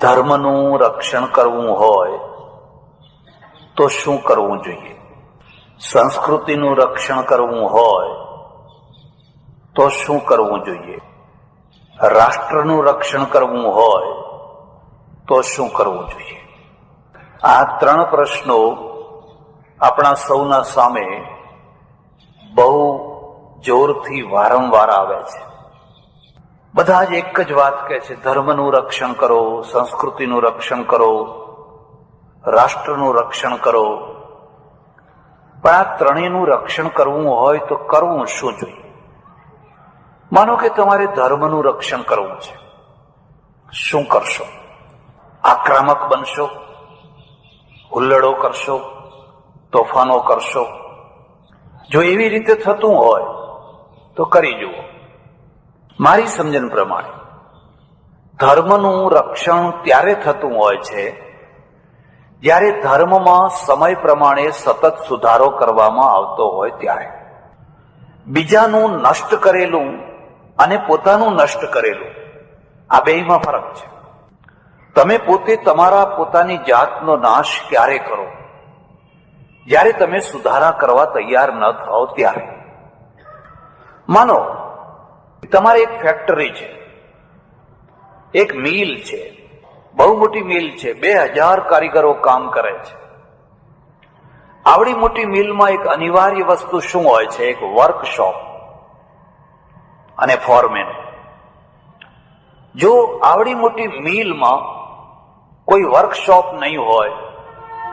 ધર્મનું રક્ષણ કરવું હોય તો શું કરવું જોઈએ? સંસ્કૃતિનું રક્ષણ કરવું હોય તો શું કરવું જોઈએ? રાષ્ટ્રનું રક્ષણ કરવું હોય તો શું કરવું જોઈએ? આ ત્રણ પ્રશ્નો આપણા સૌના સામે બહુ જોરથી વારંવાર આવે છે. બધા જ એક જ વાત કહે છે, ધર્મનું રક્ષણ કરો, સંસ્કૃતિનું રક્ષણ કરો, રાષ્ટ્રનું રક્ષણ કરો. પણ આ ત્રણેયનું રક્ષણ કરવું હોય તો કરવું શું જોઈએ? માનો કે તમારે ધર્મનું રક્ષણ કરવું છે, શું કરશો? આક્રમક બનશો, હુલ્લડો કરશો, તોફાનો કરશો? જો એવી રીતે થતું હોય તો કરી જુઓ. મારી સમજણ પ્રમાણે ધર્મનું રક્ષણ ત્યારે થતું હોય છે જ્યારે ધર્મમાં સમય પ્રમાણે સતત સુધારો કરવામાં આવતો હોય ત્યારે. બીજાનું નષ્ટ કરેલું અને પોતાનું નષ્ટ કરેલું, આ બેયમાં ફરક છે. તમે પોતે તમારા પોતાની જાતનો નાશ ક્યારે કરો? જ્યારે તમે સુધારા કરવા તૈયાર ન થાઓ ત્યારે. માનો તમારે એક ફેક્ટરી છે, એક મિલ છે, બહુ મોટી મિલ છે, 2000 કારીગરો કામ કરે છે. આવડી મોટી મિલમાં એક અનિવાર્ય વસ્તુ શું હોય છે? એક વર્કશોપ અને ફોરમેન. જો આવડી મોટી મિલમાં કોઈ વર્કશોપ નહીં હોય,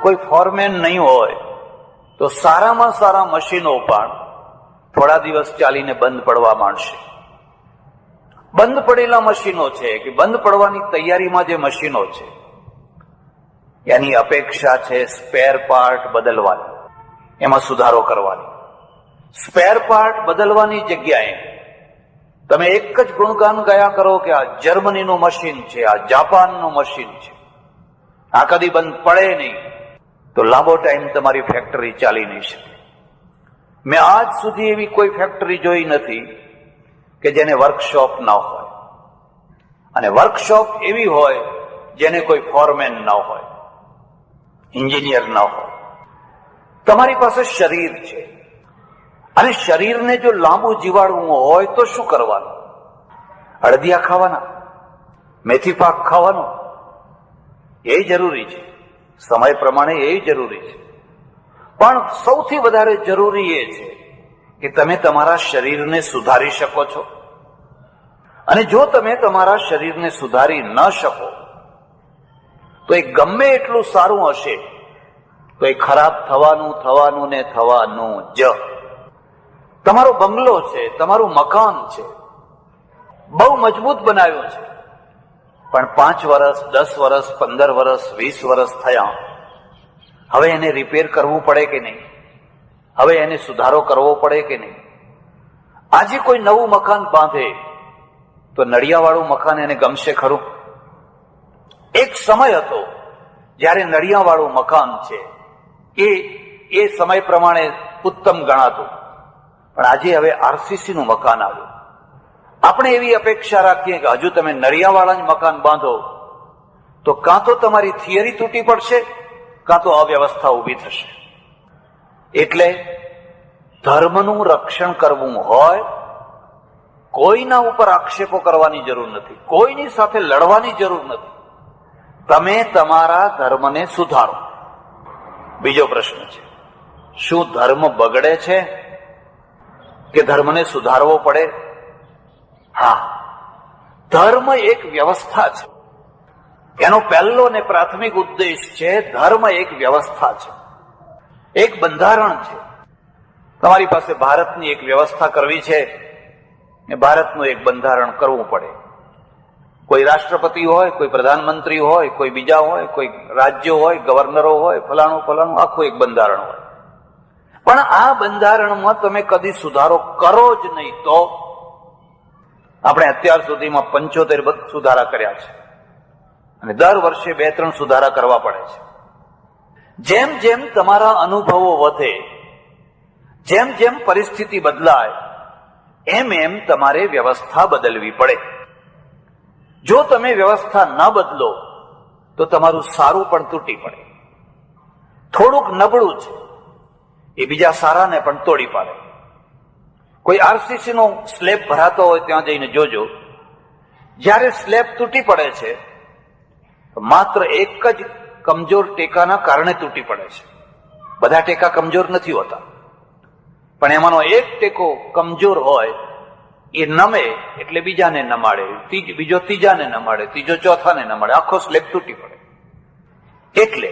કોઈ ફોરમેન નહીં હોય, તો સારામાં સારા મશીનો પણ થોડા દિવસ ચાલીને બંધ પડવા માંડશે. બંધ પડેલા મશીનો છે કે બંધ પડવાની તૈયારીમાં જે મશીનો છે એની અપેક્ષા છે સ્પેર પાર્ટ બદલવાની, એમાં સુધારો કરવાની. સ્પેર પાર્ટ બદલવાની જગ્યાએ તમે એક જ ગુણગાન ગયા કરો કે આ જર્મનીનું મશીન છે, આ જાપાનનું મશીન છે, આ કદી બંધ પડે નહીં, તો લાંબો ટાઈમ તમારી ફેક્ટરી ચાલી નહીં શકે. મેં આજ સુધી એવી કોઈ ફેક્ટરી જોઈ નથી કે જેને વર્કશોપ ન હોય, અને વર્કશોપ એવી હોય જેને કોઈ ફોરમેન ન હોય, એન્જિનિયર ન હોય. તમારી પાસે શરીર છે, અને શરીરને જો લાંબુ જીવાડવું હોય તો શું કરવાનું? અડદિયા ખાવાના, મેથી પાક ખાવાનો, એ જરૂરી છે. સમય પ્રમાણે એ જરૂરી છે. પણ સૌથી વધારે જરૂરી એ છે કે તમે તમારા શરીરને સુધારી શકો છો. અને જો તમે તમારા શરીરને સુધારી ન શકો તો એ ગમે એટલું સારું હશે તો એ ખરાબ થવાનું ને થવાનું જ. તમારો બંગલો છે, તમારું મકાન છે, બહુ મજબૂત બનાવ્યું છે, પણ 5 વર્ષ, 10 વર્ષ, 15 વર્ષ, 20 વર્ષ થયા, હવે એને રિપેર કરવું પડે કે નહીં? હવે એને સુધારો કરવો પડે કે નહીં? આજે કોઈ નવું મકાન બાંધે તો નળિયાવાળું મકાન એને ગમશે ખરું? એક સમય હતો જ્યારે નળિયાવાળું મકાન છે એ સમય પ્રમાણે ઉત્તમ ગણાતું, પણ આજે હવે આરસીસી નું મકાન આવ્યું. આપણે એવી અપેક્ષા રાખીએ કે હજુ તમે નળિયાવાળા જ મકાન બાંધો તો કાં તો તમારી થિયરી તૂટી પડશે, કાં તો અવ્યવસ્થા ઊભી થશે. એટલે ધર્મનું રક્ષણ કરવું હોય, કોઈના ઉપર આક્ષેપો કરવાની જરૂર નથી, કોઈની સાથે લડવાની જરૂર નથી. તમે તમારા ધર્મને સુધારો. બીજો પ્રશ્ન છે, શું ધર્મ બગડે છે કે ધર્મને સુધારવો પડે? હા, ધર્મ એક વ્યવસ્થા છે. એનો પહેલો અને પ્રાથમિક ઉદ્દેશ છે, ધર્મ એક વ્યવસ્થા છે, એક બંધારણ છે. તમારી પાસે ભારતની એક વ્યવસ્થા કરવી છે ને ભારતનું એક બંધારણ કરવું પડે. કોઈ રાષ્ટ્રપતિ હોય, કોઈ પ્રધાનમંત્રી હોય, કોઈ બીજા હોય, કોઈ રાજ્યો હોય, ગવર્નરો હોય, ફલાણું આખું એક બંધારણ હોય. પણ આ બંધારણમાં તમે કદી સુધારો કરો જ નહીં તો? આપણે અત્યાર સુધીમાં 75 સુધારા કર્યા છે અને દર વર્ષે 2-3 સુધારા કરવા પડે છે. જેમ જેમ તમારા અનુભવો વધે, જેમ જેમ પરિસ્થિતિ બદલાય, એમ એમ તમારે વ્યવસ્થા બદલવી પડે. જો તમે વ્યવસ્થા ન બદલો તો તમારું સારું પણ તૂટી પડે. થોડુંક નબળું છે એ બીજા સારાને પણ તોડી પાડે. કોઈ આરસીસી નો સ્લેબ ભરાતો હોય ત્યાં જઈને જોજો, જ્યારે સ્લેબ તૂટી પડે છે માત્ર એક જ કમજોર ટેકાના કારણે તૂટી પડે છે. બધા ટેકા કમજોર નથી હોતા, પણ એમાંનો એક ટેકો કમજોર હોય, એ નમે એટલે બીજાને નમાડે, બીજો ત્રીજાને નમાડે, ત્રીજો ચોથાને નમાડે, આખો સ્લેબ તૂટી પડે. એટલે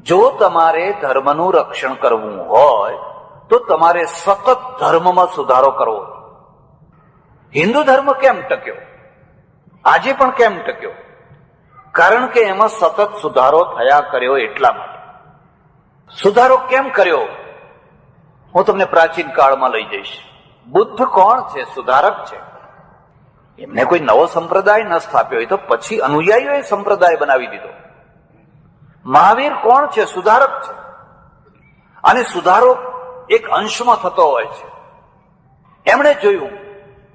જો તમારે ધર્મનું રક્ષણ કરવું હોય તો તમારે સતત ધર્મમાં સુધારો કરવો. હિન્દુ ધર્મ કેમ ટક્યો, આજે પણ કેમ ટક્યો? કારણ કે એમાં સતત સુધારો થયા કર્યો. એટલા માટે સુધારો કેમ કર્યો હું તમને પ્રાચીન કાળમાં લઈ જઈશ. બુદ્ધ કોણ છે? સુધારક છે. એમને કોઈ નવો સંપ્રદાય ન સ્થાપ્યો હોય તો પછી અનુયાયીઓએ સંપ્રદાય બનાવી દીધો. મહાવીર કોણ છે? સુધારક છે. અને સુધારો એક અંશમાં થતો હોય છે. એમણે જોયું,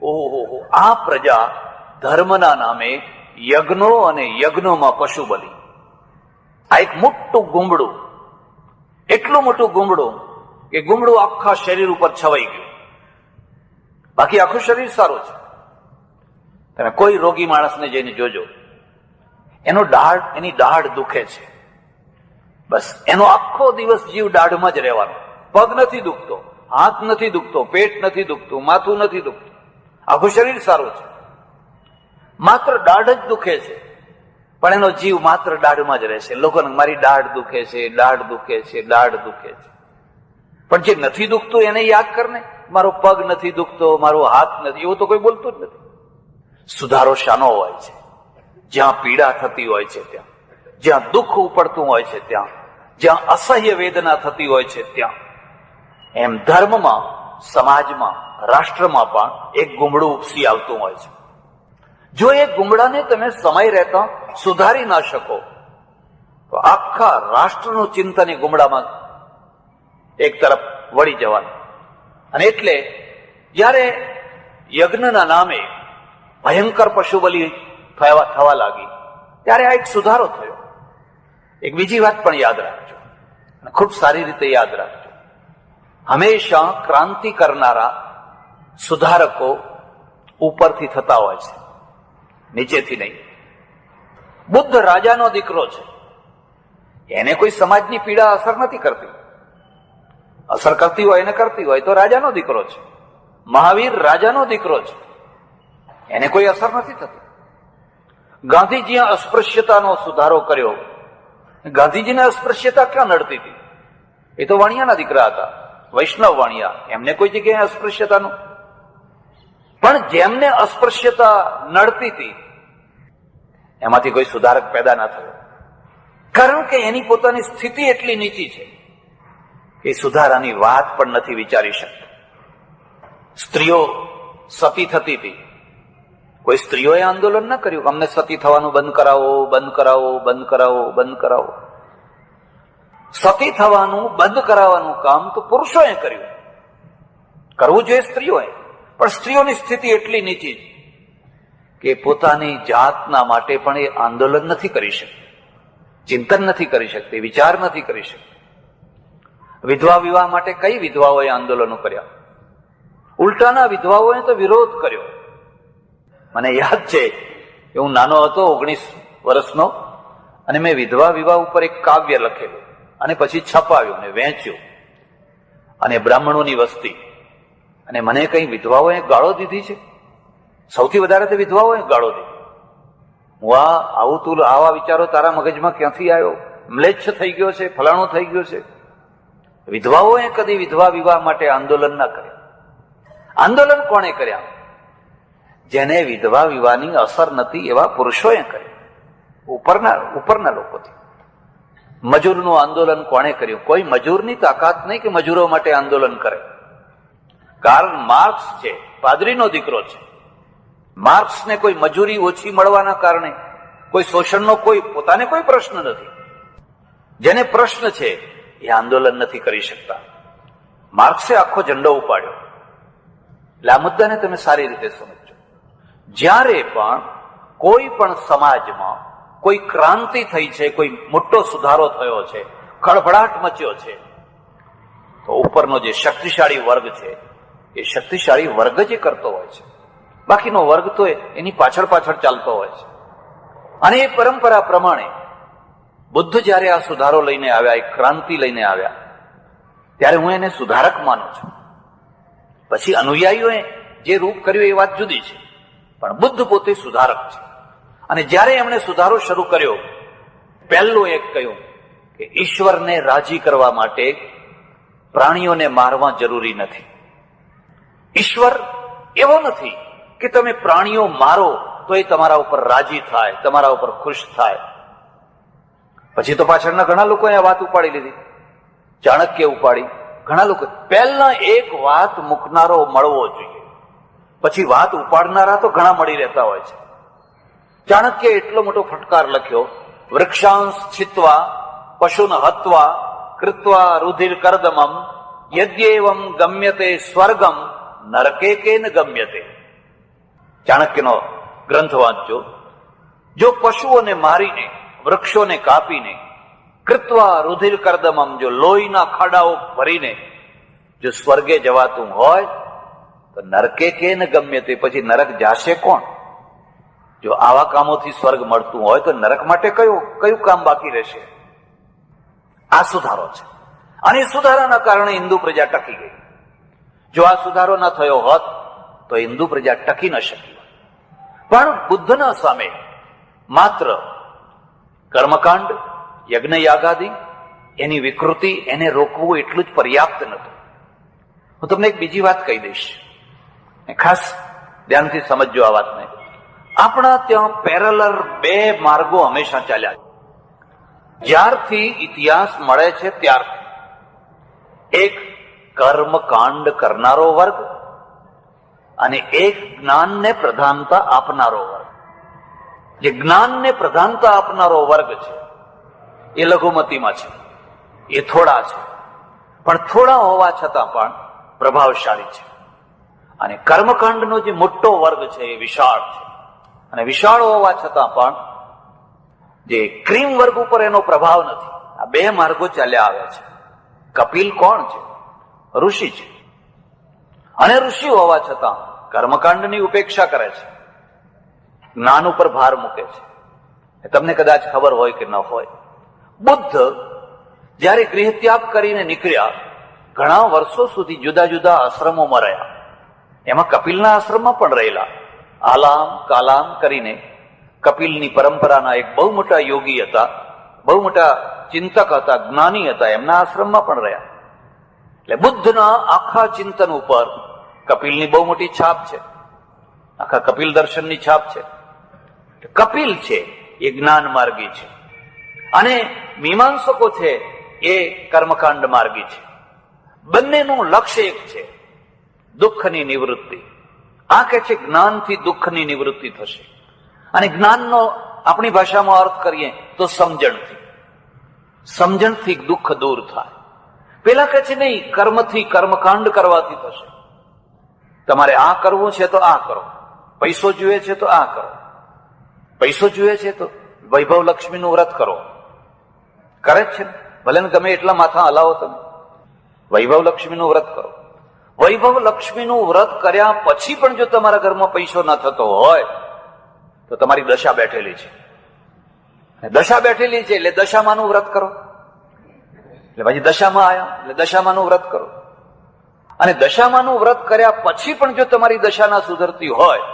ઓહો, આ પ્રજા ધર્મના નામે યજ્ઞો અને યજ્ઞોમાં પશુ બલિ. આ એક મોટું ગુમડું, એટલું મોટું ગુમડું કે ગુમડું આખા શરીર ઉપર છવાઈ ગયું. બાકી આખું શરીર સારું છે. તમે કોઈ રોગી માણસને જઈને જોજો, એની દાઢ દુખે છે. બસ એનો આખો દિવસ જીવ દાઢમાં જ રહેવાનો. પગ નથી દુખતો, હાથ નથી દુખતો, પેટ નથી દુખતું, માથું નથી દુખતું, આખું શરીર સારું છે. માત્ર દાઢ જ દુખે છે, પણ એનો જીવ માત્ર દાઢમાં જ રહેશે. લોકોને મારી દાઢ દુખે છે, દાઢ દુખે છે, દાઢ દુખે છે. પણ જે નથી દુખતું એને યાદ કરને, મારો પગ નથી દુખતો, મારો હાથ નથી, એવું તો કોઈ બોલતું જ નથી. સુધારો શાનો હોય છે? જ્યાં પીડા થતી હોય છે ત્યાં, જ્યાં દુઃખ ઉપડતું હોય છે ત્યાં, જ્યાં અસહ્ય વેદના થતી હોય છે ત્યાં. એમ ધર્મમાં, સમાજમાં, રાષ્ટ્રમાં પણ એક ગુમડું ઉપસી આવતું હોય છે. જો એ ગુમડાને તમે સમય રહેતા સુધારી ના શકો તો આખા રાષ્ટ્રનું ચિંતન એ ગુમડામાં એક તરફ વળી જવાનું. અને એટલે જયારે યજ્ઞના નામે ભયંકર પશુ બલિ થવા લાગી ત્યારે આ એક સુધારો થયો. એક બીજી વાત પણ યાદ રાખજો, અને ખૂબ સારી રીતે યાદ રાખજો. હંમેશા ક્રાંતિ કરનારા સુધારકો ઉપરથી થતા હોય છે, નીચેથી નહીં. બુદ્ધ રાજાનો દીકરો છે, એને કોઈ સમાજની પીડા અસર નથી કરતી. અસર કરતી હોય, એને કરતી હોય તો રાજાનો દીકરો છે. મહાવીર રાજાનો દીકરો છે, એને કોઈ અસર નથી થતી. ગાંધીજીએ અસ્પૃશ્યતાનો સુધારો કર્યો. ગાંધીજીને અસ્પૃશ્યતા ક્યાં નડતી હતી? એ તો વાણિયાના દીકરા હતા, વૈષ્ણવ વાણિયા, એમને કોઈ જગ્યાએ અસ્પૃશ્યતાનું. પણ જેમને અસ્પૃશ્યતા નડતી હતી એમાંથી કોઈ સુધારક પેદા ના થયો, કારણ કે એની પોતાની સ્થિતિ એટલી નીચી છે કે સુધારાની વાત પણ નથી વિચારી શકતા. સ્ત્રીઓ સતી થતી હતી, કોઈ સ્ત્રીઓએ આંદોલન ન કર્યું, અમને સતી થવાનું બંધ કરાવો, બંધ કરાવો, બંધ કરાવો, બંધ કરાવો. સતી થવાનું બંધ કરાવવાનું કામ તો પુરુષોએ કર્યું, કરવું જોઈએ સ્ત્રીઓએ. પણ સ્ત્રીઓની સ્થિતિ એટલી નીચી કે પોતાની જાતના માટે પણ એ આંદોલન નથી કરી શકતી, ચિંતન નથી કરી શકતી, વિચાર નથી કરી શકતી. વિધવા વિવાહ માટે કઈ વિધવાઓએ આંદોલનો કર્યા? ઉલટાના વિધવાઓએ તો વિરોધ કર્યો. મને યાદ છે કે હું નાનો હતો, 19 વર્ષનો, અને મેં વિધવા વિવાહ ઉપર એક કાવ્ય લખેલું અને પછી છપાવ્યું ને વેચ્યું. અને બ્રાહ્મણોની વસ્તી, અને મને કઈ વિધવાઓએ ગાળો દીધી છે? સૌથી વધારે તો વિધવાઓએ ગાળો દીધી. હું આવું તું આવા વિચારો તારા મગજમાં ક્યાંથી આવ્યો? મ્લેચ્છ થઈ ગયો છે, ફલાણું થઈ ગયું છે. વિધવાઓએ કદી વિધવા વિવાહ માટે આંદોલન ના કર્યા. આંદોલન કોણે કર્યા? જેને વિધવા વિવાહની અસર નથી એવા પુરુષોએ કર્યા, ઉપરના લોકોથી. મજૂરનું આંદોલન કોણે કર્યું? કોઈ મજૂરની તાકાત નહીં કે મજૂરો માટે આંદોલન કરે. કાર્લ માર્ક્સ છે, પાદરીનો દીકરો છે. માર્ક્સને કોઈ મજૂરી ઓછી મળવાના કારણે કોઈ શોષણનો પોતાને કોઈ પ્રશ્ન નથી. જેને પ્રશ્ન છે એ આંદોલન નથી કરી શકતા. માર્ક્સે આખો ઝંડો ઉપાડ્યો. એટલે આ મુદ્દાને તમે સારી રીતે સમજો. જ્યારે પણ કોઈ પણ સમાજમાં કોઈ ક્રાંતિ થઈ છે, કોઈ મોટો સુધારો થયો છે, ખળભળાટ મચ્યો છે, તો ઉપરનો જે શક્તિશાળી વર્ગ છે એ શક્તિશાળી વર્ગ જ કરતો હોય છે. બાકીનો વર્ગ તો એની પાછળ પાછળ ચાલતો હોય છે. અને એ પરંપરા પ્રમાણે બુદ્ધ જયારે આ સુધારો લઈને આવ્યા, એક ક્રાંતિ લઈને આવ્યા, ત્યારે હું એને સુધારક માનું છું. પછી અનુયાયીઓએ જે રૂપ કર્યું એ વાત જુદી છે, પણ બુદ્ધ પોતે સુધારક છે. અને જ્યારે એમણે સુધારો શરૂ કર્યો, પહેલું એક કહ્યું કે ઈશ્વરને રાજી કરવા માટે પ્રાણીઓને મારવા જરૂરી નથી. ઈશ્વર એવો નથી કે તમે પ્રાણીઓ મારો તો એ તમારા ઉપર રાજી થાય, તમારા ઉપર ખુશ થાય. પછી તો પાછળના ઘણા લોકોએ આ વાત ઉપાડી લીધી, ચાણક્ય ઉપાડી, ઘણા લોકો. પહેલા એક વાત મૂકનારો મળવો જોઈએ, પછી વાત ઉપાડનારા તો ઘણા મળી રહેતા હોય છે. ચાણક્ય એટલો મોટો ફટકાર લખ્યો, વૃક્ષાંશ છિત્વા પશુન હત્વા કૃત્વા રુધિર કર્દમમ યદ્યેવમ ગમ્યતે સ્વર્ગમ નરકે કેન ગમ્યતે. ચાણક્યનો ગ્રંથ વાંચજો. જો પશુઓને મારીને, વૃક્ષોને કાપીને, કૃત્વા રુધિર કર્દમમ, જો લોહીના ખાડાઓ ભરીને જો સ્વર્ગે જવાતું હોય તો નરકે કેન ગમ્યતે, પછી નરક જાશે કોણ? જો આવા કામોથી સ્વર્ગ મળતું હોય તો નરક માટે કયું કામ બાકી રહેશે? આ સુધારો છે. અને સુધારાના કારણે હિન્દુ પ્રજા ટકી ગઈ. જો આ સુધારો ન થયો હોત તો હિન્દુ પ્રજા ટકી ન શકી. પણ બુદ્ધના સામે માત્ર કર્મકાંડ, યજ્ઞ યાગાદી, એની વિકૃતિ, એને રોકવું એટલું જ પર્યાપ્ત નહોતું. હું તમને એક બીજી વાત કહી દઈશ, ખાસ ધ્યાનથી સમજજો આ વાતને. આપણા ત્યાં પેરેલલ બે માર્ગો હંમેશા ચાલ્યા છે. જ્યારથી ઇતિહાસ મળે છે ત્યારથી એક કર્મકાંડ કરનારો વર્ગ અને એક જ્ઞાનને પ્રધાનતા આપનારો વર્ગ. જે જ્ઞાનને પ્રધાનતા આપનારો વર્ગ છે એ લઘુમતીમાં છે, એ થોડા છે, પણ થોડા હોવા છતાં પણ પ્રભાવશાળી છે. અને કર્મકાંડનો જે મોટો વર્ગ છે એ વિશાળ છે, અને વિશાળ હોવા છતાં પણ જે ક્રીમ વર્ગ ઉપર એનો પ્રભાવ નથી. આ બે માર્ગો ચાલ્યા આવે છે. કપિલ કોણ છે? ઋષિ છે. અને ઋષિ હોવા છતાં કર્મકાંડની ઉપેક્ષા કરે છે, જ્ઞાન ઉપર ભાર મૂકે છે. તમને કદાચ ખબર હોય કે ન હોય, બુદ્ધ જયારે ગૃહ ત્યાગ કરીને નીકળ્યા, ઘણા વર્ષો સુધી જુદા જુદા આશ્રમોમાં રહ્યા. એમાં કપિલના આશ્રમમાં પણ રહેલા. આલામ કાલામ કરીને કપિલની પરંપરાના એક બહુ મોટા યોગી હતા, બહુ મોટા ચિંતક હતા, જ્ઞાની હતા, એમના આશ્રમમાં પણ રહ્યા. એટલે બુદ્ધના આખા ચિંતન ઉપર કપિલની બહુ મોટી છાપ છે, આખા કપિલ દર્શનની છાપ છે. કપિલ છે એ જ્ઞાન માર્ગી છે, અને મીમાંસકો છે એ કર્મકાંડ માર્ગી છે. બંનેનું લક્ષ્ય એક છે, દુઃખની નિવૃત્તિ. આ કે છે જ્ઞાનથી દુઃખની નિવૃત્તિ થશે. અને જ્ઞાનનો આપણી ભાષામાં અર્થ કરીએ તો સમજણથી. સમજણથી દુઃખ દૂર થાય. પેલા કહે છે નહીં, કર્મથી, કર્મકાંડ કરવાથી થશે. તમારે આ કરવું છે તો આ કરો, પૈસો જોઈએ છે તો આ કરો, પૈસો જોઈએ છે તો વૈભવ લક્ષ્મીનું વ્રત કરો. કરે જ છે ને, ભલે ને ગમે એટલા માથા હલાવો તમે, વૈભવ લક્ષ્મીનું વ્રત કરો. વૈભવ લક્ષ્મીનું વ્રત કર્યા પછી પણ જો તમારા ઘરમાં પૈસો ન થતો હોય તો તમારી દશા બેઠેલી છે. દશા બેઠેલી છે એટલે દશામાનું વ્રત કરો. એટલે પછી દશામાં આવ્યા એટલે દશામાનું વ્રત કરો. અને દશામાનું વ્રત કર્યા પછી પણ જો તમારી દશા ના સુધરતી હોય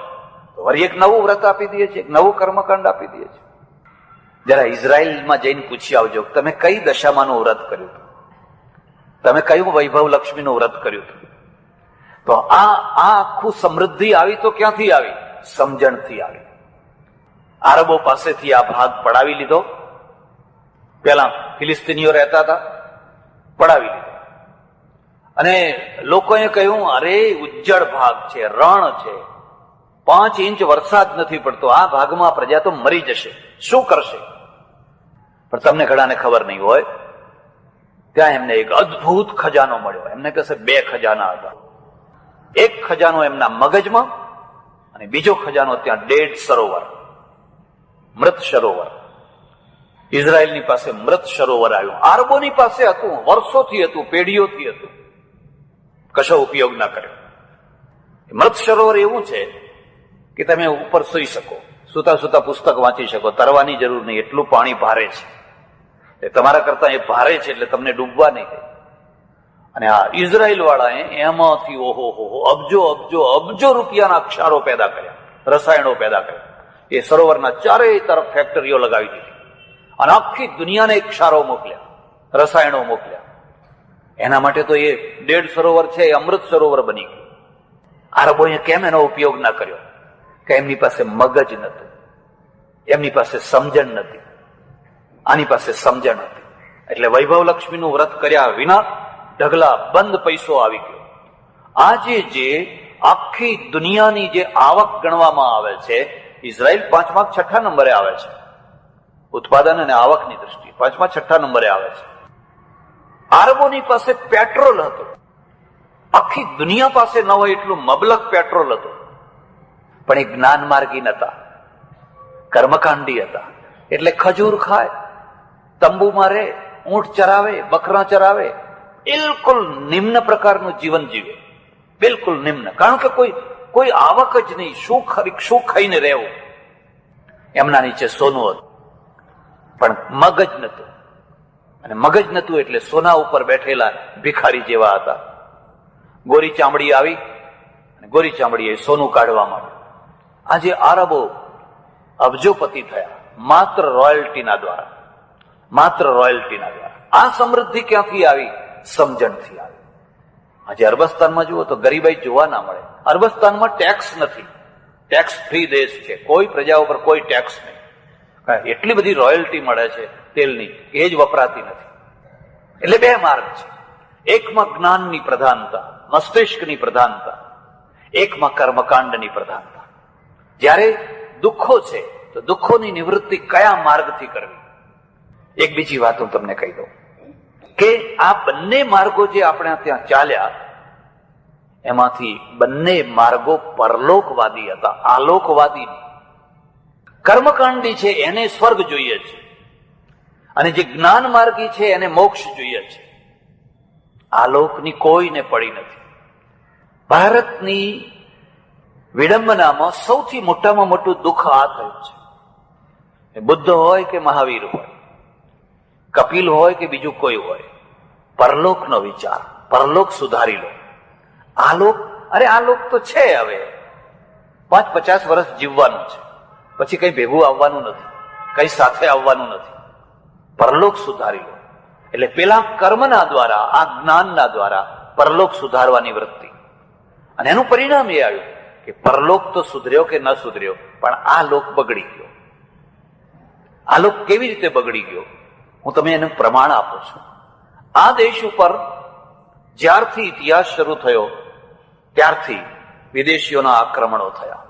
તો વળી એક નવું વ્રત આપી દઈએ છીએ, એક નવું કર્મકાંડ આપી દઈએ છીએ. જરા ઇઝરાયલમાં જઈને પૂછી આવજો, તમે કઈ દશામાનું વ્રત કર્યું હતું, તમે કયું વૈભવ લક્ષ્મીનું વ્રત કર્યું હતું. તો આ આખું સમૃદ્ધિ આવી તો ક્યાંથી આવી? સમજણથી આવી. આરબો પાસેથી આ ભાગ પડાવી લીધો. પેલા ફિલિસ્તીનીઓ રહેતા હતા, પડાવી લીધો. અને લોકોએ કહ્યું, અરે ઉજ્જડ ભાગ છે, રણ છે, 5 ઇંચ વરસાદ નથી પડતો, આ ભાગમાં પ્રજા તો મરી જશે, શું કરશે? પણ તમને ઘણાને ખબર નહીં હોય, ત્યાં એમને એક અદભુત ખજાનો મળ્યો. એમને કહેશે 2 ખજાના હતા. એક ખજાનો એમના મગજમાં અને બીજો ખજાનો ત્યાં 1.5 સરોવર, મૃત સરોવર. ઇઝરાયલની પાસે મૃત સરોવર આવ્યું. આરબોની પાસે હતું, વર્ષોથી હતું, પેઢીઓથી હતું, કશો ઉપયોગ ના કર્યો. મૃત સરોવર એવું છે કે તમે ઉપર સૂઈ શકો, સુતા સુતા પુસ્તક વાંચી શકો, તરવાની જરૂર નહીં, એટલું પાણી ભારે છે. તમારા કરતા એ ભારે છે એટલે તમને ડૂબવા નહીં દે. અને આ ઇઝરાયલ વાળાએ એમાંથી ઓહો અબજો અબજો અબજો રૂપિયાના ક્ષારો પેદા કર્યા, રસાયણો પેદા કર્યા. એ સરોવરના ચારેય તરફ ફેક્ટરીઓ લગાવી દીધી અને આખી દુનિયાને ક્ષારો મોકલ્યા, રસાયણો મોકલ્યા. એના માટે તો એ ડેડ સરોવર છે એ અમૃત સરોવર બની ગયું. આરબોએ કેમ એનો ઉપયોગ ના કર્યો? કે એમની પાસે મગજ નતું, એમની પાસે સમજણ નથી. આની પાસે સમજણ હતી. એટલે વૈભવ લક્ષ્મીનું વ્રત કર્યા વિના ઢગલા બંધ પૈસો આવી ગયો. આજે જે આખી દુનિયાની જે આવક ગણવામાં આવે છે, ઇઝરાયલ 5મા 6ઠા નંબરે આવે છે ઉત્પાદન અને આવકની દ્રષ્ટિએ, 5મા 6ઠા નંબરે આવે છે. આરબોની પાસે પેટ્રોલ હતું, આખી દુનિયા પાસે ન હોય એટલું મબલક પેટ્રોલ હતું, પણ એ જ્ઞાન માર્ગી નતા, કર્મકાંડી હતા. એટલે ખજૂર ખાય, તંબુમાં રહે, ઊંટ ચરાવે, બકરા ચરાવે, બિલકુલ નિમ્ન પ્રકારનું જીવન જીવે, બિલકુલ નિમ્ન. કારણ કે કોઈ આવક જ નહીં, શું ખાઈને રહેવું. એમના નીચે સોનું હતું પણ મગજ નતું, અને મગજ નતું એટલે સોના ઉપર બેઠેલા ભિખારી જેવા હતા. ગોરી ચામડી આવી અને ગોરી ચામડીએ સોનું કાઢવા માંડ્યું. આજે આરબો અબજોપતિ થયા માત્ર રોયલ્ટીના દ્વારા, માત્ર રોયલ્ટીના દ્વારા. આ સમૃદ્ધિ ક્યાંથી આવી? સમજણથી આવી. આજે અરબસ્તાનમાં જુઓ તો ગરીબાઈ જોવા ના મળે. અરબસ્તાનમાં ટેક્સ નથી, ટેક્સ ફ્રી દેશ છે, કોઈ પ્રજા ઉપર કોઈ ટેક્સ નહીં. એટલી બધી રોયલ્ટી મળે છે તેલની, એ જ વપરાતી નથી. એટલે બે માર્ગ છે. એકમાં જ્ઞાનની પ્રધાનતા, મસ્તિષ્કની પ્રધાનતા, એકમાં કર્મકાંડની પ્રધાનતા. જ્યારે દુઃખો છે તો દુઃખોની નિવૃત્તિ કયા માર્ગથી કરવી? એક બીજી વાત હું તમને કહી દઉં કે આ બંને માર્ગો જે આપણે ત્યાં ચાલ્યા, એમાંથી બંને માર્ગો પરલોકવાદી હતા, આલોકવાદી નહીં. કર્મકાંડી છે એને સ્વર્ગ જોઈએ છે, અને જે જ્ઞાન માર્ગી છે એને મોક્ષ જોઈએ છે. આલોકની કોઈને પડી નથી. ભારતની વિડંબનામાં સૌથી મોટામાં મોટું દુઃખ આ થયું છે. બુદ્ધ હોય કે મહાવીર હોય, કપિલ હોય કે બીજું કોઈ હોય, પરલોકનો વિચાર, પરલોક સુધારી લો. આલોક, અરે આલોક તો છે, હવે 5-50 વર્ષ જીવવાનું છે, પછી કઈ ભેગું આવવાનું નથી, કઈ સાથે આવવાનું નથી. પરલોક સુધારી લો. એટલે પેલા કર્મના દ્વારા, આ જ્ઞાનના દ્વારા પરલોક સુધારવાની વૃત્તિ. અને એનું પરિણામ એ આવ્યું કે પરલોક તો સુધર્યો કે ન સુધર્યો, પણ આ લોક બગડી ગયો. આ લોક કેવી રીતે બગડી ગયો? હું તમને એનું પ્રમાણ આપું છું. આ દેશ ઉપર જ્યારથી ઇતિહાસ શરૂ થયો ત્યારથી વિદેશીઓના આક્રમણો થયા.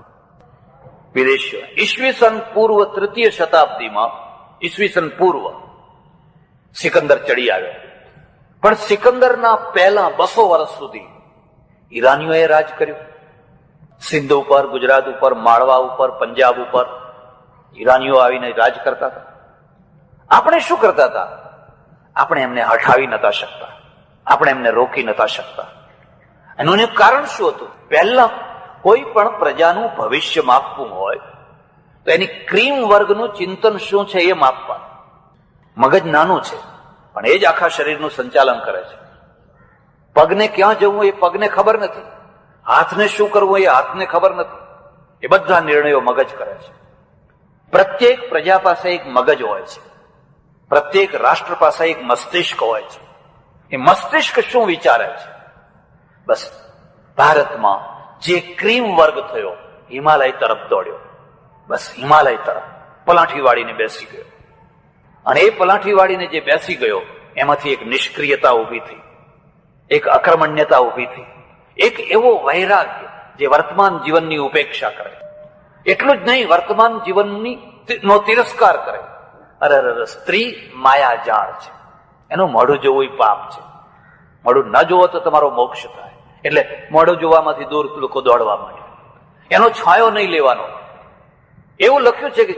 વિદેશીઓ ઈસવીસન પૂર્વ 3ય શતાબ્દીમાં, ઈસવીસન પૂર્વ સિકંદર ચડી આવ્યો. પણ સિકંદરના પહેલા 200 વર્ષ સુધી ઈરાનીઓએ રાજ કર્યું. સિંધ ઉપર, ગુજરાત ઉપર, માળવા ઉપર, પંજાબ ઉપર ઈરાનીઓ આવીને રાજ કરતા હતા. આપણે શું કરતા હતા? આપણે એમને હટાવી નતા શકતા, આપણે એમને રોકી નતા શકતા. એનું કારણ શું હતું? પહેલા કોઈ પણ પ્રજાનું ભવિષ્ય માપવું હોય તો એની ક્રીમ વર્ગનું ચિંતન શું છે એ માપવાનું. મગજ નાનું છે પણ એ જ આખા શરીરનું સંચાલન કરે છે. પગને ક્યાં જવું એ પગને ખબર નથી, હાથને શું કરવું એ હાથને ખબર નથી. એ બધા નિર્ણયો મગજ કરે છે. પ્રત્યેક પ્રજા પાસે એક મગજ હોય છે, પ્રત્યેક રાષ્ટ્ર પાસે એક મસ્તિષ્ક હોય છે. એ મસ્તિષ્ક શું વિચારે છે? બસ ભારતમાં જે ક્રીમ વર્ગ થયો, હિમાલય તરફ દોડ્યો. બસ હિમાલય તરફ પલાઠી વાળીને બેસી ગયો. અને એ પલાઠી વાળીને જે બેસી ગયો એમાંથી એક નિષ્ક્રિયતા ઉભી થઈ, એક અકર્મણ્યતા ઉભી થઈ, એક એવો વૈરાગ્ય જે વર્તમાન જીવનની ઉપેક્ષા કરે. એટલું જ નહીં, વર્તમાન જીવનની નો તિરસ્કાર કરે. અરે સ્ત્રી માયાજાળ છે, એનું મોઢું જોવું એ પાપ છે. મોઢું ન જોવો તો તમારો મોક્ષ થાય. એટલે મોઢું જોવામાંથી દૂર લોકો દોડવા માંડે. એનો છાંયો નહીં લેવાનો. એવું લખ્યું છે કે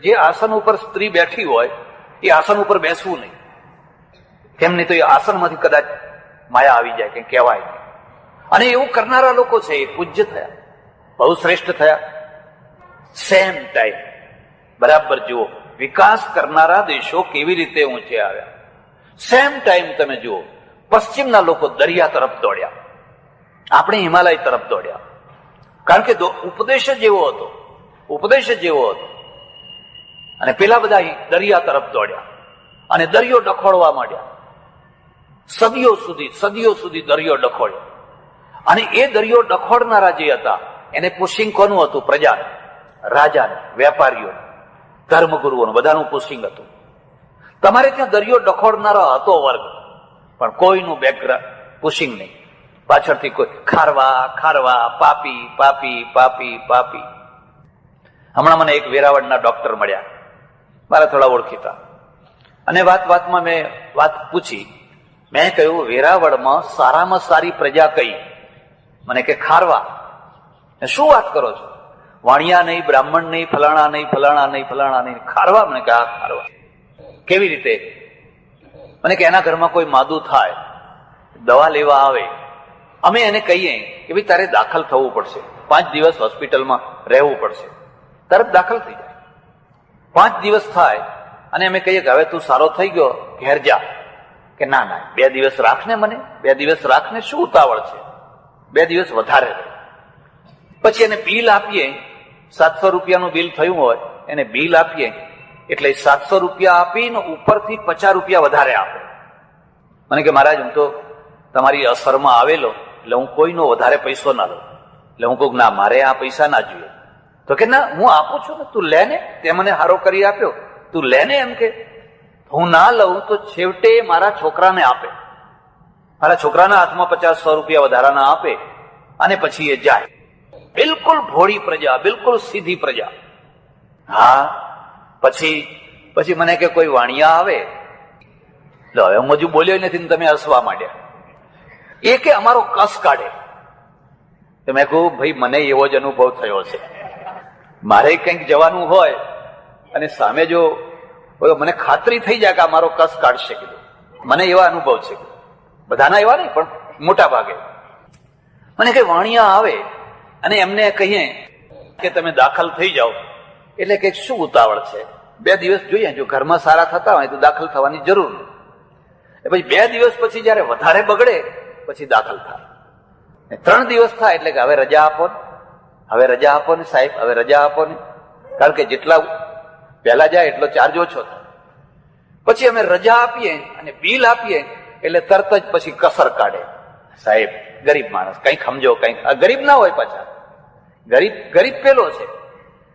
જે આસન ઉપર સ્ત્રી બેઠી હોય એ આસન ઉપર બેસવું નહીં. કેમ નહીં તો એ આસનમાંથી કદાચ માયા આવી જાય, કંઈ કહેવાય નહીં. અને એવું કરનારા લોકો છે એ પૂજ્ય થયા, બહુ શ્રેષ્ઠ થયા. સેમ ટાઈમ બરાબર જુઓ, વિકાસ કરનારા દેશો કેવી રીતે ઊંચે આવ્યા. સેમ ટાઈમ તમે જુઓ, પશ્ચિમના લોકો દરિયા તરફ દોડ્યા, આપણે હિમાલય તરફ દોડ્યા. કારણ કે ઉપદેશ જ એવો હતો, ઉપદેશ જ એવો હતો. અને પેલા બધા દરિયા તરફ દોડ્યા અને દરિયો ડખોળવા માંડ્યા. સદીઓ સુધી દરિયો ડખોળ્યો. અને એ દરિયો ડખોળનારા જે હતા એને પુશિંગ કોનું હતું? પ્રજાને, રાજાને, વેપારીઓને, ધર્મગુરુઓને, બધાનું પુશિંગ હતું. તમારે ત્યાં દરિયો ડખોળનારો હતો વર્ગ, પણ કોઈનું બેકગ્રાઉન્ડ પુશિંગ નહીં. પાછળથી કોઈ ખારવા, પાપી પાપી પાપી પાપી. હમણાં મને એક વેરાવળના ડોક્ટર મળ્યા, મારા થોડા ઓળખીતા. અને વાતમાં મેં વાત પૂછી. મેં કહ્યું, વેરાવળમાં સારામાં સારી પ્રજા કઈ? મને કે ખારવા. શું વાત કરો છો? વાણિયા નહીં, બ્રાહ્મણ નહીં, ફલાણા નહીં, ફલાણા નહીં, ફલાણા નહીં, ખારવા. મને કે હા, ખારવા. કેવી રીતે? મને કે એના ઘરમાં કોઈ માદું થાય, દવા લેવા આવે, અમે એને કહીએ કે ભાઈ તારે દાખલ થવું પડશે, 5 દિવસ હોસ્પિટલમાં રહેવું પડશે, તરત દાખલ થઈ જાય. 5 દિવસ થાય અને અમે કહીએ કે હવે તું સારો થઈ ગયો, ઘેર જા. કે ના, 2 દિવસ રાખને, મને 2 દિવસ રાખને, શું ઉતાવળ છે, 2 દિવસ વધારે રહે. પછી એને બિલ આપીએ, 700 રૂપિયાનું બિલ થયું હોય, એને બિલ આપીએ એટલે 700 રૂપિયા આપીને ઉપરથી 50 રૂપિયા વધારે આપે. મને કે મહારાજ, હું તો તમારી અસરમાં આવેલો, એટલે હું કોઈનો વધારે પૈસો ના લઉં. એટલે હું કહું ના, મારે આ પૈસા ના જોઈએ. તો કે ના, હું આપું છું ને, તું લે ને, તે મને હારો કરી આપ્યો, તું લે ને. એમ કે હું ના લઉં તો છેવટે મારા છોકરાને આપે, મારા છોકરાના હાથમાં 50-100 રૂપિયા વધારાના આપે અને પછી એ જાય. બિલકુલ ભોળી પ્રજા, બિલકુલ સીધી પ્રજા. હા, પછી મને કે કોઈ વાણિયા આવે. હવે હું હજુ બોલ્યો નથી, તમે હસવા માંડ્યા. એ કે અમારો કસ કાઢે. તો મેં કહું, ભાઈ મને એવો જ અનુભવ થયો છે. મારે કંઈક જવાનું હોય અને સામે જો મને ખાતરી થઈ જાય કે આ મારો કસ કાઢશે, કીધું મને એવા અનુભવ છે. બધાના એવા નહીં, પણ મોટા ભાગે. મને કઈ વાણિયા આવે અને એમને કહીએ કે તમે દાખલ થઈ જાઓ, એટલે કે શું ઉતાવળ છે, 2 દિવસ જોઈએ, જો ઘરમાં સારા થતા હોય તો દાખલ થવાની જરૂર નહીં. પછી 2 દિવસ પછી જયારે વધારે બગડે પછી દાખલ થાય. 3 દિવસ થાય એટલે કે હવે રજા આપો ને, હવે રજા આપો ને સાહેબ, હવે રજા આપો ને. કારણ કે જેટલા પહેલા જાય એટલો ચાર્જ ઓછો થાય. પછી અમે રજા આપીએ અને બિલ આપીએ એટલે તરત જ પછી કસર કાઢે. સાહેબ ગરીબ માણસ, કંઈક સમજો, કંઈક. ગરીબ ના હોય, પાછા ગરીબ પેલો છે,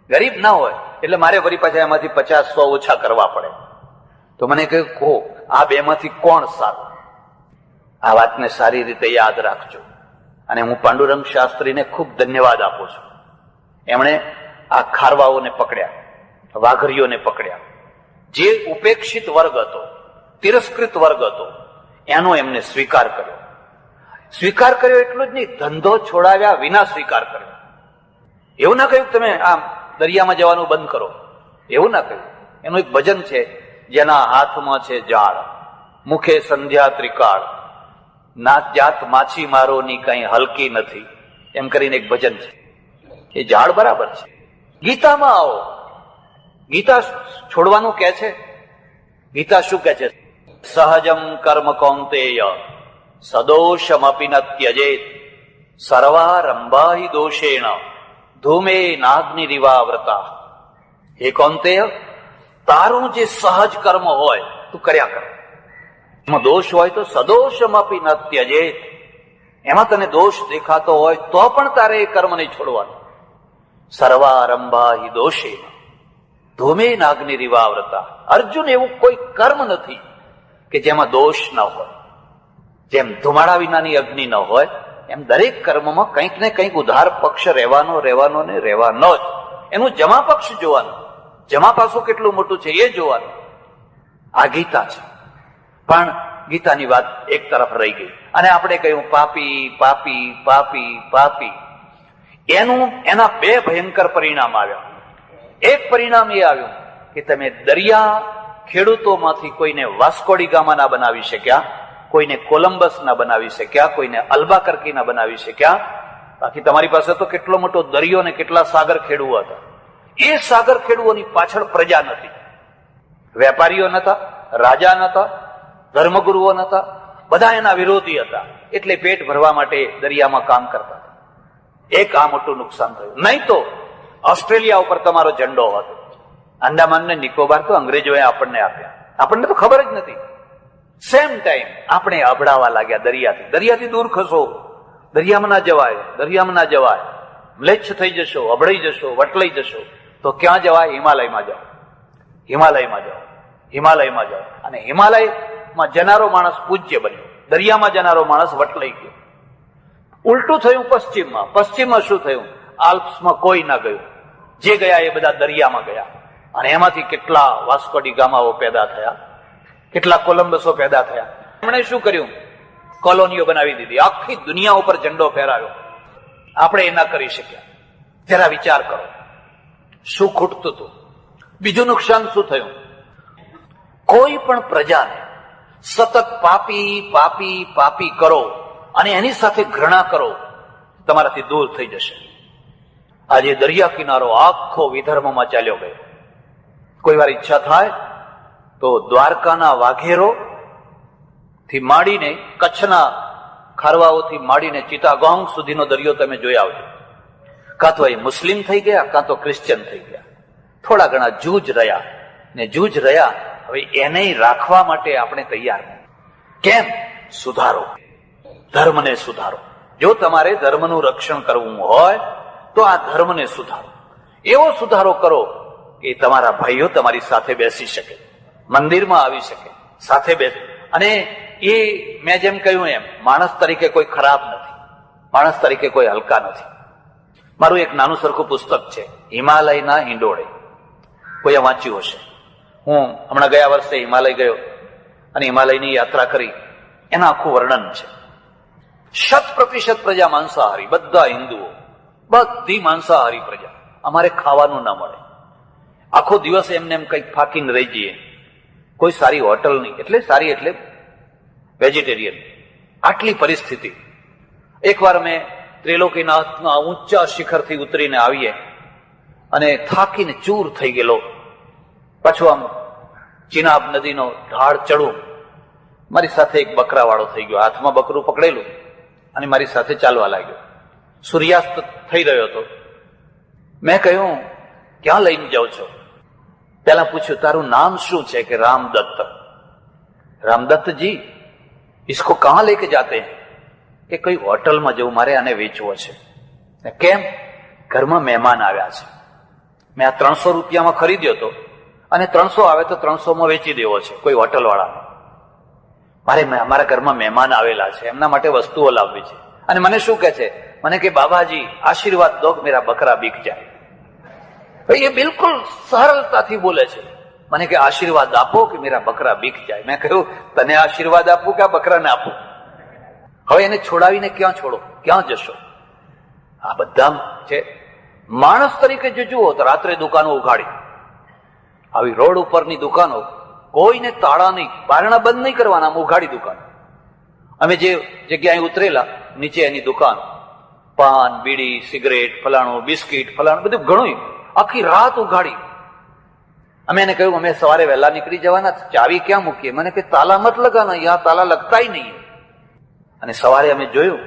ગરીબ ના હોય એટલે મારે વળી પાછા એમાંથી 50-100 ઓછા કરવા પડે. તો મને કહો આ 2 માંથી કોણ સારું? આ વાતને સારી રીતે યાદ રાખજો. અને હું પાંડુરંગ શાસ્ત્રીને ખૂબ ધન્યવાદ આપું છું. એમણે આ ખારવાઓને પકડ્યા, વાઘરીઓને પકડ્યા. જે ઉપેક્ષિત વર્ગ હતો, તિરસ્કૃત વર્ગ હતો, એનો એમને સ્વીકાર કર્યો. સ્વીકાર કર્યો એટલું જ નહીં, ધંધો છોડાવ્યા વિના સ્વીકાર કર્યો. એવું ના કહ્યું તમે આમ દરિયામાં જવાનું બંધ કરો, એવું ના કહ્યું. એનું એક ભજન છે, જેના હાથમાં છે જાળ, મુખે સંધ્યા ત્રિકાળ, નાત જાત માછી મારોની કઈ હલકી નથી, એમ કરીને એક ભજન છે. એ ઝાડ બરાબર છે. ગીતામાં આવો, ગીતા છોડવાનું કે છે. ગીતા શું કે છે? સહજમ કર્મ કૌંતેય સદોષમપી ન ત્યજેત સર્વારંભા હિ દોષેણ ધૂમે નાગ્નિરિવાવ્રતા. હે કૌંતેય, તારું જે સહજ કર્મ હોય તું કર્યા કર. એમાં દોષ હોય તો સદોષમપી ન ત્યજેત, એમાં તને દોષ દેખાતો હોય તો પણ તારે એ કર્મ નહીં છોડવાનું. સર્વારંભા હિ દોષેણ ધૂમે નાગ્નિરિવાવ્રતા. અર્જુન, એવું કોઈ કર્મ નથી કે જેમાં દોષ ન હોય. જેમ ધુમાડા વિનાની અગ્નિ ન હોય, એમ દરેક કર્મમાં કંઈક ને કંઈક ઉધાર પક્ષ રહેવાનો ને રહેવાનો જ. એનું જમા પક્ષ જોવાનું, જમા પાસું કેટલું મોટું છે એ જોવાનું. આ ગીતા છે. પણ ગીતાની વાત એક તરફ રહી ગઈ અને આપણે કહ્યું પાપી પાપી પાપી પાપી. એના 2 ભયંકર પરિણામ આવ્યા. એક પરિણામ એ આવ્યું કે તમે દરિયા ખેડૂતોમાંથી કોઈને વાસ્કોડી ગામા ના બનાવી શક્યા, કોઈને કોલંબસ ના બનાવી શક્યા, કોઈને અલ્બાકર્કી ના બનાવી શક્યા. બાકી તમારી પાસે તો કેટલો મોટો દરિયો ને કેટલા સાગર ખેડૂઓ હતા. એ સાગર ખેડૂઓની પાછળ પ્રજા નથી, વેપારીઓ નતા, રાજા નતા, ધર્મગુરુઓ નતા, બધા એના વિરોધી હતા. એટલે પેટ ભરવા માટે દરિયામાં કામ કરતા. એક આ મોટું નુકસાન થયું. નહીં તો ઓસ્ટ્રેલિયા ઉપર તમારો ઝંડો હતો. અંદામાન ને નિકોબાર તો અંગ્રેજોએ આપણને આપ્યા, આપણને તો ખબર જ નથી. સેમ ટાઈમ આપણે અભડાવા લાગ્યા દરિયાથી. દરિયાથી દૂર ખસો, દરિયામાં ના જવાય, દરિયામાં ના જવાય, મ્લેચ્છ થઈ જશો, અભડાઈ જશો, વટલાઈ જશો. તો ક્યાં જવાય? હિમાલયમાં જાઓ, હિમાલયમાં જાઓ, હિમાલયમાં જાઓ. અને હિમાલયમાં જનારો માણસ પૂજ્ય બન્યો, દરિયામાં જનારો માણસ વટલાઈ ગયો. ઉલટું થયું પશ્ચિમમાં. પશ્ચિમમાં શું થયું? આલ્પ્સમાં કોઈ ના ગયું, જે ગયા એ બધા દરિયામાં ગયા. અને એમાંથી કેટલા વાસ્કોડી ગામાઓ પેદા થયા, કેટલા કોલંબસો પેદા થયા. એમણે શું કર્યું? કોલોનીઓ બનાવી દીધી, આખી દુનિયા ઉપર ઝંડો ફેરાવ્યો. આપણે એ ના કરી શક્યા. જરા વિચાર કરો, શું ખૂટતું હતું? બીજું નુકસાન શું થયું? કોઈ પણ પ્રજાને સતત પાપી પાપી પાપી કરો અને એની સાથે ઘૃણા કરો, તમારાથી દૂર થઈ જશે. આજે દરિયા કિનારો આખો વિધર્મમાં ચાલ્યો ગયો. કોઈ વાર ઈચ્છા થાય તો દ્વારકાના વાઘેરો થી માંડીને કચ્છના ખારવાઓથી માંડીને ચિતાગોંગ સુધીનો દરિયો તમે જોઈ આવજો. કાં તો એ મુસ્લિમ થઈ ગયા, કાં તો ક્રિશ્ચિયન થઈ ગયા. થોડા ઘણા જૂજ રહ્યા, ને જૂજ રહ્યા. હવે એને રાખવા માટે આપણે તૈયાર. કેમ? સુધારો, ધર્મને સુધારો. જો તમારે ધર્મનું રક્ષણ કરવું હોય તો આ ધર્મને સુધારો. એવો સુધારો કરો કે તમારા ભાઈઓ તમારી સાથે બેસી શકે, મંદિરમાં આવી શકે, સાથે બેસે. અને એ મેં જેમ કહ્યું એમ, માણસ તરીકે કોઈ ખરાબ નથી, માણસ તરીકે કોઈ હલકા નથી. મારું એક નાનું સરખું પુસ્તક છે, હિમાલયના હિંડોળે. કોઈએ વાંચ્યું હશે. હું હમણાં ગયા વર્ષે હિમાલય ગયો અને હિમાલયની યાત્રા કરી. એના આખું વર્ણન છે. 100% પ્રજા માંસાહારી, બધા હિન્દુઓ, બધી માંસાહારી પ્રજા. અમારે ખાવાનું ના મળે, આખો દિવસ એમને એમ કંઈક ફાકીને રહી જઈએ. કોઈ સારી હોટલ નહીં, એટલે સારી એટલે વેજીટેરિયન. આટલી પરિસ્થિતિ. એકવાર મેં ત્રિલોકીનાથના ઊંચા શિખરથી ઉતરીને આવીએ અને થાકીને ચૂર થઈ ગયેલો. પાછું આમ ચિનાબ નદીનો ઢાળ ચડવું. મારી સાથે એક બકરાવાળો થઈ ગયો, હાથમાં બકરું પકડેલું અને મારી સાથે ચાલવા લાગ્યો. સૂર્યાસ્ત થઈ રહ્યો હતો. મેં કહ્યું, ક્યાં લઈને જાઉં છો? પેલા પૂછ્યું, તારું નામ શું છે? કે રામદત્ત. રામદત્ત જી, इसको कहां लेके जाते हैं? કે કઈ હોટલમાં જવું, મારે આને વેચવો છે. કેમ? ઘરમાં મહેમાન આવ્યા છે. મેં આ 300 રૂપિયામાં ખરીદ્યો હતો અને 300 આવે તો 300માં વેચી દેવો છે કોઈ હોટલ વાળાને. મારે અમારા ઘરમાં મહેમાન આવેલા છે, એમના માટે વસ્તુઓ લાવવી છે. અને મને શું કહે છે? મને કે બાબાજી આશીર્વાદ દો કે મેરા બકરા બીક જાય. એ બિલકુલ સરળતાથી બોલે છે. મને કે આશીર્વાદ આપો કે મેરા બકરા બીક જાય. મેં કહ્યું, તને આશીર્વાદ આપું કે આ બકરાને આપું? હવે એને છોડાવીને ક્યાં છોડો, ક્યાં જશો? આ બધા છે. માણસ તરીકે જો જુઓ તો રાત્રે દુકાનો ઉઘાડી, આવી રોડ ઉપરની દુકાનો, કોઈને તાળા નહીં, બારણા બંધ નહીં કરવાના, ઉઘાડી દુકાન. અમે જે જગ્યાએ ઉતરેલા, નીચે એની દુકાન, પાન, બીડી, સિગરેટ, ફલાણું, બિસ્કીટ, ફલાણું, બધું ઘણું. આખી રાત ઉઘાડી. અમે એને કહ્યું, અમે સવારે વહેલા નીકળી જવાના, ચાવી ક્યાં મૂકીએ? મને કે તાલા મત લગાના, યહાં તાલા લગતા ही નહીં. અને સવારે અમે જોયું,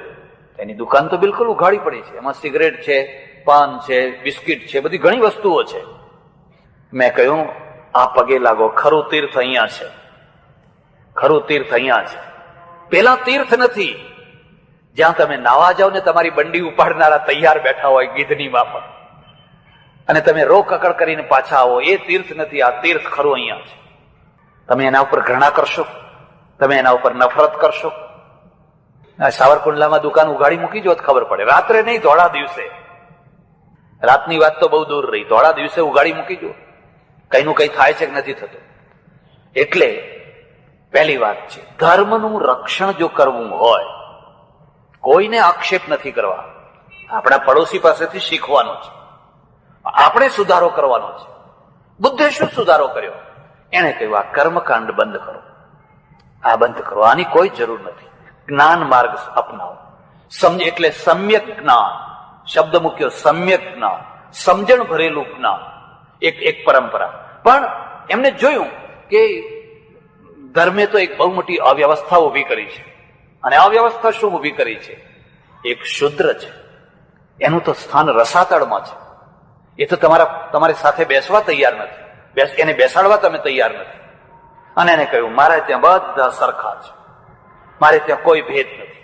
એની દુકાન તો બિલકુલ ઉઘાડી પડી છે. એમાં સિગરેટ છે, પાન છે, બિસ્કીટ છે, બધી ઘણી વસ્તુઓ છે. મેં કહ્યું, આ પગે લાગો, ખરું તીર્થ અહીંયા છે, ખરું તીર્થ અહીંયા છે. પેલા તીર્થ નથી જ્યાં તમે નાવા જાઓ ને તમારી બંડી ઉપાડનારા તૈયાર બેઠા હોય ગીધની માફક, અને તમે રો કકડ કરીને પાછા આવો, એ તીર્થ નથી. આ તીર્થ ખરું અહીંયા છે. તમે એના ઉપર ઘૃણા કરશો, તમે એના ઉપર નફરત કરશો. સાવરકુંડલામાં દુકાન ઉઘાડી મૂકી જો ખબર પડે. રાત્રે નહીં, ધોળા દિવસે. રાતની વાત તો બહુ દૂર રહી, ધોળા દિવસે ઉઘાડી મૂકી જો, કઈનું કઈ થાય છે કે નથી થતું. એટલે પહેલી વાત છે, ધર્મનું રક્ષણ જો કરવું હોય, કોઈને આક્ષેપ નથી કરવા, આપણા પડોશી પાસેથી શીખવાનું છે, આપણે સુધારો કરવાનો છે. બુદ્ધે શું સુધારો કર્યો એને કહ્યું આ કર્મકાંડ બંધ કરો, આ બંધ કરો, આની કોઈ જરૂર નથી. જ્ઞાન માર્ગ અપનાવો. સમજ એટલે સમ્યક જ્ઞાન શબ્દ મૂક્યો, સમ્યક જ્ઞાન, સમજણ ભરેલું જ્ઞાન, એક પરંપરા. પણ એમને જોયું કે ધર્મે તો એક બહુ મોટી અવ્યવસ્થા ઉભી કરી છે. અને અવ્યવસ્થા શું ઉભી કરી છે? એક શુદ્ર છે, એનું તો સ્થાન રસાતળમાં છે. એ તો તમારી સાથે બેસવા તૈયાર નથી, એને બેસાડવા તમે તૈયાર નથી. અને એને કહ્યું મારે ત્યાં બધા સરખા છે, મારે ત્યાં કોઈ ભેદ નથી.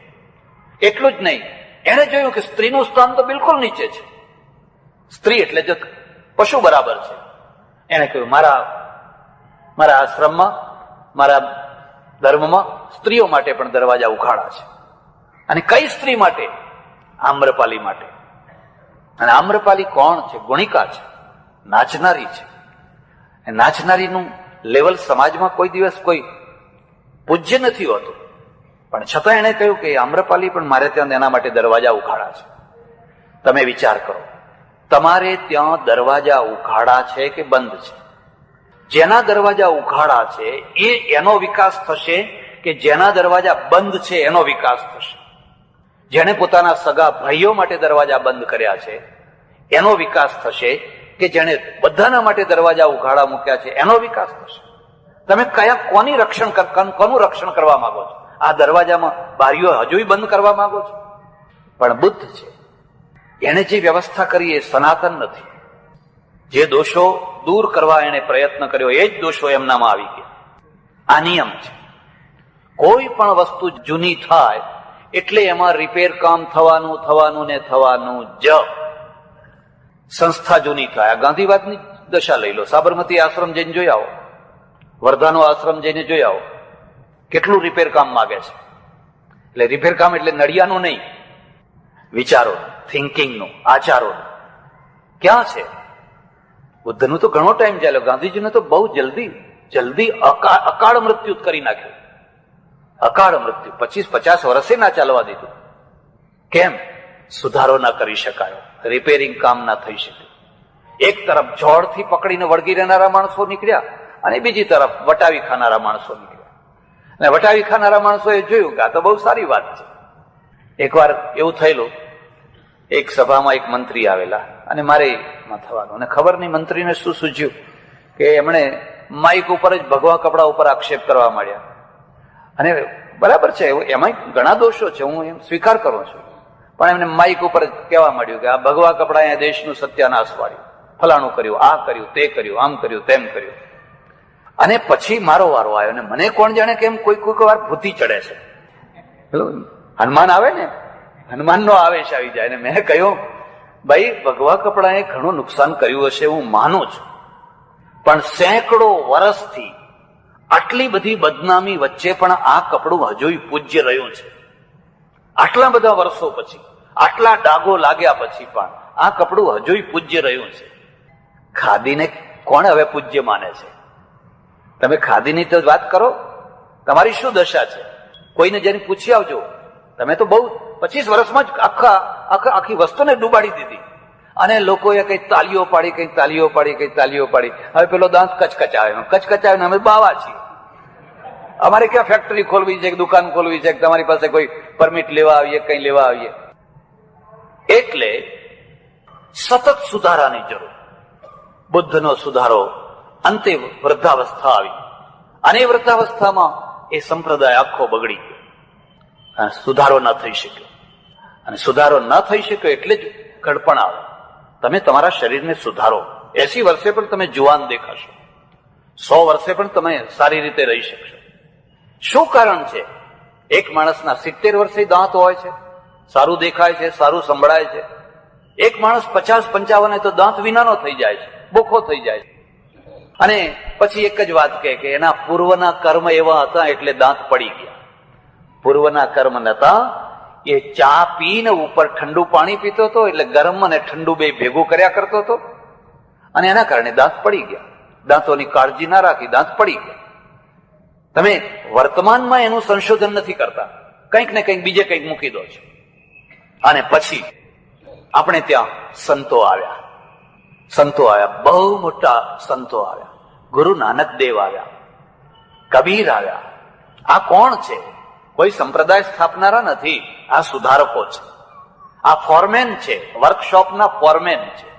એટલું જ નહીં, એને જોયું કે સ્ત્રીનું સ્થાન તો બિલકુલ નીચે છે. સ્ત્રી એટલે જો પશુ બરાબર છે. એને કહ્યું મારા આશ્રમમાં, મારા ધર્મમાં સ્ત્રીઓ માટે પણ દરવાજા ઉઘાડા છે. અને કઈ સ્ત્રી માટે? આમ્રપાલી માટે. અને આમ્રપાલી કોણ છે? ગુણિકા છે, નાચનારી છે. નાચનારીનું લેવલ સમાજમાં કોઈ દિવસ કોઈ પૂજ્ય નથી હોતું. પણ છતાં એને કહ્યું કે આમ્રપાલી પણ મારે ત્યાં એના માટે દરવાજા ઉઘાડા છે. તમે વિચાર કરો, તમારે ત્યાં દરવાજા ઉઘાડા છે કે બંધ છે? જેના દરવાજા ઉઘાડા છે એનો વિકાસ થશે કે જેના દરવાજા બંધ છે એનો વિકાસ થશે? જેને પોતાના સગા ભાઈઓ માટે દરવાજા બંધ કર્યા છે એનો વિકાસ થશે કે જેને બધાના માટે દરવાજા ઉઘાડા મૂક્યા છે એનો વિકાસ થશે? તમે કોનું રક્ષણ કરવા માંગો છો? આ દરવાજામાં બારીઓ હજુ બંધ કરવા માંગો છો? પણ બુદ્ધ છે, એને જે વ્યવસ્થા કરી એ સનાતન નથી. જે દોષો દૂર કરવા એને પ્રયત્ન કર્યો એ જ દોષો એમનામાં આવી ગયા. આ નિયમ છે. કોઈ પણ વસ્તુ જૂની થાય એટલે એમાં રિપેર કામ થવાનું જ. સંસ્થા જૂની થાય. આ ગાંધીવાદની દશા લઈ લો. સાબરમતી આશ્રમ જઈને જોઈ આવો, વર્ધાનો આશ્રમ જઈને જોઈ આવો, કેટલું રિપેર કામ માગે છે. એટલે રિપેર કામ એટલે નડિયાનું નહીં, વિચારો, થિંકિંગનું, આચારોનું. ક્યાં છે? બુદ્ધનું તો ઘણો ટાઈમ ચાલ્યો, ગાંધીજીને તો બહુ જલ્દી અકાળ મૃત્યુ કરી નાખ્યું. અકાળ મૃત્યુ 25-50 વર્ષે ના ચાલવા દીધું. કેમ? સુધારો ના કરી શકાયો, રિપેરિંગ કામ ના થઈ શક્યું. એક તરફ જોડથી પકડીને વળગી રહેનારા માણસો નીકળ્યા અને બીજી તરફ વટાવી ખાનારા માણસો નીકળ્યા. અને વટાવી ખાનારા માણસોએ જોયું કે આ તો બહુ સારી વાત છે. એકવાર એવું થયેલું, એક સભામાં એક મંત્રી આવેલા અને મારે થવાનું, અને ખબર નહીં મંત્રીને શું સૂઝ્યું કે એમણે માઇક ઉપર જ ભગવા કપડા ઉપર આક્ષેપ કરવા માંડ્યા. અને બરાબર છે, એમાં ઘણા દોષો છે, હું એમ સ્વીકાર કરું છું. પણ એમને માઇક ઉપર જ કહેવા માંડ્યું કે આ ભગવા કપડા અહીંયા દેશનું સત્યાનાશ વાળ્યું, ફલાણું કર્યું, આ કર્યું, તે કર્યું, આમ કર્યું, તેમ કર્યું. અને પછી મારો વારો આવ્યો ને મને કોણ જાણે કેમ કોઈ વાર ભૂતી ચડે છે. હનુમાન આવે ને, હનુમાનનો આવેશ આવી જાય. ને મેં કહ્યું ભાઈ ભગવા કપડાએ ઘણું નુકસાન કર્યું હશે, હું માનું છું, પણ સેંકડો વર્ષથી આટલી બધી બદનામી વચ્ચે પણ આ કપડું હજુ પૂજ્ય રહ્યું છે. આટલા બધા વર્ષો પછી, આટલા ડાઘો લાગ્યા પછી પણ આ કપડું હજુ પૂજ્ય રહ્યું છે. ખાદીને કોણ હવે પૂજ્ય માને છે? તમે ખાદીની તો વાત કરો, તમારી શું દશા છે? કોઈને જેને પૂછી આવજો. તમે તો બહુ 25 વર્ષમાં જ આખી વસ્તુને ડૂબાડી દીધી. અને લોકોએ કઈ તાલીઓ પાડી, કઈ તાલીઓ પાડી, કઈ તાલીઓ પાડી. હવે પેલો દાંત કચકચાવે, અમે બાવા છીએ. અમારે ક્યાં ફેક્ટરી ખોલવી છે, દુકાન ખોલવી છે, તમારી પાસે કોઈ પરમિટ લેવા આવીએ, કઈ લેવા આવીએ? એટલે સતત સુધારાની જરૂર. બુદ્ધનો સુધારો, અંતે વૃદ્ધાવસ્થા આવી અને એ વૃદ્ધાવસ્થામાં એ સંપ્રદાય આખો બગડી ગયો, સુધારો ન થઈ શક્યો. અને સુધારો ન થઈ શક્યો એટલે જ ઘડપણ આવે. તમે તમારા શરીરને સુધારો. 80 વર્ષે પણ તમે જુવાન દેખાશો, 100 વર્ષે પણ તમે સારી રીતે રહી શકશો. શું કારણ છે? એક માણસના 70 વર્ષે દાંત હોય છે, સારું દેખાય છે, સારું સંભળાય છે. એક માણસ 50-55 તો દાંત વિનાનો થઈ જાય છે, બોખો થઈ જાય છે. અને પછી એક જ વાત કહે કે એના પૂર્વના કર્મ એવા હતા એટલે દાંત પડી ગયા. પૂર્વના કર્મ નતા, એ ચા પીને ઉપર ઠંડુ પાણી પીતો હતો, એટલે ગરમ અને ઠંડુ બે ભેગું કર્યા કરતો હતો અને એના કારણે દાંત પડી ગયા. દાંતોની કાળજી ના રાખી, દાંત પડી ગયા. તમે વર્તમાનમાં એનું સંશોધન નથી કરતા, કંઈક ને કંઈક બીજે કંઈક મૂકી દો છો. અને પછી આપણે ત્યાં સંતો આવ્યા, બહુ મોટા સંતો આવ્યા. ગુરુ નાનક દેવ આવ્યા, કબીર આવ્યા. આ કોણ છે? કોઈ સંપ્રદાય સ્થાપનારા નથી, આ સુધારકો છે, આ ફોરમેન છે, વર્કશોપના ફોરમેન છે.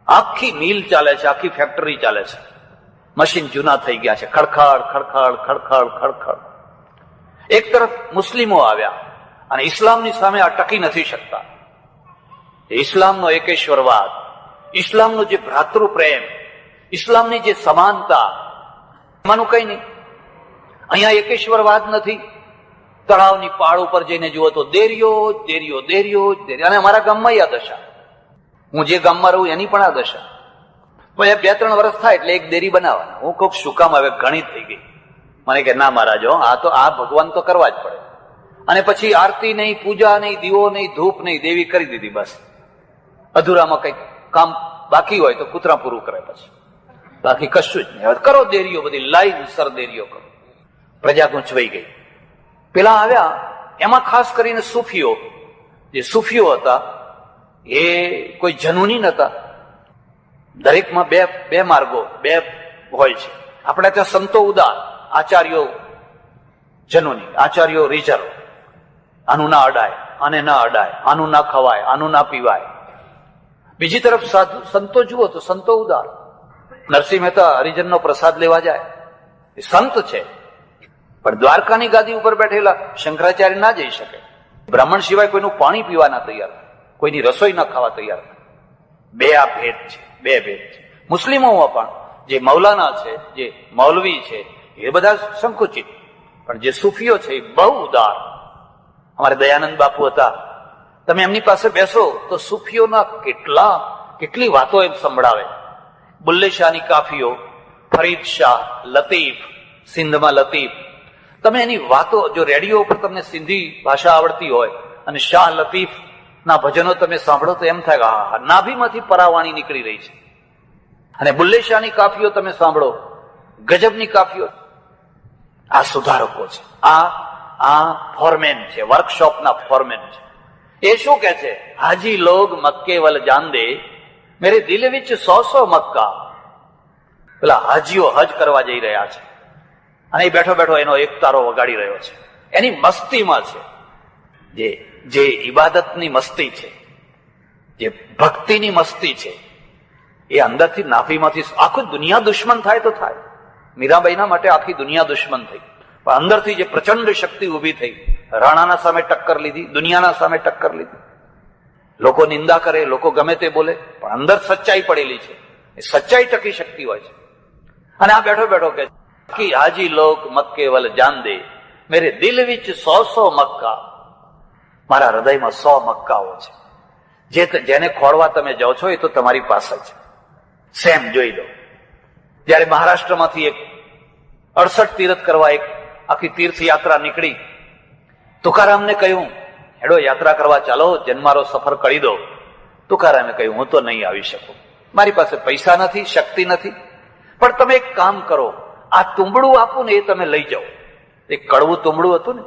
આખી મિલ ચાલે છે, આખી ફેક્ટરી ચાલે છે. મશીન જૂના થઈ ગયા છે, ખડખડ ખડખડ ખડખડ ખડખડ. એક તરફ મુસ્લિમો આવ્યા અને ઇસ્લામની સામે આ ટકી નથી શકતા. ઇસ્લામનો એકેશ્વરવાદ, ઇસ્લામનો જે ભ્રાતૃ પ્રેમ, ઇસ્લામની જે સમાનતા, એમાંનું કઈ નહીં. અહીંયા એકેશ્વરવાદ નથી. તળાવની પાળ ઉપર જઈને જુઓ તો દેરીઓ દેરીઓ દેરીઓ દેરીઓ. અને અમારા ગામમાં આ દશા, હું જે ગામમાં રહું એની પણ આ દશા. પછી 2-3 વર્ષ થાય એટલે એક દેરી બનાવવાના. હું કહું શું કામ, હવે ઘણી થઈ ગઈ. મને કે ના મહારાજ, આ તો આ ભગવાન તો કરવા જ પડે. અને પછી આરતી નહીં, પૂજા નહીં, દીવો નહીં, ધૂપ નહીં, દેવી કરી દીધી. બસ અધૂરામાં કઈક કામ બાકી હોય તો કૂતરા પૂરું કરે, પછી બાકી કશું જ નહીં. હવે કરો દેરીઓ, બધી લાઈન સર દેરીઓ કરો. પ્રજા ગૂંચવાઈ ગઈ. પેલા આવ્યા, એમાં ખાસ કરીને સૂફીઓ. જે સૂફીઓ હતા એ કોઈ જનૂની નતા. દરેકમાં બે માર્ગો, બે હોય છે. આપણે ત્યાં સંતો ઉદાર, આચાર્યો જનૂની, આચાર્યો રિઝર્વ. આનું ના અડાય, આને ના અડાય, આનું ના ખવાય, આનું ના પીવાય. બીજી તરફ સાધુ સંતો જુઓ તો સંતો ઉદાર. નરસિંહ મહેતા હરિજનનો પ્રસાદ લેવા જાય, એ સંત છે. પણ દ્વારકાની ગાદી ઉપર બેઠેલા શંકરાચાર્ય ના જઈ શકે. બ્રાહ્મણ સિવાય કોઈનું પાણી પીવા ના તૈયાર, કોઈની રસોઈ ના ખાવા તૈયાર. બે આ ભેદ છે, બે ભેદ છે. મુસ્લિમોમાં પણ જે મૌલાના છે, જે મૌલવી છે, એ બધા સંકુચિત. પણ જે સૂફીઓ છે એ બહુ ઉદાર. અમારે દયાનંદ બાપુ હતા, તમે એમની પાસે બેસો તો સૂફીઓના કેટલી વાતો એમ સંભળાવે. બુલ્લે શાહની કાફીઓ, ફરીદ શાહ, લતીફ, સિંધમાં લતીફ. તમે એની વાતો, જો રેડિયો ઉપર તમને સિંધી ભાષા આવડતી હોય અને શાહ લતીફ ના ભજનો તમે સાંભળો તો એમ થાય કે હા, નાભીમાંથી પરાવાણી નીકળી રહી છે. અને બુલ્લે શાહની કાફીઓ તમે સાંભળો, ગજબની કાફીઓ. આ સુધારકો છે, આ ફોરમેન છે, વર્કશોપના ફોરમેન છે. એ શું કે છે? હાજી લોગ મક્કે વલ જાન દે, મેરે દિલ વિચ 100 મક્કા. પેલા હાજીઓ હજ કરવા જઈ રહ્યા છે અને એ બેઠો બેઠો એનો એક તારો વગાડી રહ્યો છે. એની મસ્તીમાં છે, જે ઇબાદતની મસ્તી છે, જે ભક્તિની મસ્તી છે, એ અંદરથી નાફીમાંથી આખું દુનિયા દુશ્મન થાય તો થાય. મીરાબાઈના માટે આખી દુનિયા દુશ્મન થઈ, પણ અંદરથી જે પ્રચંડ શક્તિ ઉભી થઈ, રાણાના સામે ટક્કર લીધી, દુનિયાના સામે ટક્કર લીધી. લોકો નિંદા કરે, લોકો ગમે તે બોલે, પણ અંદર સચ્ચાઈ પડેલી છે. એ સચ્ચાઈ ટકી શક્તિ હોય છે. અને આ બેઠો બેઠો કે હાજી લોક મક્કે વલ જાન દે, મેરે દિલ વિચ 100 મક્કા. મારા હૃદયમાં 100 મક્કાઓ છે. જેને ખોળવા તમે જાઓ છો એ તો તમારી પાસે છે. સેમ જોઈ લો. જયારે મહારાષ્ટ્રમાંથી એક 68 તીર્થ કરવા એક આખી તીર્થયાત્રા નીકળી, તુકારામને કહ્યું હેડો યાત્રા કરવા ચાલો, જન્મારો સફર કરી દો. તુકારામે કહ્યું હું તો નહીં આવી શકું, મારી પાસે પૈસા નથી, શક્તિ નથી. પણ તમે એક કામ કરો, આ તુંબડું આપું ને એ તમે લઈ જાઓ. એક કડવું તુંબડું હતું ને,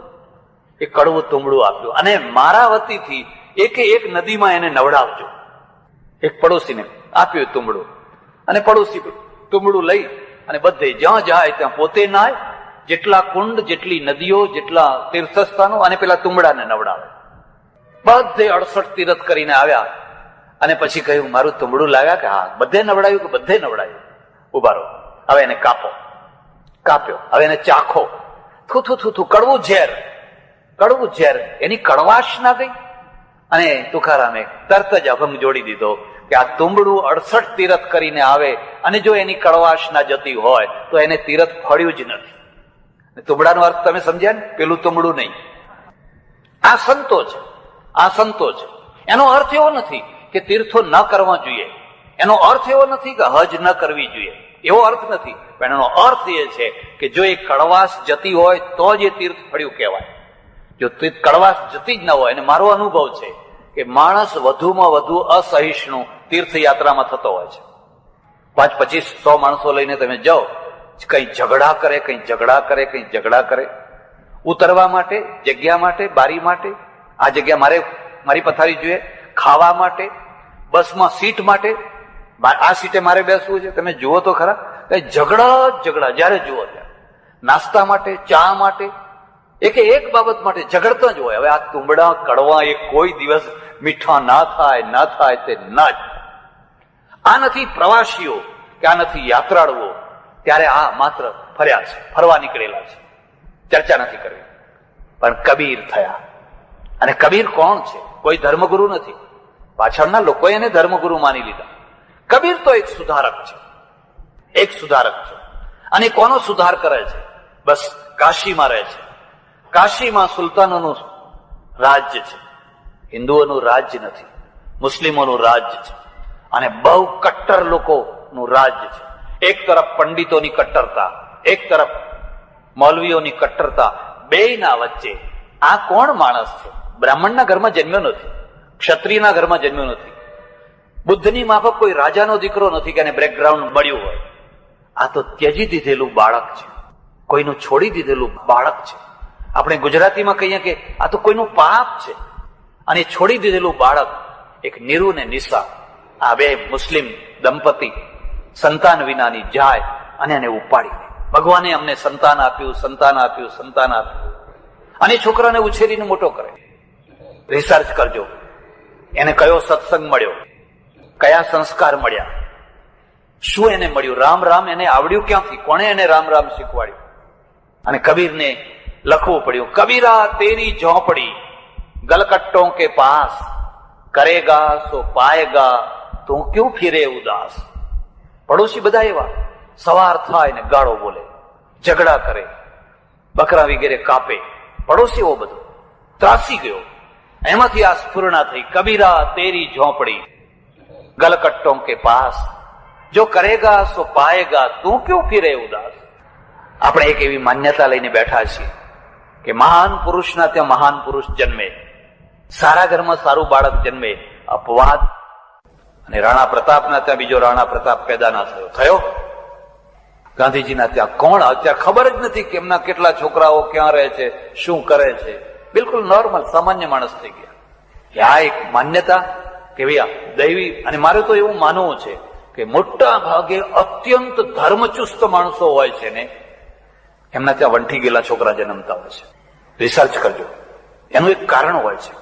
એ કડવું તુંબડું આપ્યું અને મારા વતીથી એક નદીમાં એને નવડાવજો. એક પડોશીને આપ્યું તુંબડું અને પડોશી તુંબડું લઈ અને બધે જ્યાં જાય ત્યાં પોતે નાય, જેટલા કુંડ, જેટલી નદીઓ, જેટલા તીર્થસ્થાનો, અને પેલા તુંબડાને નવડાવે. બધે 68 તીર્થ કરીને આવ્યા અને પછી કહ્યું મારું તુંબડું લાવ્યા કે હા? બધે નવડાયું કે? બધે નવડાયું. ઉભા રહો, હવે એને કાપ્યો, હવે એને ચાખો. થૂ કડવું ઝેર, કડવું ઝેર. એની કડવાશ ના ગઈ. અને તુકારામે તરત જ અભંગ જોડી દીધો કે આ તુંબડું 68 તીરથ કરીને આવે અને જો એની કડવાશ ના જતી હોય તો એને તીરથ ફળ્યું જ નથી. તુંબડાનો અર્થ તમે સમજ્યા ને? પેલું તુંબડું નહીં. આ સંતો છે, આ સંતો છે. એનો અર્થ એવો નથી કે તીર્થો ન કરવા જોઈએ, એનો અર્થ એવો નથી કે હજ ન કરવી જોઈએ, એવો અર્થ નથી. પણ એનો અર્થ એ છે કે જો એ કડવાશ જતી હોય તો જ એ તીર્થ ફળ્યું કહેવાય. જો કડવાશ જતી જ ન હોય, અને મારો અનુભવ છે કે માણસ વધુમાં વધુ અસહિષ્ણુ તીર્થયાત્રામાં થતો હોય છે. 5, 25, 100 માણસો લઈને તમે જાઓ, કઈ ઝઘડા કરે, કઈ ઝઘડા કરે, કઈ ઝઘડા કરે. ઉતરવા માટે, જગ્યા માટે, બારી માટે, આ જગ્યા મારી પથારી જોઈએ, ખાવા માટે, બસમાં સીટ માટે, આ સીટે મારે બેસવું છે. તમે જુઓ તો ખરા, ઝઘડા જ ઝઘડા, જયારે જુઓ ત્યારે નાસ્તા માટે, ચા માટે, એક બાબત માટે ઝઘડતા જ હોય. હવે આ તુંબડા કડવા એ કોઈ દિવસ મીઠા ના થાય તે ના જ. આ નથી પ્રવાસીઓ કે આ નથી યાત્રાળુઓ, ત્યારે આ માત્ર ફર્યા છે, ફરવા નીકળેલા છે, ચર્ચા નથી કરવી. પણ કબીર થયા. અને કબીર કોણ છે? કોઈ ધર્મગુરુ નથી. પાછળના લોકોએ એને ધર્મગુરુ માની લીધા. કબીર તો એક સુધારક છે, એક સુધારક છે. અને કોનો સુધાર કરે છે? બસ કાશીમાં રહે છે. કાશીમાં સુલતાનોનું રાજ્ય છે, હિન્દુઓનું રાજ્ય નથી, મુસ્લિમોનું રાજ્ય છે. અને બહુ કટ્ટર લોકોનું રાજ્ય છે. એક તરફ પંડિતોની કટ્ટરતા, એક તરફ મૌલવીઓની કટ્ટરતા, બેયના વચ્ચે આ કોણ માણસ છે? બ્રાહ્મણના ઘરમાં જન્મ્યો નથી, ક્ષત્રિયના ઘરમાં જન્મ્યો નથી, બુદ્ધની માફક કોઈ રાજાનો દીકરો નથી કે એને બેકગ્રાઉન્ડ મળ્યું હોય. આ તો ત્યજી દીધેલું બાળક છે, કોઈનું છોડી દીધેલું બાળક છે. આપણે ગુજરાતીમાં કહીએ કે આ તો કોઈનું પાપ છે. અને છોડી દીધેલું બાળક, એક નીરુ ને નિશા, આ બે મુસ્લિમ દંપતી સંતાન વિનાની જાય અને એને ઉપાડી. ભગવાને અમને સંતાન આપ્યું, સંતાન આપ્યું, સંતાન આપ્યું. અને છોકરાને ઉછેરીને મોટો કરે. રિસર્ચ કરજો, એને કયો સત્સંગ મળ્યો, કયા સંસ્કાર મળ્યા, શું એને મળ્યું, રામ રામ એને આવડ્યું ક્યાંથી, કોણે એને રામ રામ શીખવાડ્યું. અને કબીરને લખવું પડ્યું, કબીરા તેરી ઝોપડી ગલકટ્ટોं के पास करेगा सो पाएगा તું ક્યું ફિરે ઉદાસ. પડોશી બધા એવા, સવાર થાય ને ગાળો બોલે, ઝઘડા કરે, બકરા વગેરે કાપે. પડોશીઓ બધું ત્રાસી ગયો. એમાંથી આ સ્ફુરણા થઈ, કબીરા તેરી ઝોપડી ગલકટ્ટોं के पास જો કરેગા સો પાએગા તું ક્યું ફિરે ઉદાસ. આપણે એક એવી માન્યતા લઈને બેઠા છીએ કે મહાન પુરુષના ત્યાં મહાન પુરુષ જન્મે, સારા ઘરમાં સારું બાળક જન્મે. અપવાદ. અને રાણા પ્રતાપના ત્યાં બીજો રાણા પ્રતાપ પેદા ના થયો. ગાંધીજીના ત્યાં કોણ, અત્યારે ખબર જ નથી કે એમના કેટલા છોકરાઓ ક્યાં રહે છે, શું કરે છે. બિલકુલ નોર્મલ સામાન્ય માણસ થઈ ગયા. આ એક માન્યતા કે ભાઈ દૈવી. અને મારે તો એવું માનવું છે કે મોટા ભાગે અત્યંત ધર્મચુસ્ત માણસો હોય છે ને, એમના ત્યાં વંઠી ગયેલા છોકરા જન્મતા હોય છે. રિસર્ચ કરજો, એનું એક કારણ હોય છે.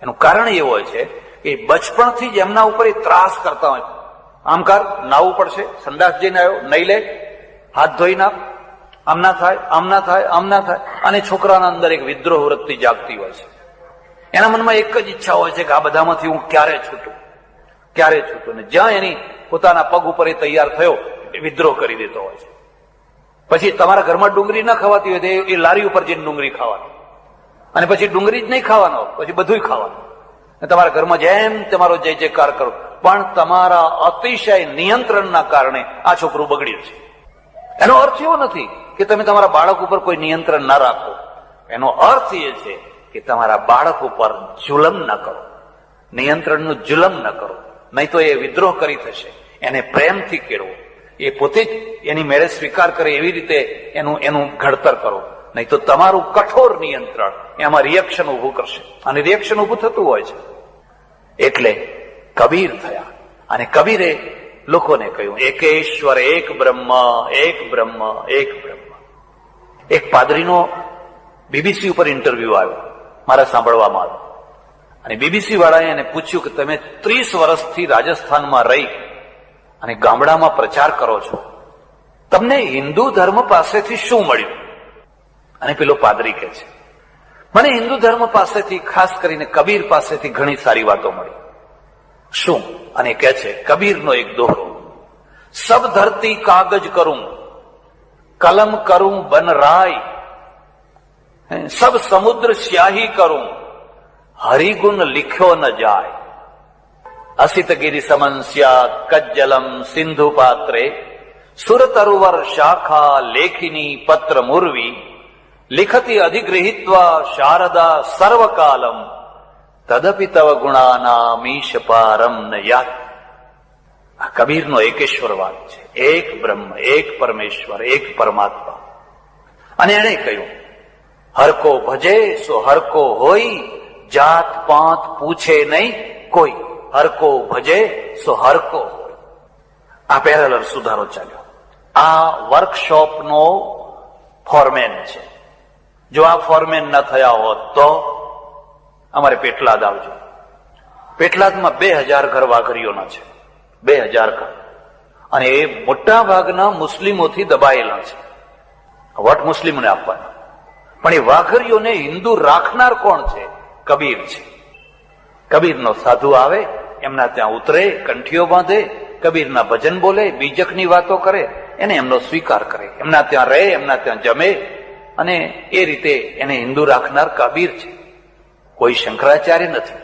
એનું કારણ એવું હોય છે કે બચપણથી જ એમના ઉપર એ ત્રાસ કરતા હોય. આમ કર, નાવું પડશે, સંડાસ જઈને આવ્યો, નહીં લે, હાથ ધોઈ નાખ, આમ ના થાય, આમ ના થાય, આમ ના થાય. અને છોકરાના અંદર એક વિદ્રોહ વૃત્તિ જાગતી હોય છે. એના મનમાં એક જ ઈચ્છા હોય છે કે આ બધામાંથી હું ક્યારે છૂટું, ક્યારે છૂટું. ને જ્યાં એની પોતાના પગ ઉપર એ તૈયાર થયો, એ વિદ્રોહ કરી દેતો હોય છે. પછી તમારા ઘરમાં ડુંગળી ના ખાવાતી હોય તો એ લારી ઉપર જઈને ડુંગળી ખાવાની. અને પછી ડુંગળી જ નહીં ખાવાનો, પછી બધું ખાવાનું. તમારા ઘરમાં જેમ તમારો જય જયકાર કરો, પણ તમારા અતિશય નિયંત્રણના કારણે આ છોકરું બગડ્યું છે. એનો અર્થ એવો નથી કે તમે તમારા બાળક ઉપર કોઈ નિયંત્રણ ના રાખો. એનો અર્થ એ છે કે તમારા બાળક ઉપર જુલમ ન કરો, નિયંત્રણનું જુલમ ન કરો. નહીં તો એ વિદ્રોહ કરી થશે. એને પ્રેમથી કેળવો, એ પોતે જ એની મેળે સ્વીકાર કરે એવી રીતે એનું ઘડતર કરો. નહીં તો તમારું કઠોર નિયંત્રણ એમાં રિએક્શન ઉભું કરશે. અને રિએક્શન ઉભું થતું હોય છે. એટલે કબીર થયા. અને કબીરે લોકોને કહ્યું, એકેશ્વર, એક બ્રહ્મ, એક બ્રહ્મ, એક બ્રહ્મ. એક પાદરીનો બીબીસી ઉપર ઇન્ટરવ્યુ આવ્યો, મારા સાંભળવામાં આવ્યો. અને બીબીસી વાળાએ એને પૂછ્યું કે તમે 30 વર્ષથી રાજસ્થાનમાં રહી અને ગામડામાં પ્રચાર કરો છો, તમને હિન્દુ ધર્મ પાસેથી શું મળ્યું? અને પેલો પાદરી કહે છે, મને હિન્દુ ધર્મ પાસેથી, ખાસ કરીને કબીર પાસેથી ઘણી સારી વાતો મળી. શું? અને કહે છે, કબીરનો એક દોહો, સબ ધરતી કાગજ કરું, કલમ કરું બન રાય, સબ સમુદ્ર સ્યાહી કરું, હરિગુણ લિખ્યો ન જાય. અસિતગીરી સમન્સ્યા કજ્જલમ સિંધુ પાત્રે, સુરતરુવર શાખા લેખિની પત્ર મુરવી, લિખતી અધિગૃહિત્વા શારદા સર્વકાલમ, તદપિ તવ ગુણાનામીશ પારમ ન યાત. આ કબીરનો એકેશ્વરવાદ છે. એક બ્રહ્મ, એક પરમેશ્વર, એક પરમાત્મા. અને એણે કહ્યું, હરકો ભજે સો હરકો હોય, જાત પાંત પૂછે નહીં કોઈ, હરકો ભજે સો હરકો હોય. આ પેરેલલ સુધારો ચાલ્યો. આ વર્કશોપનો ફોરમેન છે. જો આ ફોરમેન ન થયા હોત તો અમારે પેટલાદ આવજો. પેટલાદમાં 2000 ઘર વાઘરીઓના છે, 2000 ઘર, અને એ મોટા ભાગના મુસ્લિમોથી દબાયેલા છે. વટ મુસ્લિમને આપવાના, પણ એ વાઘરીઓને હિન્દુ રાખનાર કોણ છે? કબીર છે. કબીરનો સાધુ આવે, એમના ત્યાં ઉતરે, કંઠીઓ બાંધે, કબીરના ભજન બોલે, બીજકની વાતો કરે, એને એમનો સ્વીકાર કરે, એમના ત્યાં રહે, એમના ત્યાં જમે, અને એ રીતે એને હિન્દુ રાખનાર કબીર છે. કોઈ શંકરાચાર્ય નથી,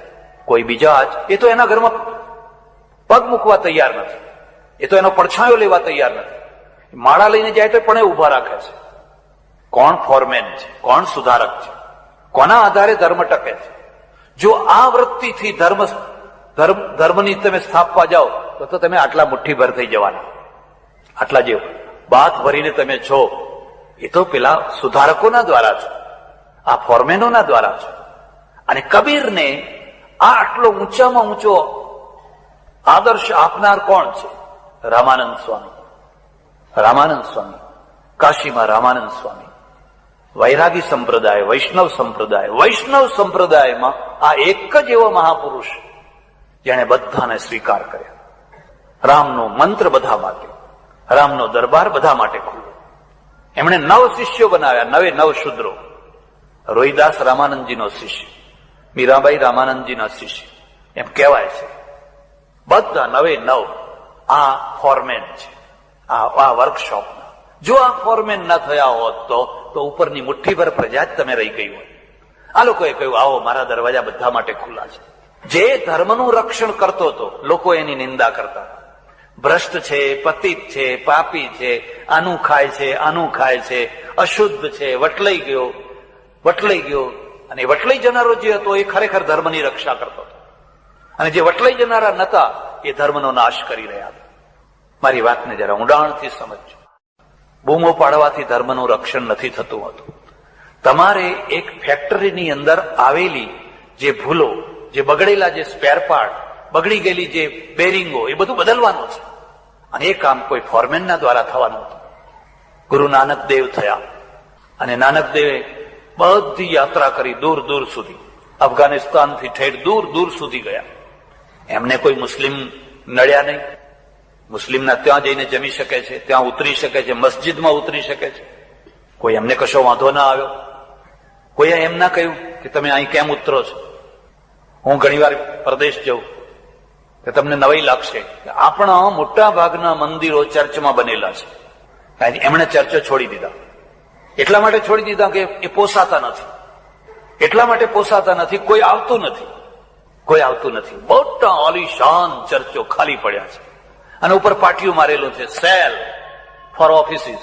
કોઈ બીજા એ તો એના ઘરમાં પગ મૂકવા તૈયાર નથી, એ તો એનો પડછાયો લેવા તૈયાર નથી. માળા લઈને જાય તો પણ એ ઉભા રાખે છે. કોણ ફોરમેન છે? કોણ સુધારક છે? કોના આધારે ધર્મ ટકે છે? જો આ વૃત્તિથી ધર્મની તમે સ્થાપવા જાઓ તો તમે આટલા મુઠ્ઠીભર થઈ જવાના. આટલા જે બાથ ભરીને તમે છો એ તો પેલા સુધારકોના દ્વારા છે, આ ફોરમેનોના દ્વારા છે. અને કબીરને આ આટલો ઊંચામાં ઊંચો આદર્શ આપનાર કોણ છે? રામાનંદ સ્વામી. રામાનંદ સ્વામી, કાશીમાં રામાનંદ સ્વામી. વૈરાગી સંપ્રદાય, વૈષ્ણવ સંપ્રદાય, વૈષ્ણવ સંપ્રદાયમાં આ એક જ એવો મહાપુરુષ જેણે બધાને સ્વીકાર કર્યા. રામનો મંત્ર બધા માટે, રામનો દરબાર બધા માટે ખુલ્લો. એમણે 9 શિષ્યો બનાવ્યા, 9 શૂદ્રો. રોહિદાસ રામાનંદજીનો શિષ્ય, મીરાબાઈ રામાનંદજીના શિષ્ય, એમ કહેવાય છે. બધા 9 આ ફોરમેન છે, આ વર્કશોપના. જો આ ફોરમેન ન થયા હોત તો ઉપરની મુઠ્ઠીભર પ્રજા જ તમે રહી ગઈ હોય. આ લોકોએ કહ્યું, આવો, મારા દરવાજા બધા માટે ખુલ્લા છે. જે ધર્મનું રક્ષણ કરતો હતો, લોકો એની નિંદા કરતા. ભ્રષ્ટ છે, પતિત છે, પાપી છે, આનું ખાય છે, આનું ખાય છે, અશુદ્ધ છે, વટલાઈ ગયો. અને વટલાઈ જનારો જે હતો એ ખરેખર ધર્મની રક્ષા કરતો હતો, અને જે વટલાઈ જનારા નતા એ ધર્મનો નાશ કરી રહ્યા હતા. મારી વાતને જરા ઊંડાણથી સમજજો. બૂમો પાડવાથી ધર્મનું રક્ષણ નથી થતું હતું. તમારે એક ફેક્ટરીની અંદર આવેલી જે ભૂલો, જે બગડેલા જે સ્પેર પાર્ટ, બગડી ગયેલી જે બેરિંગો, એ બધું બદલવાનું છે. અને એ કામ કોઈ ફોરમેનના દ્વારા થવાનું હતું. ગુરુ નાનક દેવ થયા, અને નાનક દેવે બધી યાત્રા કરી દૂર દૂર સુધી, અફઘાનિસ્તાનથી ઠેર દૂર દૂર સુધી ગયા. એમને કોઈ મુસ્લિમ નડ્યા નહીં. મુસ્લિમના ત્યાં જઈને જમી શકે છે, ત્યાં ઉતરી શકે છે, મસ્જિદમાં ઉતરી શકે છે. કોઈ એમને કશો વાંધો ના આવ્યો. કોઈએ એમ ના કહ્યું કે તમે અહીં કેમ ઉતરો છો. હું ઘણીવાર પ્રદેશ જઉં કે તમને નવાઈ લાગશે કે આપણા મોટા ભાગના મંદિરો ચર્ચમાં બનેલા છે. એમણે ચર્ચો છોડી દીધા. એટલા માટે છોડી દીધા કે એ પોસાતા નથી. એટલા માટે પોસાતા નથી, કોઈ આવતું નથી. મોટા આલીશાન ચર્ચો ખાલી પડ્યા છે, અને ઉપર પાટિયું મારેલું છે, સેલ ફોર ઓફિસીસ.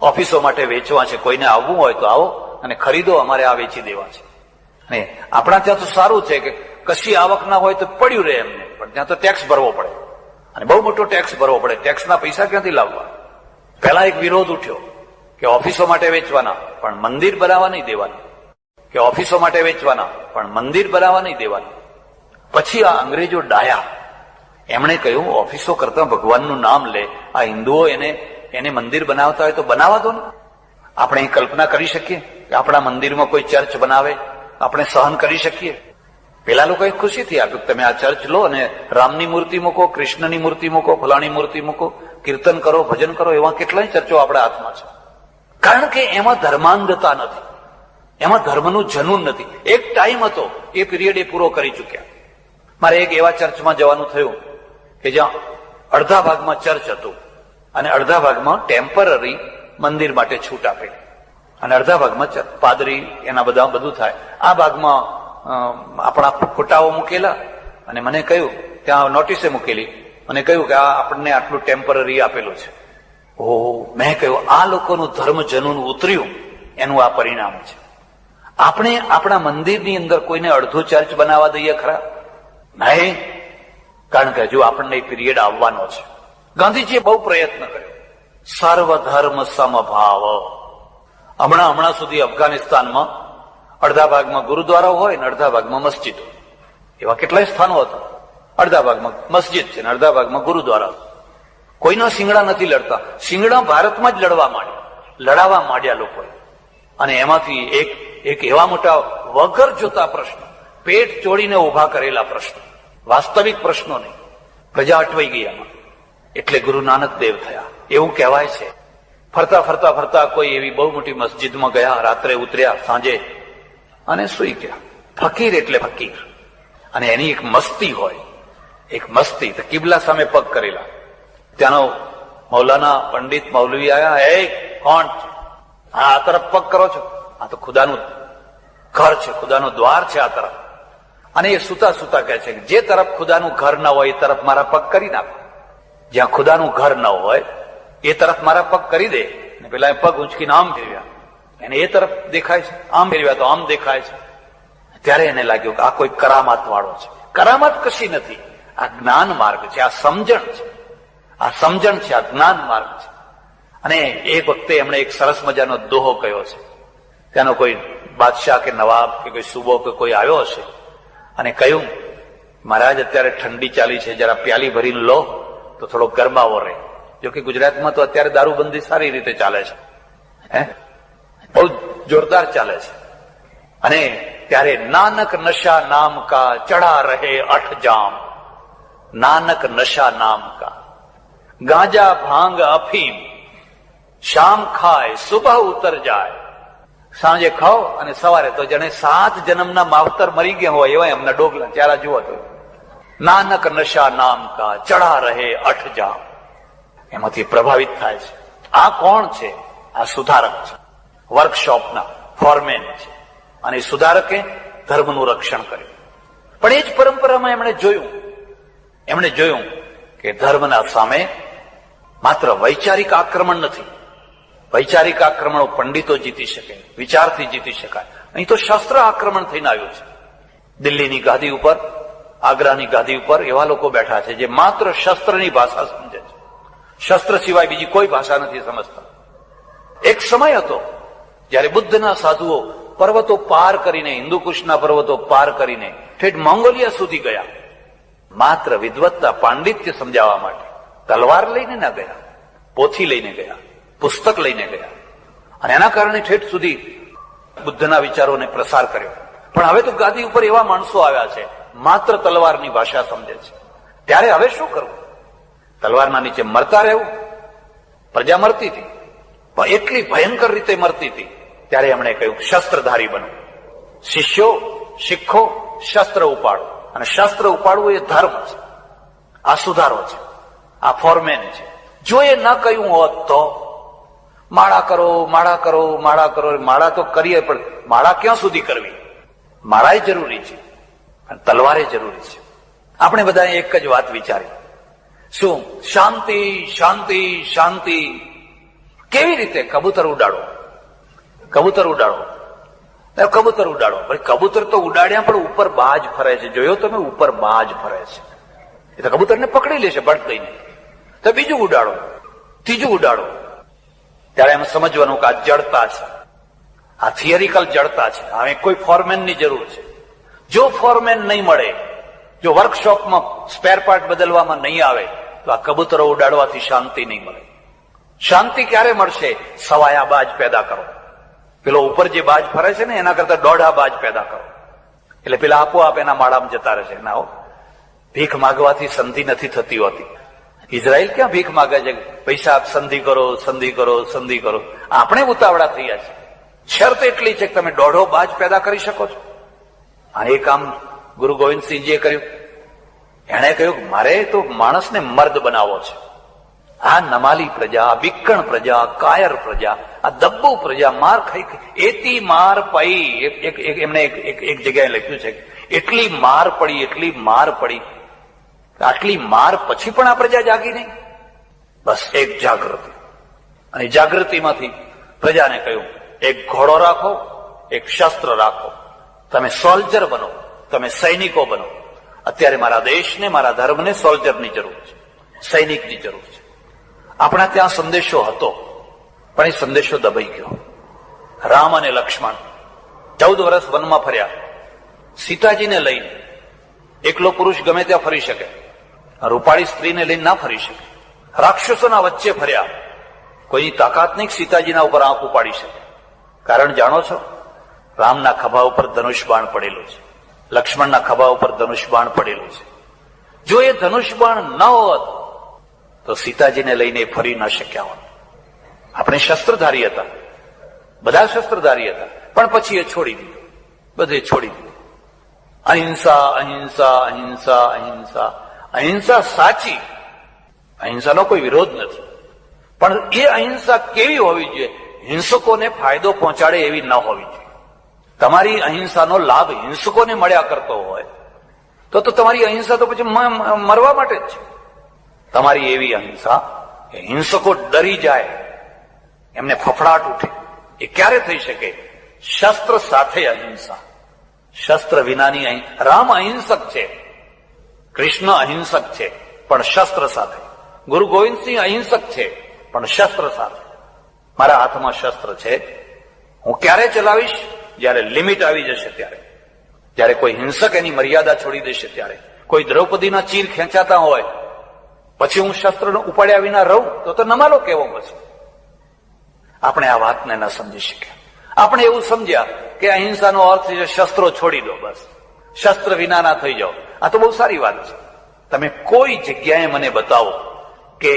ઓફિસો માટે વેચવા છે. કોઈને આવવું હોય તો આવો અને ખરીદો, અમારે આ વેચી દેવા છે. અને આપણા ત્યાં તો સારું છે કે કશી આવક ના હોય તો પડ્યું રહે એમને, પણ ત્યાં તો ટેક્સ ભરવો પડે, અને બહુ મોટો ટેક્સ ભરવો પડે. ટેક્સના પૈસા ક્યાંથી લાવવા? પહેલા એક વિરોધ ઉઠ્યો કે ઓફિસો માટે વેચવાના પણ મંદિર બનાવવા નહીં દેવાના, કે ઓફિસો માટે વેચવાના પણ મંદિર બનાવવા નહીં દેવાના. પછી આ અંગ્રેજો ડાયા, એમણે કહ્યું ઓફિસો કરતા ભગવાનનું નામ લે. આ હિન્દુઓ એને મંદિર બનાવતા હોય તો બનાવવા દો ને. આપણે કલ્પના કરી શકીએ કે આપણા મંદિરમાં કોઈ ચર્ચ બનાવે? આપણે સહન કરી શકીએ? પેલા લોકોએ ખુશીથી આપ્યું, તમે આ ચર્ચ લો અને રામની મૂર્તિ મૂકો, કૃષ્ણની મૂર્તિ મૂકો, ફલાણી મૂર્તિ મૂકો, કીર્તન કરો, ભજન કરો. એવા કેટલાય ચર્ચો આપણા હાથમાં છે. કારણ કે એમાં ધર્માંધતા નથી, એમાં ધર્મનું જનૂન નથી. એક ટાઈમ હતો, એ પીરિયડ એ પૂરો કરી ચુક્યા. મારે એક એવા ચર્ચમાં જવાનું થયું કે જ્યાં અડધા ભાગમાં ચર્ચ હતું અને અડધા ભાગમાં ટેમ્પરરી મંદિર માટે છૂટ આપેલી, અને અડધા ભાગમાં પાદરી એના બધા બધું થાય. આ ભાગમાં આપણા ફોટાઓ મૂકેલા, અને મને કહ્યું, ત્યાં નોટિસે મૂકેલી, મને કહ્યું કે આ આપણને આટલું ટેમ્પરરી આપેલું છે. મેં કહ્યું, આ લોકોનું ધર્મ જનૂન ઉતર્યું એનું આ પરિણામ છે. આપણે આપણા મંદિરની અંદર કોઈને અડધો ચર્ચ બનાવવા દઈએ ખરા? નહીં, કારણ કે હજુ આપણને એ પીરિયડ આવવાનો છે. ગાંધીજીએ બહુ પ્રયત્ન કર્યો, સર્વધર્મ સમભાવ. હમણાં સુધી અફઘાનિસ્તાનમાં અડધા ભાગમાં ગુરુદ્વારાઓ હોય ને અડધા ભાગમાં મસ્જિદ. એવા કેટલાય સ્થાનો હતા. અડધા ભાગમાં મસ્જિદ છે ને અડધા ભાગમાં ગુરુદ્વારા. કોઈના શિંગડા નથી લડતા. શિંગડા ભારતમાં જ લડાવવા માંડ્યા લોકોએ. અને એમાંથી એક એવા મોટા વગર જોતા પ્રશ્ન, પેટ ચોડીને ઉભા કરેલા પ્રશ્ન, વાસ્તવિક પ્રશ્નો નહીં, પ્રજા અટવાઈ ગઈ એમાં. એટલે ગુરુ નાનક દેવ થયા. એવું કહેવાય છે. ફરતા ફરતા ફરતા કોઈ એવી બહુ મોટી મસ્જિદમાં ગયા, રાત્રે ઉતર્યા, સાંજે અને સુઈ ગયા. ફકીર એટલે ફકીર. અને એની એક મસ્તી હોય, એક મસ્તી. તો કિબલા સામે પગ કરેલા. ત્યાંનો મૌલાના પંડિત મૌલવી આવ્યા. એ કોણ છે? હા, આ તરફ પગ કરો છો? આ તો ખુદાનું ઘર છે, ખુદાનું દ્વાર છે આ તરફ. અને એ સુતા સુતા કહે છે કે જે તરફ ખુદાનું ઘર ન હોય એ તરફ મારા પગ કરી નાખો. જ્યાં ખુદાનું ઘર ન હોય એ તરફ મારા પગ કરી દે. અને પેલા પગ ઊંચકીને આમ ફેરવ્યા, એને એ તરફ દેખાય છે, આમ ફેરવ્યા તો આમ દેખાય છે. ત્યારે એને લાગ્યું કે આ કોઈ કરામાત વાળો છે. કરામત કશી નથી, આ જ્ઞાન માર્ગ છે, આ સમજણ છે, આ સમજણ છે, આ જ્ઞાન માર્ગ છે. અને એક વખતે એમણે એક સરસ મજાનો દોહો કયો છે. ત્યાંનો કોઈ બાદશાહ કે નવાબ કે કોઈ સુબો કે કોઈ આવ્યો હશે અને કહ્યું, મહારાજ અત્યારે ઠંડી ચાલી છે, જરા પ્યાલી ભરીને લો તો થોડો ગરમાવો રહે. જો કે ગુજરાતમાં તો અત્યારે દારૂબંધી સારી રીતે ચાલે છે, બહુ જોરદાર ચાલે છે. અને ત્યારે નાનક નશા નામ કા ચढ़ा રહે અઠ જામ, નાનક નશા નામ કા, ગાંજા ભાંગ અફીમ, શામ ખાય સુબહ ઉતર જાય. સાંજે ખાઓ અને સવારે તો જાણે 7 જન્મના માવતર મરી ગયા હોય એવા એમના ડોગલા ચારા જુઓ તો. નાનક નશા નામ કા ચढ़ा રહે અઠ જામ. એમાંથી પ્રભાવિત થાય છે. આ કોણ છે? આ સુધારક છે, વર્કશોપના ફોરમેન છે. અને સુધારકે ધર્મનું રક્ષણ કર્યું. પણ એ જ પરંપરામાં એમણે જોયું કે ધર્મના સામે માત્ર વૈચારિક આક્રમણ નથી. વૈચારિક આક્રમણો પંડિતો જીતી શકે, વિચારથી જીતી શકાય. અહીં તો શસ્ત્ર આક્રમણ થઈને આવ્યું છે. દિલ્હીની ગાદી ઉપર, આગ્રાની ગાદી ઉપર એવા લોકો બેઠા છે જે માત્ર શસ્ત્રની ભાષા સમજે છે. શસ્ત્ર સિવાય બીજી કોઈ ભાષા નથી સમજતા. એક સમય હતો જયારે બુદ્ધના સાધુઓ પર્વતો પાર કરીને, હિન્દુકુશના પર્વતો પાર કરીને ઠેઠ મોંગોલિયા સુધી ગયા, માત્ર વિદ્વત્તા, પાંડિત્ય સમજાવવા માટે. તલવાર લઈને ના ગયા, પોથી લઈને ગયા, પુસ્તક લઈને ગયા. અને એના કારણે ઠેઠ સુધી બુદ્ધના વિચારોને પ્રસાર કર્યો. પણ હવે તો ગાદી ઉપર એવા માણસો આવ્યા છે માત્ર તલવારની ભાષા સમજે છે. ત્યારે હવે શું કરવું? તલવારના નીચે મરતા રહેવું? પ્રજા મરતી હતી, પણ એટલી ભયંકર રીતે મરતી હતી. ત્યારે એમણે કહ્યું શસ્ત્રધારી બનો. શિષ્યો શીખો, શસ્ત્ર ઉપાડો. અને શસ્ત્ર ઉપાડવું એ ધર્મ છે, આ સુધારો છે, આ ફોરમેન છે. જો એ ન કહ્યું હોત તો માળા કરો, માળા કરો, માળા કરો. માળા તો કરીએ, પણ માળા ક્યાં સુધી કરવી? માળાએ જરૂરી છે અને તલવારે જરૂરી છે. આપણે બધા એક જ વાત વિચારી, શું શાંતિ શાંતિ શાંતિ? કેવી રીતે? કબૂતર ઉડાડો, કબૂતર ઉડાડો, કબૂતર ઉડાડો. ભાઈ કબૂતર તો ઉડાડ્યા, પણ ઉપર બાજ ફરે છે. જોયો તમે? ઉપર બાજ ફરે છે. એ તો કબૂતરને પકડી લેશે બળ દઈને. તો બીજું ઉડાડો, ત્રીજું ઉડાડો. ત્યારે એમ સમજવાનું કે આ જડતા છે, આ થિયરિકલ જડતા છે. હવે કોઈ ફોરમેનની જરૂર છે. જો ફોરમેન નહીં મળે, જો વર્કશોપમાં સ્પેર પાર્ટ બદલવામાં નહીં આવે, તો આ કબૂતરો ઉડાડવાથી શાંતિ નહીં મળે. શાંતિ ક્યારે મળશે? સવાયા બાજ પેદા કરો. પેલો ઉપર જે બાજ ફરે છે ને એના કરતા 1.5 બાજ પેદા કરો, એટલે પેલા આપોઆપ એના માળામાં જતા રહેશે. ના, ભીખ માગવાથી સંધિ નથી થતી હોતી. ઇઝરાયલ ક્યાં ભીખ માગે છે? પૈસા આપ, સંધિ કરો, સંધિ કરો, સંધિ કરો. આપણે ઉતાવળા થયા છે. શરત એટલી છે કે તમે 1.5 બાજ પેદા કરી શકો છો. અને એ કામ ગુરુ ગોવિંદસિંહજીએ કર્યું. એણે કહ્યું મારે તો માણસને મર્દ બનાવવો છે. આ નમાલી પ્રજા, આ વિકણ પ્રજા, કાયર પ્રજા, આ દબ્બુ પ્રજા માર ખાઈ એતી માર પડી. એમને એક જગ્યાએ લખ્યું છે એટલી માર પડી, એટલી માર પડી. આટલી માર પછી પણ આ પ્રજા જાગી નહીં. બસ એક જાગૃતિ. અને જાગૃતિમાંથી પ્રજાને કહ્યું એક ઘોડો રાખો, એક શસ્ત્ર રાખો, તમે સોલ્જર બનો, તમે સૈનિકો બનો. અત્યારે મારા દેશને, મારા ધર્મને સોલ્જરની જરૂર છે, સૈનિકની જરૂર છે. આપણા ત્યાં સંદેશો હતો, પણ એ સંદેશો દબાઈ ગયો. રામ અને લક્ષ્મણ 14 વર્ષ વનમાં ફર્યા. સીતાજીને લઈને એકલો પુરુષ ગમે ત્યાં ફરી શકે, રૂપાળી સ્ત્રીને લઈને ના ફરી શકે. રાક્ષસોના વચ્ચે ફર્યા. કોઈની તાકાત નહીં સીતાજીના ઉપર આંખ ઉપાડી શકે. કારણ જાણો છો? રામના ખભા ઉપર ધનુષ બાણ પડેલું છે, લક્ષ્મણના ખભા ઉપર ધનુષ બાણ પડેલું છે. જો એ ધનુષ બાણ ન હોત તો સીતાજીને લઈને ફરી ન શક્યા હોત. આપણે શસ્ત્રધારી હતા, બધા શસ્ત્રધારી હતા, પણ પછી એ છોડી દીધું, બધે છોડી દીધું. અહિંસા, અહિંસા, અહિંસા, અહિંસા. અહિંસા સાચી, અહિંસાનો કોઈ વિરોધ નથી, પણ એ અહિંસા કેવી હોવી જોઈએ? હિંસકોને ફાયદો પહોંચાડે એવી ન હોવી જોઈએ. તમારી અહિંસાનો લાભ હિંસકોને મળ્યા કરતો હોય તો તમારી અહિંસા તો પછી મરવા માટે જ છે. તમારી એવી અહિંસા કે હિંસકો ડરી જાય, એમને ફફડાટ ઉઠે, એ ક્યારે થઈ શકે? શસ્ત્ર સાથે અહિંસા, શસ્ત્ર વિનાની. રામ અહિંસક છે, કૃષ્ણ અહિંસક છે, પણ શસ્ત્ર સાથે. ગુરુ ગોવિંદસિંહ અહિંસક છે, પણ શસ્ત્ર સાથે. મારા હાથમાં શસ્ત્ર છે, હું ક્યારે ચલાવીશ? જયારે લિમિટ આવી જશે ત્યારે, જયારે કોઈ હિંસક એની મર્યાદા છોડી દેશે ત્યારે. કોઈ દ્રૌપદીના ચીર ખેંચાતા હોય પછી હું શસ્ત્ર ઉપાડ્યા વિના રહું તો નમાલો કેવો? પછી આપણે આ વાતને ન સમજી શક્યા. આપણે એવું સમજ્યા કે અહિંસાનો અર્થ છે શસ્ત્રો છોડી દો, બસ શસ્ત્ર વિનાના થઈ જાઓ. આ તો બહુ સારી વાત છે. તમે કોઈ જગ્યાએ મને બતાવો કે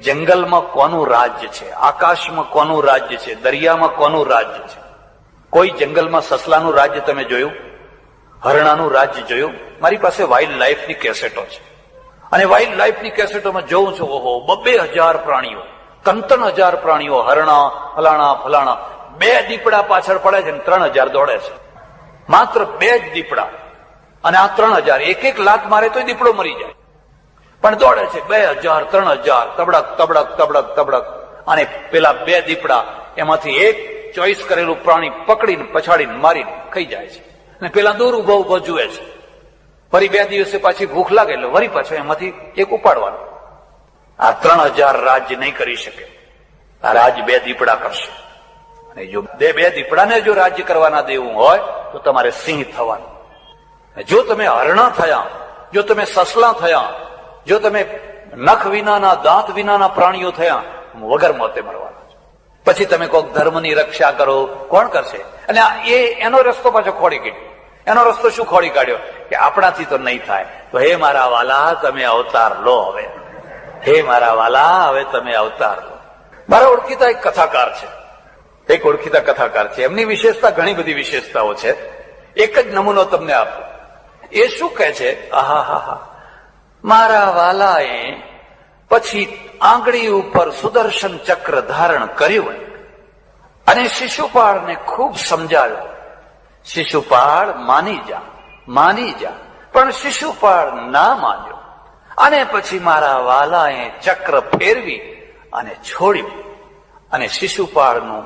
જંગલમાં કોનું રાજ્ય છે, આકાશમાં કોનું રાજ્ય છે, દરિયામાં કોનું રાજ્ય છે? કોઈ જંગલમાં સસલાનું રાજ્ય તમે જોયું? હરણાનું રાજ્ય જોયું? મારી પાસે વાઇલ્ડ લાઈફની કેસેટો છે, અને વાઇલ્ડ લાઈફની કેસેટોમાં જોઉં છું, ઓહો, 2,000 પ્રાણીઓ, 3,000 પ્રાણીઓ, હરણા, ફલાણા ફલાણા. 2 દીપડા પાછળ પડે છે ને 3,000 દોડે છે. માત્ર 2 જ દીપડા, અને આ 3,000. એક લાત મારે તો દીપડો મરી જાય, પણ દોડે છે 2,000, 3,000, તબડક તબડક તબડક તબડક. અને પેલા 2 દીપડા એમાંથી એક ચોઈસ કરેલું પ્રાણી પકડીને પછાડીને મારીને ખાઈ જાય છે, અને પેલા દૂર ઉભો જુએ છે. ફરી 2 દિવસે પાછી ભૂખ લાગે એટલે વળી પાછો એમાંથી એક ઉપાડવાનો. આ 3,000 રાજ્ય નહીં કરી શકે, આ રાજ 2 દીપડા કરશે. અને જો 2 દીપડાને જો રાજ્ય કરવાના દેવું હોય તો તમારે સિંહ થવાનું. જો તમે હરણા થયા, જો તમે સસલા થયા, જો તમે નખ વિનાના, દાંત વિનાના પ્રાણીઓ થયા, વગર મોતે મરવાના. પછી તમે કોઈક ધર્મની રક્ષા કરો, કોણ કરશે? અને એનો રસ્તો પાછો ખોડી કાઢ્યો. એનો રસ્તો શું ખોડી કાઢ્યો? કે આપણાથી તો નહીં થાય, તો હે મારા વાલા તમે અવતાર લો. હવે હે મારા વાલા હવે તમે અવતાર લો. મારા ઓળખીતા એક કથાકાર છે, એક ઓળખીતા કથાકાર છે. એમની વિશેષતા, ઘણી બધી વિશેષતાઓ છે. એક જ નમૂનો તમને આપો. એ શું કહે છે? આહા, મારા વાલાએ પછી આંગળી ઉપર સુદર્શન ચક્ર ધારણ કર્યું અને શિશુપાળને ખૂબ સમજાવ્યો. શિશુપાળ માની જા, માની જા. પણ શિશુપાળ ના માન્યો, અને પછી મારા વાલાએ ચક્ર ફેરવી અને છોડ્યું, અને શિશુપાળનું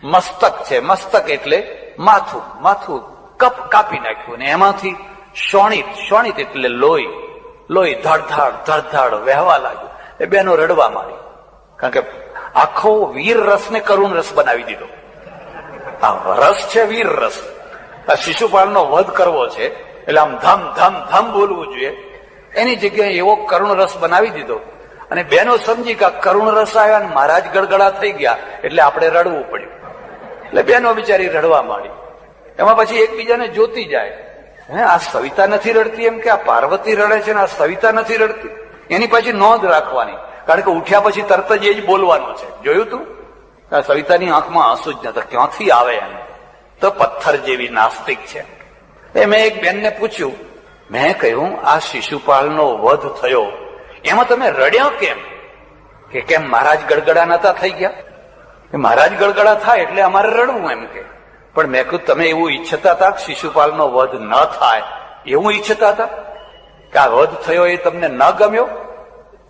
મસ્તક છે, મસ્તક એટલે માથું, માથું કાપી નાખ્યું, અને એમાંથી શોણિત એટલે લોહી ધડધડ ધડધડ વહેવા લાગ્યું. એ બેનો રડવા માંડી, કારણ કે આખો વીર રસને કરુણ રસ બનાવી દીધો. આ રસ છે વીર રસ. આ શિશુપાળનો વધ કરવો છે એટલે આમ ધમ ધમ ધમ બોલવું જોઈએ, એની જગ્યાએ એવો કરુણ રસ બનાવી દીધો. અને બેનો સમજી કે કરુણ રસ આવ્યા ને મહારાજ ગળગળા થઈ ગયા એટલે આપણે રડવું પડ્યું. એટલે બેનો બિચારી રડવા માંડી. એમાં પછી એકબીજાને જોતી જાય, હે આ સવિતા નથી રડતી, એમ કે આ પાર્વતી રડે છે ને આ સવિતા નથી રડતી. એની પછી નોંધ રાખવાની, કારણ કે ઉઠ્યા પછી તરત જ એ જ બોલવાનું છે. જોયું તું? સવિતાની આંખમાં આંસુ જ નતા, ક્યાંથી આવે એમ? તો પથ્થર જેવી નાસ્તિક છે. મેં એક બેનને પૂછ્યું, મેં કહ્યું આ શિશુપાળનો વધ થયો એમાં તમે રડ્યા કેમ? કે કેમ મહારાજ ગળગળા નતા થઈ ગયા? કે મહારાજ ગળગળા થાય એટલે અમારે રડવું એમ કે. પણ મેં કહ્યું તમે એવું ઈચ્છતા હતા કે શિશુપાલનો વધ ન થાય, એવું ઈચ્છતા હતા કે આ વધ થયો એ તમને ન ગમ્યો?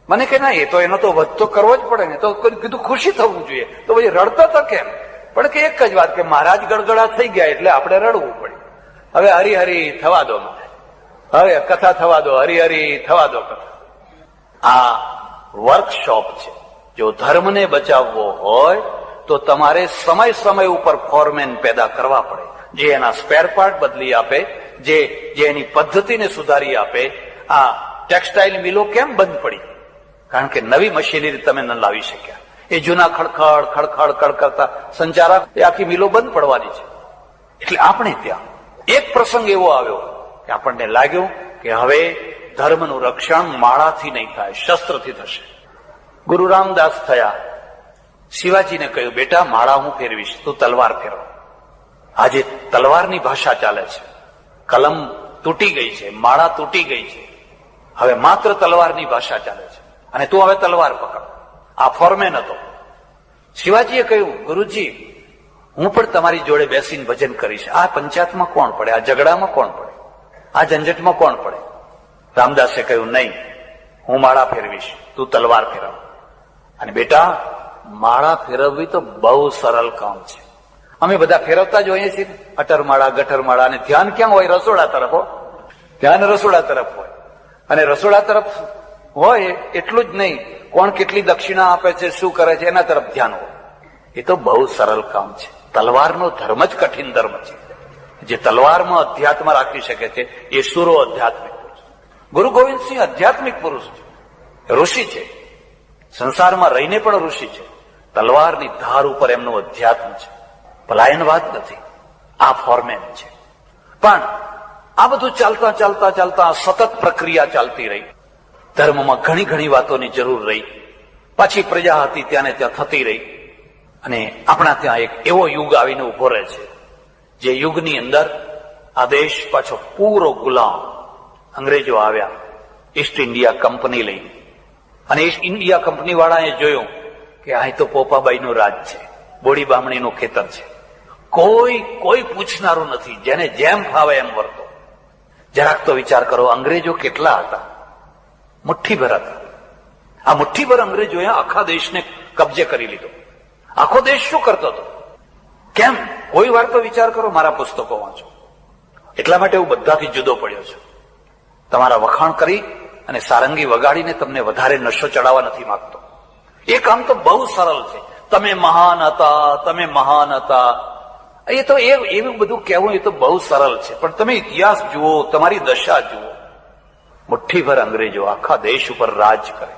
મને કે ના, એ તો એનો તો વધ તો કરવો જ પડે ને. તો કીધું ખુશી થવું જોઈએ. તો પછી રડતા હતા કેમ? પણ કે એક જ વાત કે મહારાજ ગળગળા થઈ ગયા એટલે આપણે રડવું પડે. હવે હરિહરી થવા દો, હવે કથા થવા દો, હરિહરી થવા દો કથા. આ વર્કશોપ છે. જો ધર્મને બચાવવો હોય તો તમારે સમય ઉપર ફોરમેન પેદા કરવા પડે, જે એના સ્પેર પાર્ટ બદલી આપે, જે એની પદ્ધતિને સુધારી આપે. આ ટેક્સટાઇલ મિલો કેમ બંધ પડી? કારણ કે નવી મશીનરી તમે ન લાવી શક્યા. એ જૂના ખડખડ ખડખડ ખડ કરતા સંચારક એ આખી મિલો બંધ પડવાની છે. એટલે આપણે ત્યાં એક પ્રસંગ એવો આવ્યો કે આપણને લાગ્યું કે હવે ધર્મનું રક્ષણ માળાથી નહીં થાય, શસ્ત્રથી થશે. ગુરુ રામદાસ થયા, શિવાજીને કહ્યું, બેટા માળા હું ફેરવીશ, તું તલવાર ફેરવ. આજે તલવારની ભાષા ચાલે છે. કલમ તૂટી ગઈ છે, માળા તૂટી ગઈ છે, હવે માત્ર તલવારની ભાષા ચાલે છે. અને તું હવે તલવાર પકડ. આ ફોર્મેન હતો. શિવાજીએ કહ્યું, ગુરુજી હું પણ તમારી જોડે બેસીને ભજન કરીશ. આ પંચાયતમાં કોણ પડે, આ ઝઘડામાં કોણ પડે, આ ઝંઝટમાં કોણ પડે? રામદાસે કહ્યું, નહીં, હું માળા ફેરવીશ, તું તલવાર ફેરવ. અને બેટા માળા ફેરવવી તો બહુ સરળ કામ છે. અમે બધા ફેરવતા જ હોઈએ છીએ, અટર માળા ગટર માળા. અને ધ્યાન ક્યાં હોય? રસોડા તરફ હો. ધ્યાન રસોડા તરફ હોય. અને રસોડા તરફ હોય એટલું જ નહીં, કોણ કેટલી દક્ષિણા આપે છે, શું કરે છે, એના તરફ ધ્યાન હોય. એ તો બહુ સરળ કામ છે. તલવારનો ધર્મ જ કઠિન ધર્મ છે. જે તલવારમાં અધ્યાત્મ રાખી શકે છે એ સુરો આધ્યાત્મિક પુરુષ. ગુરુ ગોવિંદસિંહ આધ્યાત્મિક પુરુષ છે, ઋષિ છે, સંસારમાં રહીને પણ ઋષિ છે. તલવારની ધાર ઉપર એમનું અધ્યાત્મ છે. પલાયનવાદ નથી, આ ફોર્મેન છે. પણ આ બધું ચાલતા ચાલતા ચાલતા સતત પ્રક્રિયા ચાલતી રહી. ધર્મમાં ઘણી ઘણી વાતોની જરૂર રહી. પાછી પ્રજા હતી ત્યાંને ત્યાં થતી રહી. અને આપણા ત્યાં એક એવો યુગ આવીને ઉભો રહે છે, જે યુગની અંદર આ દેશ પાછો પૂરો ગુલામ. અંગ્રેજો આવ્યા ઈસ્ટ ઇન્ડિયા કંપની લઈને, અને ઈસ્ટ ઇન્ડિયા કંપની વાળાએ જોયું કે અહીં તો પોપાબાઈનું રાજ છે, બોડી બામણીનું ખેતર છે, કોઈ પૂછનારું નથી, જેને જેમ ફાવે એમ વર્તો. જરાક તો વિચાર કરો, અંગ્રેજો કેટલા હતા? મુઠ્ઠીભર હતા. આ મુઠ્ઠીભર અંગ્રેજોએ આખા દેશને કબજે કરી લીધો. આખો દેશ શું કરતો હતો? કેમ? કોઈ વાર તો વિચાર કરો. મારા પુસ્તકો વાંચો. એટલા માટે હું બધાથી જુદો પડ્યો છું. તમારા વખાણ કરી અને સારંગી વગાડીને તમને વધારે નશો ચડાવવા નથી માંગતો. એ કામ તો બહુ સરળ છે. તમે મહાન હતા, તમે મહાન હતા, એ તો એવું બધું કહેવું એ તો બહુ સરળ છે. પણ તમે ઇતિહાસ જુઓ, તમારી દશા જુઓ. મુઠ્ઠીભર અંગ્રેજો આખા દેશ ઉપર રાજ કરે.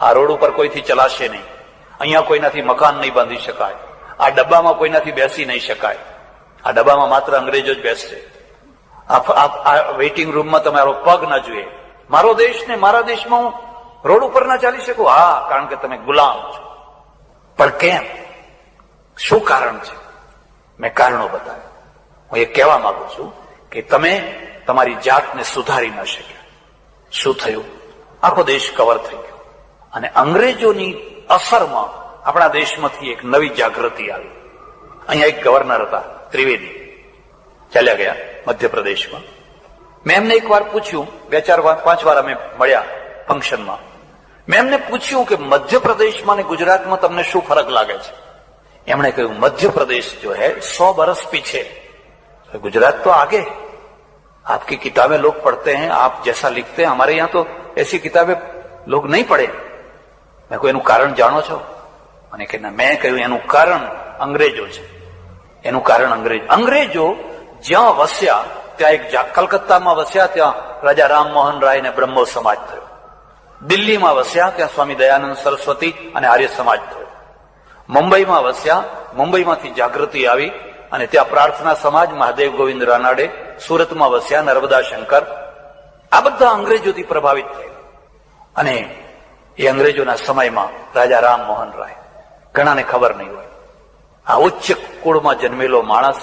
આ રોડ ઉપર કોઈથી ચલાશે નહીં, અહીંયા કોઈનાથી મકાન નહીં બાંધી શકાય, આ ડબ્બામાં કોઈનાથી બેસી નહીં શકાય, આ ડબ્બામાં માત્ર અંગ્રેજો જ બેસશે, આ વેઇટિંગ રૂમમાં તમારો પગ ના જોઈએ. મારો દેશ ને મારા દેશમાં હું રોડ ઉપર ના ચાલી શકું? હા, કારણ કે તમે ગુલામ છો. પણ કેમ? શું કારણ છે? મેં કારણો બતાવ્યા. હું એ કહેવા માંગુ છું કે તમે તમારી જાતને સુધારી ન શક્યા. શું થયું? આખો દેશ કવર થઈ ગયો. અને અંગ્રેજોની અસરમાં આપણા દેશમાંથી એક નવી જાગૃતિ આવી. અહીંયા એક ગવર્નર હતા, ત્રિવેદી, ચાલ્યા ગયા મધ્યપ્રદેશમાં. મેં એમને એક વાર પૂછ્યું, 2-4-5 વાર અમે મળ્યા ફંક્શનમાં. મેં એમને પૂછ્યું કે મધ્યપ્રદેશમાં ને ગુજરાતમાં તમને શું ફરક લાગે છે? એમણે કહ્યું, મध्यप्रदेश जो है 100 बरस पीछे, गुजरात तो आगे। आपकी किताबें लोग पढ़ते हैं, आप जैसा लिखते हैं, हमारे यहाँ तो ऐसी किताबें लोग नहीं पढ़े। मैं कोई एનું કારણ જાણો છો? મને કે ના. મેં કહ્યું, એનું કારણ અંગ્રેજો છે. એનું કારણ અંગ્રેજો જ્યાં વસ્યા, ત્યાં એક કલકત્તામાં વસ્યા, ત્યાં રાજા રામમોહન રાય ને બ્રહ્મો સમાજ થયો. દિલ્હીમાં વસ્યા, ત્યાં સ્વામી દયાનંદ સરસ્વતી અને આર્ય સમાજ થયો. મુંબઈમાં વસ્યા, મુંબઈમાંથી જાગૃતિ આવી અને ત્યાં પ્રાર્થના સમાજ, મહાદેવ ગોવિંદ રાનાડે. સુરતમાં વસ્યા, નર્મદા શંકર. આ બધા અંગ્રેજોથી પ્રભાવિત થયા. અને એ અંગ્રેજોના સમયમાં રાજા રામમોહન રાય, ઘણાને ખબર નહીં હોય, આ ઉચ્ચ કુળમાં જન્મેલો માણસ,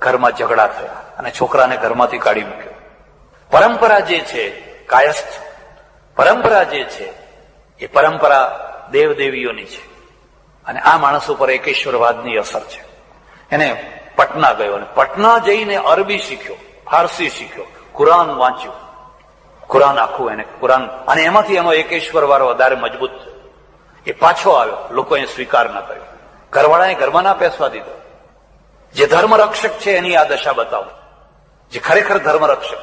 ઘરમાં ઝઘડા થયા અને છોકરાને ઘરમાંથી કાઢી મૂક્યો. પરંપરા જે છે કાયસ્થ, પરંપરા જે છે એ પરંપરા દેવદેવીઓની છે. અને આ માણસ ઉપર એકેશ્વરવાદની અસર છે. એને પટના ગયો અને પટના જઈને અરબી શીખ્યો, ફારસી શીખ્યો, કુરાન વાંચ્યું, કુરાન આખું એને કુરાન, અને એમાંથી એનો એકેશ્વરવાદ વધારે મજબૂત થયો. એ પાછો આવ્યો, લોકોએ સ્વીકાર ન કર્યો, ઘરવાળાએ ઘરમાં ના પેસવા દીધો. જે ધર્મરક્ષક છે એની આ દશા બતાવો, જે ખરેખર ધર્મરક્ષક.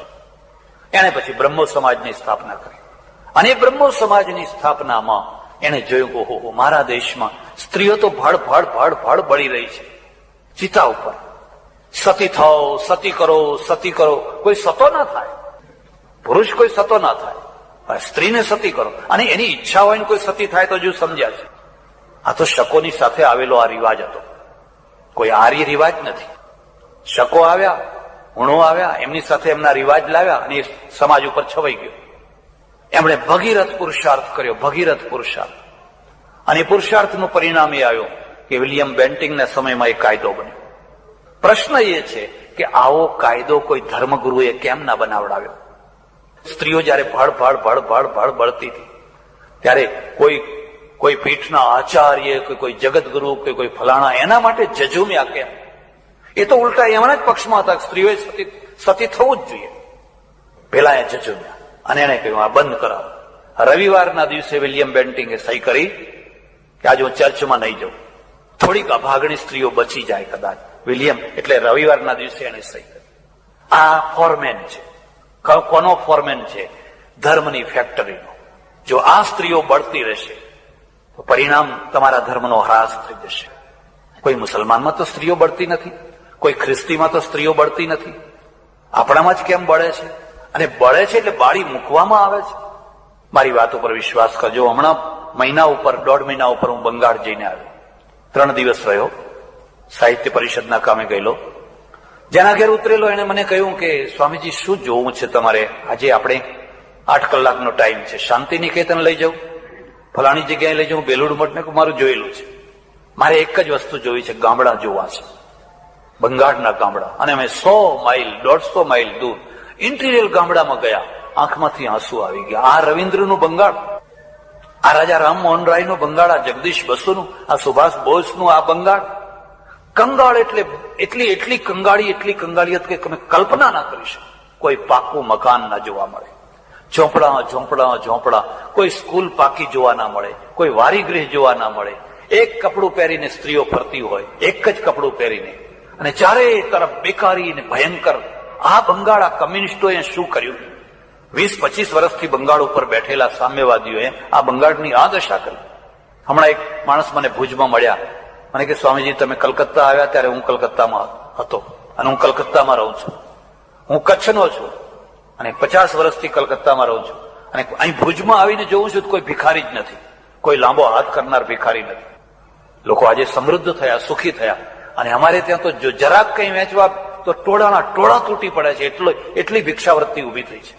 એને પછી બ્રહ્મો સમાજની સ્થાપના કરી. અને એ બ્રહ્મો સમાજની સ્થાપનામાં એને જોયું, ઓહો, મારા દેશમાં સ્ત્રીઓ તો ભડ બળી રહી છે ચિતા ઉપર. સતી થાઓ, સતી કરો, સતી કરો. કોઈ સતો ના થાય, પુરુષ કોઈ સતો ના થાય. સ્ત્રીને સતી કરો, અને એની ઈચ્છા હોય ને કોઈ સતી થાય તો હજુ સમજ્યા છે. આ તો શકોની સાથે આવેલો આ રિવાજ હતો, કોઈ આર્ય રિવાજ નથી. શકો આવ્યા, હુણો આવ્યા, એમની સાથે એમના રિવાજ લાવ્યા અને એ સમાજ ઉપર છવાઈ ગયો. એમણે ભગીરથ પુરુષાર્થ કર્યો, ભગીરથ પુરુષાર્થ. અને પુરુષાર્થનું પરિણામ એ આવ્યું કે વિલિયમ બેન્ટિંગના સમયમાં એ કાયદો બન્યો. પ્રશ્ન એ છે કે આવો કાયદો કોઈ ધર્મગુરુએ કેમ ના બનાવડાવ્યો? સ્ત્રીઓ જયારે ભળ ભળ ભળ ભળ ભળ બળતી હતી ત્યારે કોઈ પીઠના આચાર્ય કે કોઈ જગતગુરુ કે કોઈ ફલાણા એના માટે જજુમ્યા કેમ? એ તો ઉલટા એમના જ પક્ષમાં હતા, સ્ત્રીઓએ સતી થવું જ જોઈએ. પેલા એ જજુમ્યા અને એને કહ્યું આ બંધ કરાવો. રવિવારના દિવસે વિલિયમ બેન્ટિંગે સહી કરી કે આજે હું ચર્ચમાં નહીં જાઉં, થોડીક અભાગણી સ્ત્રીઓ બચી જાય કદાચ. વિલિયમ એટલે રવિવારના દિવસે એને સહી કરી. આ ફોરમેન છે. કોનો ફોરમેન છે? ધર્મની ફેક્ટરીનો. જો આ સ્ત્રીઓ બળતી રહેશે તો પરિણામ તમારા ધર્મનો હ્રાસ થઈ જશે. કોઈ મુસલમાનમાં તો સ્ત્રીઓ બળતી નથી, કોઈ ખ્રિસ્તીમાં તો સ્ત્રીઓ બળતી નથી, આપણામાં જ કેમ બળે છે? અને બળે છે એટલે બાળી મૂકવામાં આવે છે. મારી વાત ઉપર વિશ્વાસ કરજો, હમણાં દોઢ મહિના ઉપર હું બંગાળ જઈને આવ્યો. 3 દિવસ રહ્યો, સાહિત્ય પરિષદના કામે ગયેલો. જેના ઘેર ઉતરેલો એને મને કહ્યું કે સ્વામીજી શું જોવું છે તમારે? આજે આપણે 8 કલાકનો ટાઈમ છે, શાંતિ નિકેતન લઈ જાઉં, ફલાણી જગ્યાએ લઈ જાઉં, બેલુડ મઠને મારું જોયેલું છે. મારે એક જ વસ્તુ જોઈ છે, ગામડા જોવા છે, બંગાળના ગામડા. અને અમે 100 માઇલ 150 માઇલ દૂર ઇન્ટિરિયર ગામડામાં ગયા. આંખમાંથી આંસુ આવી ગયા. આ રવિન્દ્રનું બંગાળ, આ રાજા રામમોહન રાયનું બંગાળ, આ જગદીશ બસુનું, આ સુભાષ બોઝનું આ બંગાળ. કંગાળ એટલે એટલી કંગાળી હતી કે તમે કલ્પના ના કરી શકો. કોઈ પાકું મકાન ના જોવા મળે, ઝોંપડા, કોઈ સ્કૂલ પાકી જોવા ના મળે, કોઈ વારીગૃહ જોવા ના મળે. એક કપડું પહેરીને સ્ત્રીઓ ફરતી હોય, એક જ કપડું પહેરીને, અને ચારે તરફ બેકારી ને ભયંકર. આ બંગાળ, આ કમ્યુનિસ્ટોએ શું કર્યું? 20-25 વર્ષથી બંગાળ ઉપર બેઠેલા સામ્યવાદીઓએ આ બંગાળની આ દશા કરી. હમણાં એક માણસ મને ભુજમાં મળ્યા, મને કે સ્વામીજી તમે કલકત્તા આવ્યા ત્યારે હું કલકત્તામાં હતો અને હું કલકત્તામાં રહું છું. હું કચ્છનો છું અને 50 વર્ષથી કલકત્તામાં રહું છું, અને અહીં ભુજમાં આવીને જોઉં છું તો કોઈ ભિખારી જ નથી, કોઈ લાંબો હાથ કરનાર ભિખારી નથી. લોકો આજે સમૃદ્ધ થયા, સુખી થયા, અને અમારે ત્યાં તો જો જરાક કંઈ વેચવા તો ટોળાના ટોળા તૂટી પડે છે. એટલી ભિક્ષાવૃત્તિ ઉભી થઈ છે.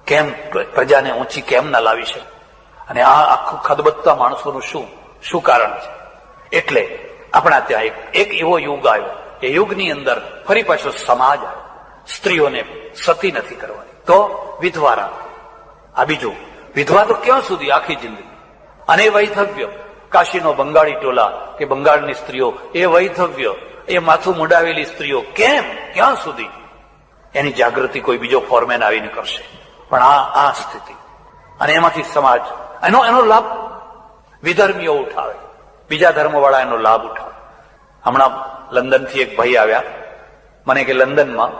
કેમ પ્રજાને ઊંચી કેમ ના લાવી છે? અને આ આખું ખદબદતા માણસોનું શું કારણ છે? એટલે આપણા ત્યાં એક એવો યુગ આવ્યો, એ યુગની અંદર ફરી પાછો સમાજ આવ્યો. સ્ત્રીઓને સતી નથી કરવાની, તો વિધવા રાખ. આ બીજું, વિધવા તો ક્યાં સુધી? આખી જિંદગી. અને વૈધવ્ય, કાશીનો બંગાળી ટોલા કે બંગાળની સ્ત્રીઓ, એ વૈધવ્ય, એ માથું મુડાવેલી સ્ત્રીઓ, કેમ? ક્યાં સુધી? એની જાગૃતિ કોઈ બીજો ફોરમેન આવીને કરશે. પણ આ સ્થિતિ, અને એમાંથી સમાજ એનો લાભ વિધર્મીઓ ઉઠાવે, બીજા ધર્મવાળા એનો લાભ ઉઠાવે. હમણાં લંડનથી એક ભાઈ આવ્યા, મને કે લંડનમાં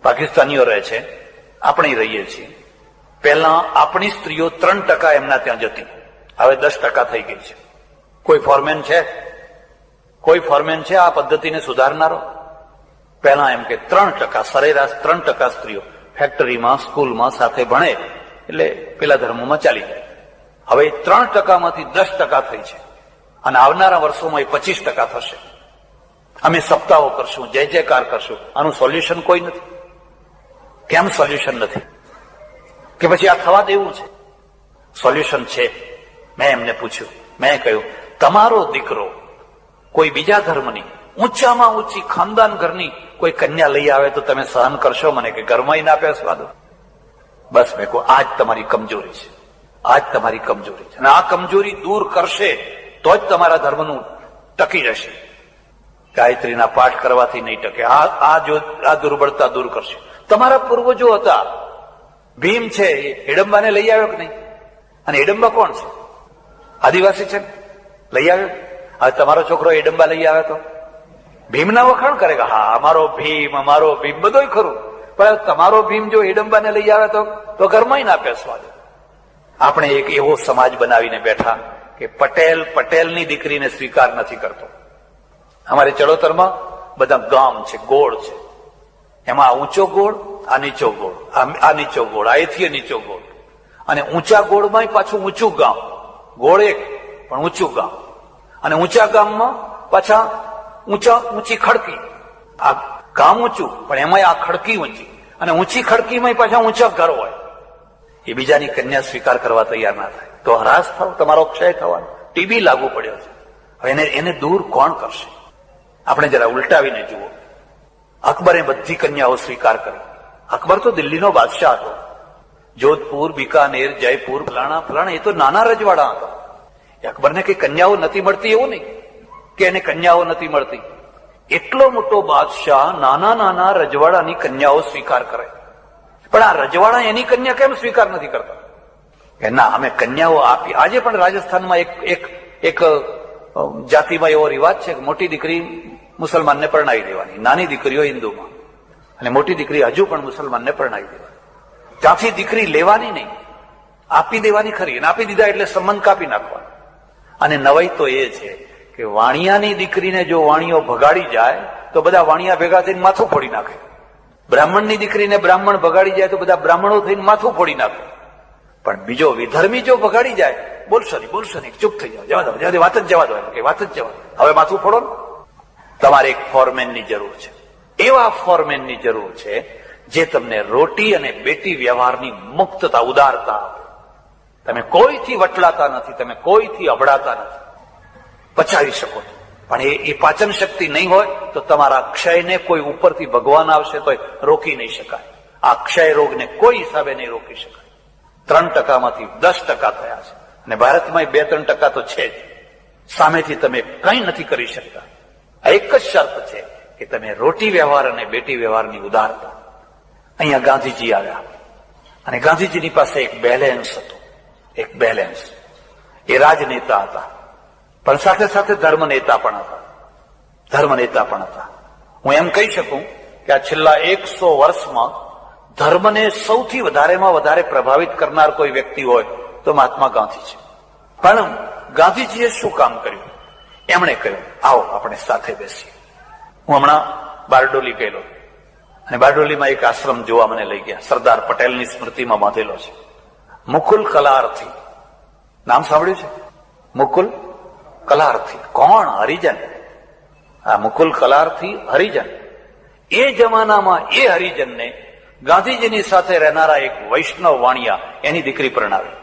પાકિસ્તાનીઓ રહે છે, આપણે રહીએ છીએ. પહેલા આપણી સ્ત્રીઓ 3% એમના ત્યાં જતી, હવે 10% થઈ ગઈ છે. કોઈ ફોરમેન છે આ પદ્ધતિને સુધારનારો? પહેલા એમ કે 3%, સરેરાશ 3% સ્ત્રીઓ ફેક્ટરીમાં, સ્કૂલમાં સાથે ભણે એટલે પેલા ધર્મોમાં ચાલી જાય. હવે 3%માંથી 10% થઈ છે, અને આવનારા વર્ષોમાં એ 25% થશે. અમે સપ્તાહો કરશું, જય જયકાર કરશું. આનું સોલ્યુશન કોઈ નથી. કેમ સોલ્યુશન નથી? કે પછી આ થવા દેવું છે? સોલ્યુશન છે. મેં એમને પૂછ્યું, મેં કહ્યું તમારો દીકરો કોઈ બીજા ધર્મની ઊંચામાં ઊંચી ખાનદાન ઘરની કોઈ કન્યા લઈ આવે તો તમે સહન કરશો? મને કે ઘરમાં ના પેસવા દો. બસ મેં કહું આ જ તમારી કમજોરી છે, આ જ તમારી કમજોરી છે, અને આ કમજોરી દૂર કરશે તો જ તમારા ધર્મનું ટકી રહેશે. ગાયત્રીના પાઠ કરવાથી નહીં ટકે. આ દુર્બળતા દૂર કરશે. તમારા પૂર્વજો હતા, ભીમ છે, હિડમ્બાને લઈ આવ્યો કે નહીં? અને હિડમ્બા કોણ છે? આદિવાસી છે, લઈ આવ્યો. હવે તમારો છોકરો હિડમ્બા લઈ આવે તો ભીમના વખાણ કરે કે હા અમારો ભીમ બધું ખરું, પણ તમારો ભીમ જો હિડમ્બાને લઈ આવે તો ઘરમાં ના પેસવા દે. આપણે એક એવો સમાજ બનાવીને બેઠા કે પટેલની દીકરીને સ્વીકાર નથી કરતો. અમારે ચડોતરમાં બધા ગામ છે, ગોળ છે, એમાં ઊંચો ગોળ, આ નીચો ગોળ, આ નીચો ગોળ, આ એથી નીચો ગોળ, અને ઊંચા ગોળમાં પાછું ઊંચું ગામ, ગોળ એક પણ ઊંચું ગામ, અને ઊંચા ગામમાં પાછા ઊંચી ખડકી. આ ગામ ઊંચું પણ એમાં આ ખડકી ઊંચી, અને ઊંચી ખડકીમાં પાછા ઊંચા ઘર હોય. એ બીજાની કન્યા સ્વીકાર કરવા તૈયાર ના થાય તો હરાશ થાવ, તમારો ક્ષય થવાનો. ટીબી લાગુ પડ્યો છે. હવે એને દૂર કોણ કરશે? આપણે જરા ઉલટાવીને જુઓ. અકબરે બધી કન્યાઓ સ્વીકાર કરી. અકબર તો દિલ્હીનો બાદશાહ હતો. જોધપુર, બિકાનેર, જયપુર, ફલાણા એ તો નાના રજવાડા હતા. અકબરને કઈ કન્યાઓ નથી મળતી એવું નહીં કે એને કન્યાઓ નથી મળતી. એટલો મોટો બાદશાહ નાના નાના રજવાડાની કન્યાઓ સ્વીકાર કરે. પણ આ રજવાડા એની કન્યા કેમ સ્વીકાર નથી કરતા? કે ના, અમે કન્યાઓ આપી. આજે પણ રાજસ્થાનમાં એક જાતિમાં એવો રિવાજ છે કે મોટી દીકરી મુસલમાનને પરણાવી દેવાની, નાની દીકરીઓ હિન્દુમાં, અને મોટી દીકરી હજુ પણ મુસલમાનને પરણાવી દેવાની. ત્યાંથી દીકરી લેવાની નહીં, આપી દેવાની ખરી. અને આપી દીધા એટલે સંબંધ કાપી નાખવાનો. અને નવાઈ તો એ છે કે વાણિયાની દીકરીને જો વાણિયો ભગાડી જાય તો બધા વાણિયા ભેગા થઈને માથું ફોડી નાખે. બ્રાહ્મણની દીકરીને બ્રાહ્મણ ભગાડી જાય તો બધા બ્રાહ્મણો થઈને માથું ફોડી નાખે. પણ બીજો વિધર્મી જો ભગાડી જાય, બોલશો નહીં, ચૂપ થઈ જાઓ, જવા દો, વાત જ જવા દો, વાત જ જવા દો, હવે માથું ફોડો ને. તમારે એક ફોરમેનની જરૂર છે. એવા ફોરમેનની જરૂર છે જે તમને રોટી અને બેટી વ્યવહારની મુક્તતા, ઉદારતા આપે. તમે કોઈથી વટલાતા નથી, તમે કોઈથી અબડાતા નથી, પચાવી શકો છો. પણ એ પાચન શક્તિ નહીં હોય તો તમારા ક્ષયને કોઈ ઉપરથી ભગવાન આવશે તો રોકી નહીં શકાય. આ ક્ષય રોગને કોઈ હિસાબે નહીં રોકી શકાય. 3%માંથી 10% થયા છે, અને ભારતમાં 2-3% તો છે જ. સામેથી તમે કંઈ નથી કરી શકતા. આ એક જ શરત છે કે તમે રોટી વ્યવહાર અને બેટી વ્યવહારની ઉદારતા. અહીંયા ગાંધીજી આવ્યા, અને ગાંધીજીની પાસે એક બેલેન્સ હતું. એક બેલેન્સ. એ રાજનેતા હતા, પણ સાથે સાથે ધર્મનેતા પણ હતા. હું એમ કહી શકું કે આ છેલ્લા 100 વર્ષમાં ધર્મને સૌથી વધારેમાં વધારે પ્રભાવિત કરનાર કોઈ વ્યક્તિ હોય તો મહાત્મા ગાંધી છે. પણ ગાંધીજીએ શું કામ કર્યું? એમણે કહ્યું, આવો આપણે સાથે બેસીએ. હું હમણાં બારડોલી ગયેલો, અને બારડોલીમાં એક આશ્રમ જોવા મને લઈ ગયા. સરદાર પટેલની સ્મૃતિમાં બાંધેલો છે. મુકુલ કલાર્થી નામ સાંભળ્યું છે? મુકુલ કલાર્થી કોણ? હરિજન. આ મુકુલ કલાર્થી હરિજન. એ જમાનામાં એ હરિજનને ગાંધીજીની સાથે રહેનારા એક વૈષ્ણવ વાણિયા એની દીકરી પરણાવી,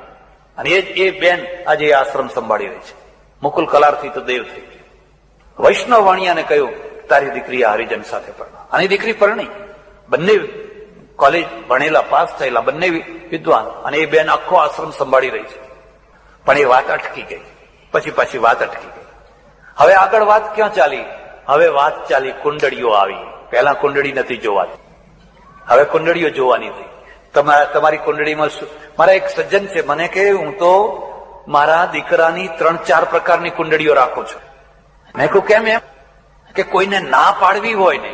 અને એ બેન આજે આશ્રમ સંભાળી રહી છે. મુકુલ કલાર્થી તો દેવ થઈ ગઈ. વૈષ્ણવ વાણિયાને કહ્યું, તારી દીકરી આ હરિજન સાથે પરણા. અને દીકરી પરણી. બંને કોલેજ ભણેલા, પાસ થયેલા, બંને વિદ્વાન, અને એ બેન આખો આશ્રમ સંભાળી રહી છે. પણ એ વાત અટકી ગઈ. પછી વાત અટકી ગઈ. હવે આગળ વાત ક્યાં ચાલી? હવે વાત ચાલી કુંડળીઓ આવી. પહેલા કુંડળી નથી જોવાતી, હવે કુંડળીઓ જોવાની થઈ. તમારી કુંડળીમાં શું? મારા એક સજ્જન છે, મને કે હું તો મારા દીકરાની 3-4 પ્રકારની કુંડળીઓ રાખું છું. મેં કહ્યું કેમ? એમ કે કોઈને ના પાડવી હોય ને,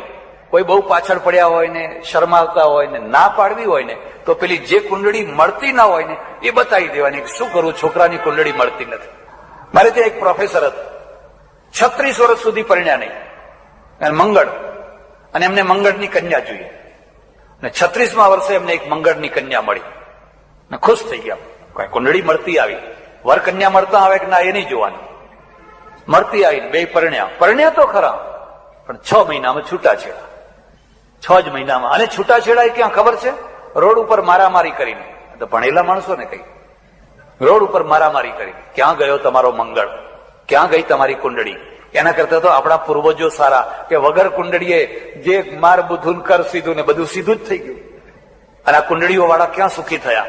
કોઈ બહુ પાછળ પડ્યા હોય ને, શરમાવતા હોય ને, ના પાડવી હોય ને, તો પેલી જે કુંડળી મળતી ના હોય ને એ બતાવી દેવાની. શું કરું, છોકરાની કુંડળી મળતી નથી. મારે ત્યાં એક પ્રોફેસર હતા, 36 વર્ષ સુધી પરણ્યા નહીં, મંગળ, અને એમને મંગળની કન્યા જોઈએ. અને 36મા વર્ષે એમને એક મંગળની કન્યા મળી, ને ખુશ થઈ ગયા. કઈ કુંડળી મળતી આવી. વર કન્યા મળતા આવે કે ના એ નહીં જોવાની. મળતી આવી, બે પરણ્યા તો ખરા, પણ 6 મહિનામાં છૂટાછેડા. 6 જ મહિનામાં. અને છૂટાછેડા ક્યાં ખબર છે? રોડ ઉપર મારામારી કરીને. તો ભણેલા માણસો ને કઈ, રોડ ઉપર મારામારી કરીને. ક્યાં ગયો તમારો મંગળ? ક્યાં ગઈ તમારી કુંડળી? એના કરતા તો આપણા પૂર્વજો સારા કે વગર કુંડળીએ જે માર બુધુન કર સીધું ને બધું સીધું જ થઈ ગયું. અને આ કુંડળીઓ વાળા ક્યાં સુખી થયા?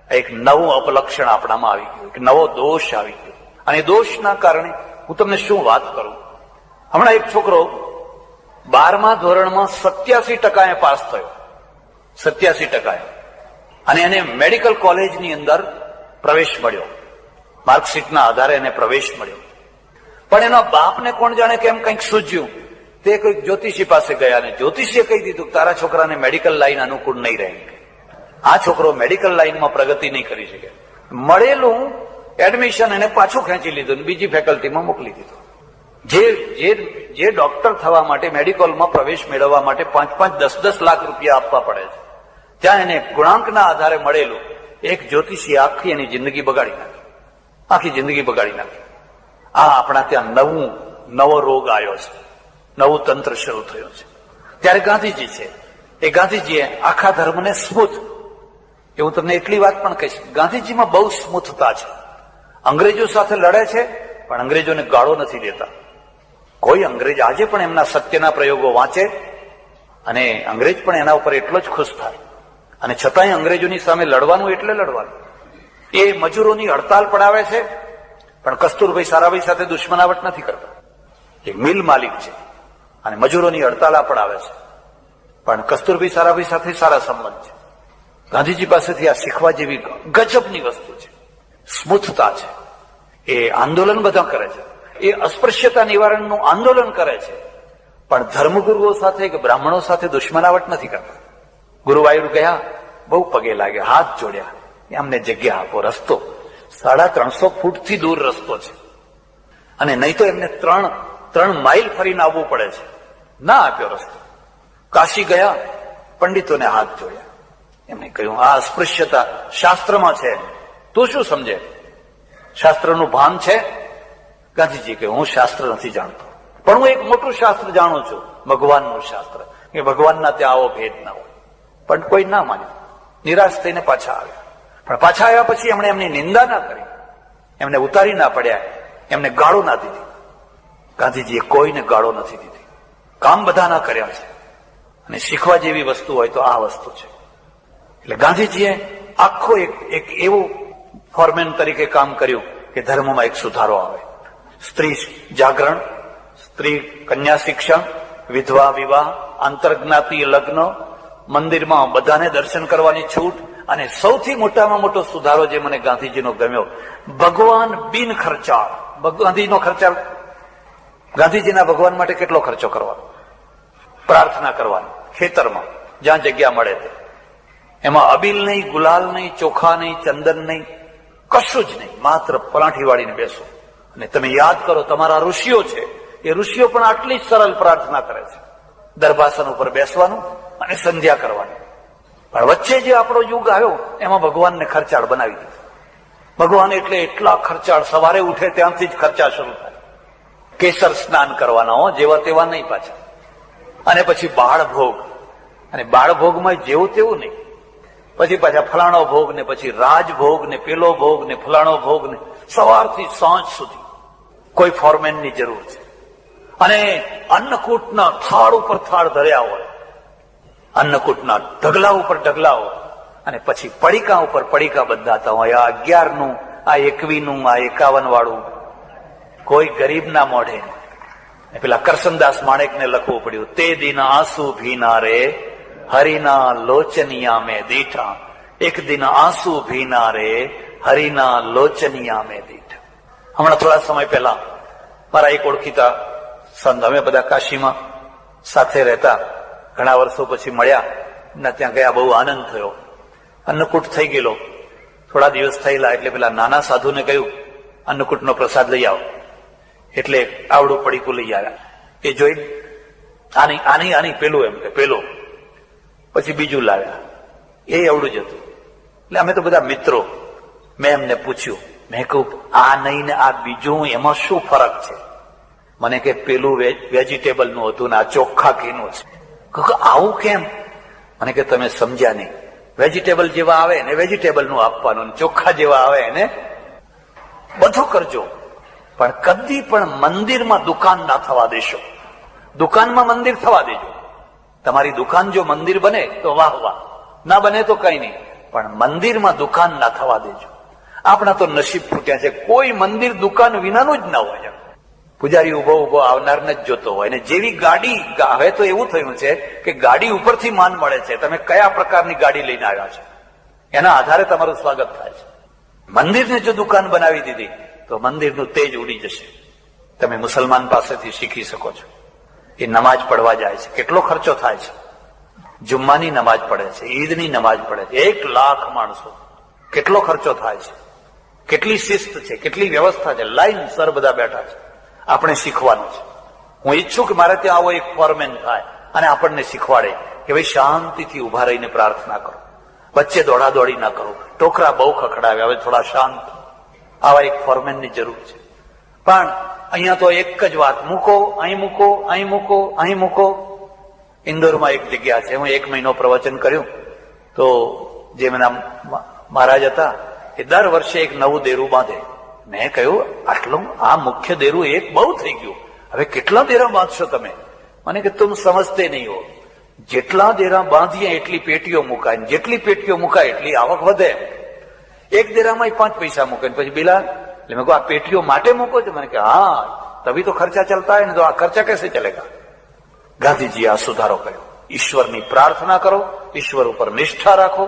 એક નવું અપલક્ષણ આપણામાં આવી ગયું, એક નવો દોષ આવી ગયો. અને દોષના કારણે હું તમને શું વાત કરું. હમણાં એક છોકરો 12મા ધોરણમાં 87% પાસ થયો. 87%. અને એને મેડિકલ કોલેજની અંદર પ્રવેશ મળ્યો. માર્કશીટના આધારે એને પ્રવેશ મળ્યો. પણ એના બાપને કોણ જાણે કેમ કંઈક સૂઝ્યું. તે કોઈક જ્યોતિષી પાસે ગયા, અને જ્યોતિષીએ કહી દીધું તારા છોકરાને મેડિકલ લાઈન અનુકૂળ નહીં રહે. આ છોકરો મેડિકલ લાઈનમાં પ્રગતિ નહીં કરી શકે. મળેલું એડમિશન એને પાછું ખેંચી લીધું, બીજી ફેકલ્ટીમાં મોકલી દીધું. જે ડોક્ટર થવા માટે મેડિકલમાં પ્રવેશ મેળવવા માટે 5-5, 10-10 લાખ રૂપિયા આપવા પડે છે, ત્યાં એને ગુણાંકના આધારે મળેલું એક જ્યોતિષી આખી એની જિંદગી બગાડી નાખી, આખી જિંદગી બગાડી નાખી. આ આપણા ત્યાં નવો રોગ આવ્યો છે, નવું તંત્ર શરૂ થયું છે. ત્યારે ગાંધીજી છે, એ ગાંધીજીએ આખા ધર્મને સ્મૂથ, એ હું તમને એટલી વાત પણ કહીશ, ગાંધીજીમાં બહુ સ્મૂથતા છે. અંગ્રેજો સાથે લડે છે પણ અંગ્રેજોને ગાળો નથી દેતા. કોઈ અંગ્રેજ આજે પણ એમના સત્યના પ્રયોગો વાંચે અને અંગ્રેજ પણ એના ઉપર એટલો જ ખુશ થાય, અને છતાંય અંગ્રેજોની સામે લડવાનું એટલે લડવાનું. એ મજૂરોની હડતાલ પડાવે છે પણ કસ્તુરભાઈ સારાભાઈ સાથે દુશ્મનાવટ નથી કરતા. એક મિલ માલિક છે અને મજૂરોની હડતાલ પડાવે છે પણ કસ્તુરભાઈ સારાભાઈ સાથે સારા સંબંધ છે. ગાંધીજી પાસેથી આ શીખવા જેવી ગજબની વસ્તુ છે, સ્મૂથતા છે. એ આંદોલન બધા કરે છે, એ અસ્પૃશ્યતા નિવારણનું આંદોલન કરે છે પણ ધર્મગુરુઓ સાથે કે બ્રાહ્મણો સાથે દુશ્મનાવટ નથી કરતા. ગુરુવાયુર ગયા, બહુ પગે લાગ્યા, હાથ જોડ્યા, અમને જગ્યા આપો, રસ્તો 350 ફૂટથી દૂર રસ્તો છે અને નહીં તો એમને 3 માઇલ ફરીને આવવું પડે છે. ના આપ્યો રસ્તો. કાશી ગયા, પંડિતોને હાથ જોડ્યા, એમને કહ્યું આ અસ્પૃશ્યતા શાસ્ત્રમાં છે, તું શું સમજે, શાસ્ત્રનું ભાન છે? ગાંધીજી કહ્યું હું શાસ્ત્ર નથી જાણતો પણ હું એક મોટું શાસ્ત્ર જાણું છું, ભગવાનનું શાસ્ત્ર, કે ભગવાનના ત્યાં આવો ભેદ ના હોય. પણ કોઈ ના માન્યું, નિરાશ થઈને પાછા આવ્યા. પણ પાછા આવ્યા પછી એમણે એમની નિંદા ના કરી, એમને ઉતારી ના પડ્યા, એમને ગાળો ના દીધી. ગાંધીજીએ કોઈને ગાળો નથી દીધી, કામ બધાના કર્યા છે. અને શીખવા જેવી વસ્તુ હોય તો આ વસ્તુ છે. એટલે ગાંધીજીએ આખો એક એવું ફોર્મેન તરીકે કામ કર્યું કે ધર્મમાં એક સુધારો આવે. સ્ત્રી જાગરણ, સ્ત્રી કન્યા શિક્ષણ, વિધવા વિવાહ, આંતરજ્ઞાતિ લગ્ન, મંદિરમાં બધાને દર્શન કરવાની છૂટ, અને સૌથી મોટામાં મોટો સુધારો જે મને ગાંધીજીનો ગમ્યો, ભગવાન બિન ખર્ચાળ. ગાંધીનો ખર્ચાળ, ગાંધીજીના ભગવાન માટે કેટલો ખર્ચો કરવાનો? પ્રાર્થના કરવાની ખેતરમાં જ્યાં જગ્યા મળે તે. એમાં અબીલ નહીં, ગુલાલ નહીં, ચોખા નહીં, ચંદન નહીં, કશું જ નહીં, માત્ર પલાઠી વાળીને બેસો અને તમે યાદ કરો તમારા ઋષિઓ છે, એ ઋષિઓ પણ આટલી જ સરળ પ્રાર્થના કરે છે. દરબાસન ઉપર બેસવાનું અને સંધ્યા કરવાની. પણ વચ્ચે જે આપણો યુગ આવ્યો એમાં ભગવાનને ખર્ચાળ બનાવી દીધો. ભગવાન એટલે એટલા ખર્ચાળ, સવારે ઉઠે ત્યાંથી જ ખર્ચા શરૂ થાય. કેસર સ્નાન કરવાના હો, જેવા તેવા નહીં પાછા. અને પછી બાળભોગ, અને બાળભોગમાં જેવું તેવું નહીં, પછી પાછા ફલાણો ભોગ ને પછી રાજભોગ ને પેલો ભોગ ને ફલાણો ભોગ ને, સવારથી સાંજ સુધી કોઈ ફોરમેનની જરૂર છે. અને અન્નકૂટના થાળ ઉપર થાળ ધર્યા હોય, અન્નકૂટના ઢગલા ઉપર ઢગલા હોય, અને પછી પડીકા ઉપર પડીકા બંધાતા હોય. આ 11નું, આ 21નું, આ 51 વાળું કોઈ ગરીબના મોઢે. પેલા કરસનદાસ માણેકને લખવું પડ્યું, તે દિન આંસુ ભીના રે હરિના લોચનિયા મેં દીઠા, એક દિન આંસુ ભીના રે હરિના લોચનિયા મેં દીઠા. હમણાં થોડા સમય પહેલા મારા એક ઓળખીતા સંત, અમે બધા કાશીમાં સાથે રહેતા, ઘણા વર્ષો પછી મળ્યા, એમના ત્યાં ગયા, બહુ આનંદ થયો. અન્નકૂટ થઈ ગયેલો, થોડા દિવસ થયેલા એટલે પેલા નાના સાધુને કહ્યું અન્નકૂટનો પ્રસાદ લઈ આવો. એટલે આવડું પડીકું લઈ આવ્યા. એ જોઈ આની પેલું, એમ કે પેલું. પછી બીજું લાવ્યા, એ એવડું જ હતું. એટલે અમે તો બધા મિત્રો. મેં એમને પૂછ્યું, મેં કહું આ નહીં ને આ બીજું, એમાં શું ફરક છે? મને કે પેલું વેજીટેબલનું હતું ને આ ચોખ્ખા ઘીનું છે. કહું આવું કેમ? મને કે તમે સમજ્યા નહીં. વેજીટેબલ જેવા આવે એને વેજીટેબલનું આપવાનું, ચોખ્ખા જેવા આવે એને બધું કરજો, પણ કદી પણ મંદિરમાં દુકાન ના થવા દેશો. દુકાનમાં મંદિર થવા દેજો. તમારી દુકાન જો મંદિર બને તો વાહ વાહ, ના બને તો કઈ નહીં, પણ મંદિરમાં દુકાન ના થવા દેજો. આપણા તો નસીબ ફૂટ્યા છે, કોઈ મંદિર દુકાન વિનાનું જ ના હોય. પૂજારી ઉભો આવનારને જ જોતો હોય. અને જેવી ગાડી, હવે તો એવું થયું છે કે ગાડી ઉપરથી માન મળે છે, તમે કયા પ્રકારની ગાડી લઈને આવ્યા છો એના આધારે તમારું સ્વાગત થાય છે. મંદિરને જો દુકાન બનાવી દીધી તો મંદિરનું તેજ ઉડી જશે. તમે મુસલમાન પાસેથી શીખી શકો છો. એ નમાજ પડવા જાય છે, કેટલો ખર્ચો થાય છે. જુમ્માની નમાજ પડે છે, ઈદની નમાજ પડે છે, 1 લાખ માણસો, કેટલો ખર્ચો થાય છે, કેટલી શિસ્ત છે, કેટલી વ્યવસ્થા છે, લાઈન સર બધા બેઠા છે. આપણે શીખવાનું છે. હું ઈચ્છું કે મારે ત્યાં આવો એક ફોરમેન થાય અને આપણને શીખવાડે કે ભાઈ શાંતિથી ઉભા રહીને પ્રાર્થના કરો. વચ્ચે દોડાદોડી ના કરો, ટોકરા બહુ ખખડાવે, હવે થોડા શાંત. આવા એક ફોરમેનની જરૂર છે. પણ અહીંયા તો એક જ વાત, મૂકો, અહીં મૂકો, અહીં મૂકો, અહીં મૂકો. ઇન્દોરમાં એક જગ્યા છે, હું 1 મહિનો પ્રવચન કર્યું તો જે એમના મહારાજ હતા એ દર વર્ષે એક નવું દેરું બાંધે. મેં કહ્યું આટલું આ મુખ્ય દેરું એક બહુ થઈ ગયું, હવે કેટલા દેરા બાંધશો તમે? મને કે તુમ સમજતે નહીં હો, જેટલા દેરા બાંધીએ એટલી પેટીઓ મુકાય, જેટલી પેટીઓ મુકાય એટલી આવક વધે. એક દેરામાં 5 પૈસા મૂકે પછી બિલા. એટલે મેં કહું આ પેટીઓ માટે મૂકો છો? મને કે હા, તभी તો ખર્ચા ચલતા હે ને, તો આ ખર્ચા कैसे चलेगा? ગાંધીજીએ આ સુધારો કર્યો. ઈશ્વરની પ્રાર્થના કરો, ઈશ્વર ઉપર નિષ્ઠા રાખો,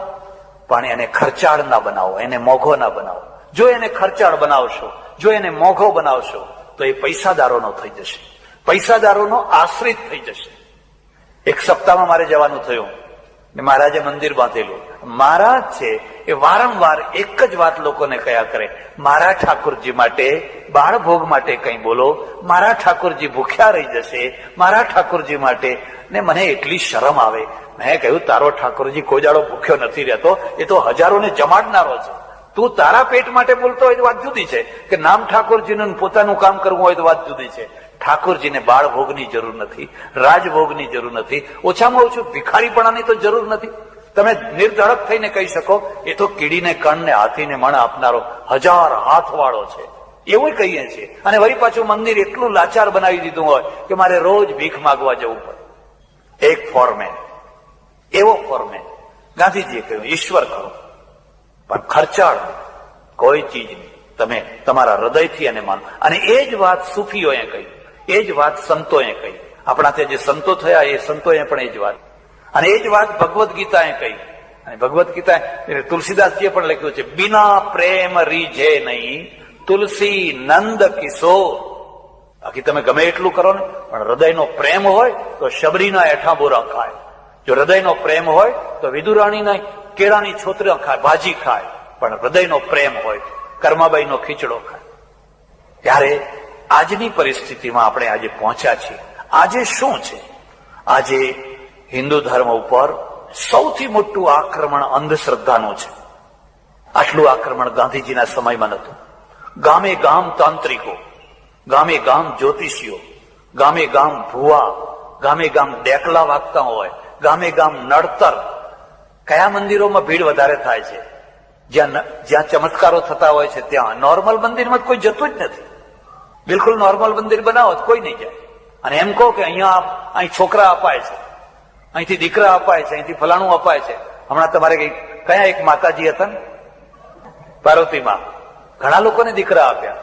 પણ એને ખર્ચાળ ના બનાવો, એને મોઘો ના બનાવો. જો એને ખર્ચાળ બનાવશો, જો એને મોઘો બનાવશો તો એ પૈસાદારોનો થઈ જશે, પૈસાદારોનો આશ્રિત થઈ જશે. એક સપ્તાહમાં મારે જવાનું થયું ને મહારાજે મંદિર બાંધેલું. મહારાજ છે એ વારંવાર એક જ વાત લોકોને કયા કરે, મારા ઠાકોરજી માટે બાળભોગ માટે કંઈ બોલો, મારા ઠાકોરજી ભૂખ્યા રહી જશે, મારા ઠાકોરજી માટે. ને મને એટલી શરમ આવે. મેં કહ્યું તારો ઠાકોરજી કોઈ દાડો ભૂખ્યો નથી રહેતો, એ તો હજારોને જમાડનારો છે. તું તારા પેટ માટે બોલતો હોય તો વાત જુદી છે, કે નામ ઠાકોરજીનું પોતાનું કામ કરવું હોય તો વાત જુદી છે. ઠાકોરજીને બાળભોગની જરૂર નથી, રાજભોગની જરૂર નથી, ઓછામાં ઓછું ભિખારીપણાની તો જરૂર નથી. તમે નિર્ધડક થઈને કહી શકો એ તો કીડીને કણને હાથીને મણ આપનારો 1000 હાથ વાળો છે, એવું કહીએ છીએ. અને વળી પાછું મંદિર એટલું લાચાર બનાવી દીધું હોય કે મારે રોજ ભીખ માગવા જવું પડે. એક ફોરમેન, એવો ફોરમેન. ગાંધીજીએ કહ્યું ઈશ્વર કરો પણ ખર્ચાળ કોઈ ચીજ નહીં, તમે તમારા હૃદયથી એને માનો. અને એ જ વાત સૂફીઓએ કહી, એ જ વાત સંતોએ કહી. આપણા ત્યાં જે સંતો થયા એ સંતોએ પણ એ જ વાત, અને એ જ વાત ભગવદ્ ગીતાએ કહી. અને ભગવદ્ ગીતા તુલસીદાસજીએ પણ લખ્યું છે, બિના પ્રેમ રીઝે નહીં તુલસી નંદ કિશોર. બાકી તમે ગમે એટલું કરો ને, પણ હૃદયનો પ્રેમ હોય તો શબરીના એઠા બોરા ખાય. જો હૃદયનો પ્રેમ હોય તો વિદુરાણીના કેળાની છોતરા ખાય, ભાજી ખાય. પણ હૃદયનો પ્રેમ હોય કર્માબાઈનો ખીચડો ખાય. ત્યારે આજની પરિસ્થિતિમાં આપણે આજે પહોંચ્યા છીએ. આજે શું છે? આજે હિન્દુ ધર્મ ઉપર સૌથી મોટું આક્રમણ અંધશ્રદ્ધાનું છે. આટલું આક્રમણ ગાંધીજીના સમયમાં નહોતું. ગામે ગામ તાંત્રિકો, ગામે ગામ જ્યોતિષીઓ, ગામે ગામ ભુવા, ગામે ગામ ડેકલા વાગતા હોય, ગામે ગામ નડતર. કયા મંદિરોમાં ભીડ વધારે થાય છે? જ્યાં ચમત્કારો થતા હોય છે ત્યાં. નોર્મલ મંદિરમાં કોઈ જતું જ નથી. બિલકુલ નોર્મલ મંદિર બનાવો કોઈ નહીં જાય. અને એમ કહો કે અહીંયા અહીં છોકરા અપાય છે, અહીંથી દીકરા અપાય છે, અહીંથી ફલાણું અપાય છે. હમણાં તમારે કયા એક માતાજી હતા ને પાર્વતીમાં, ઘણા લોકોને દીકરા આપ્યા.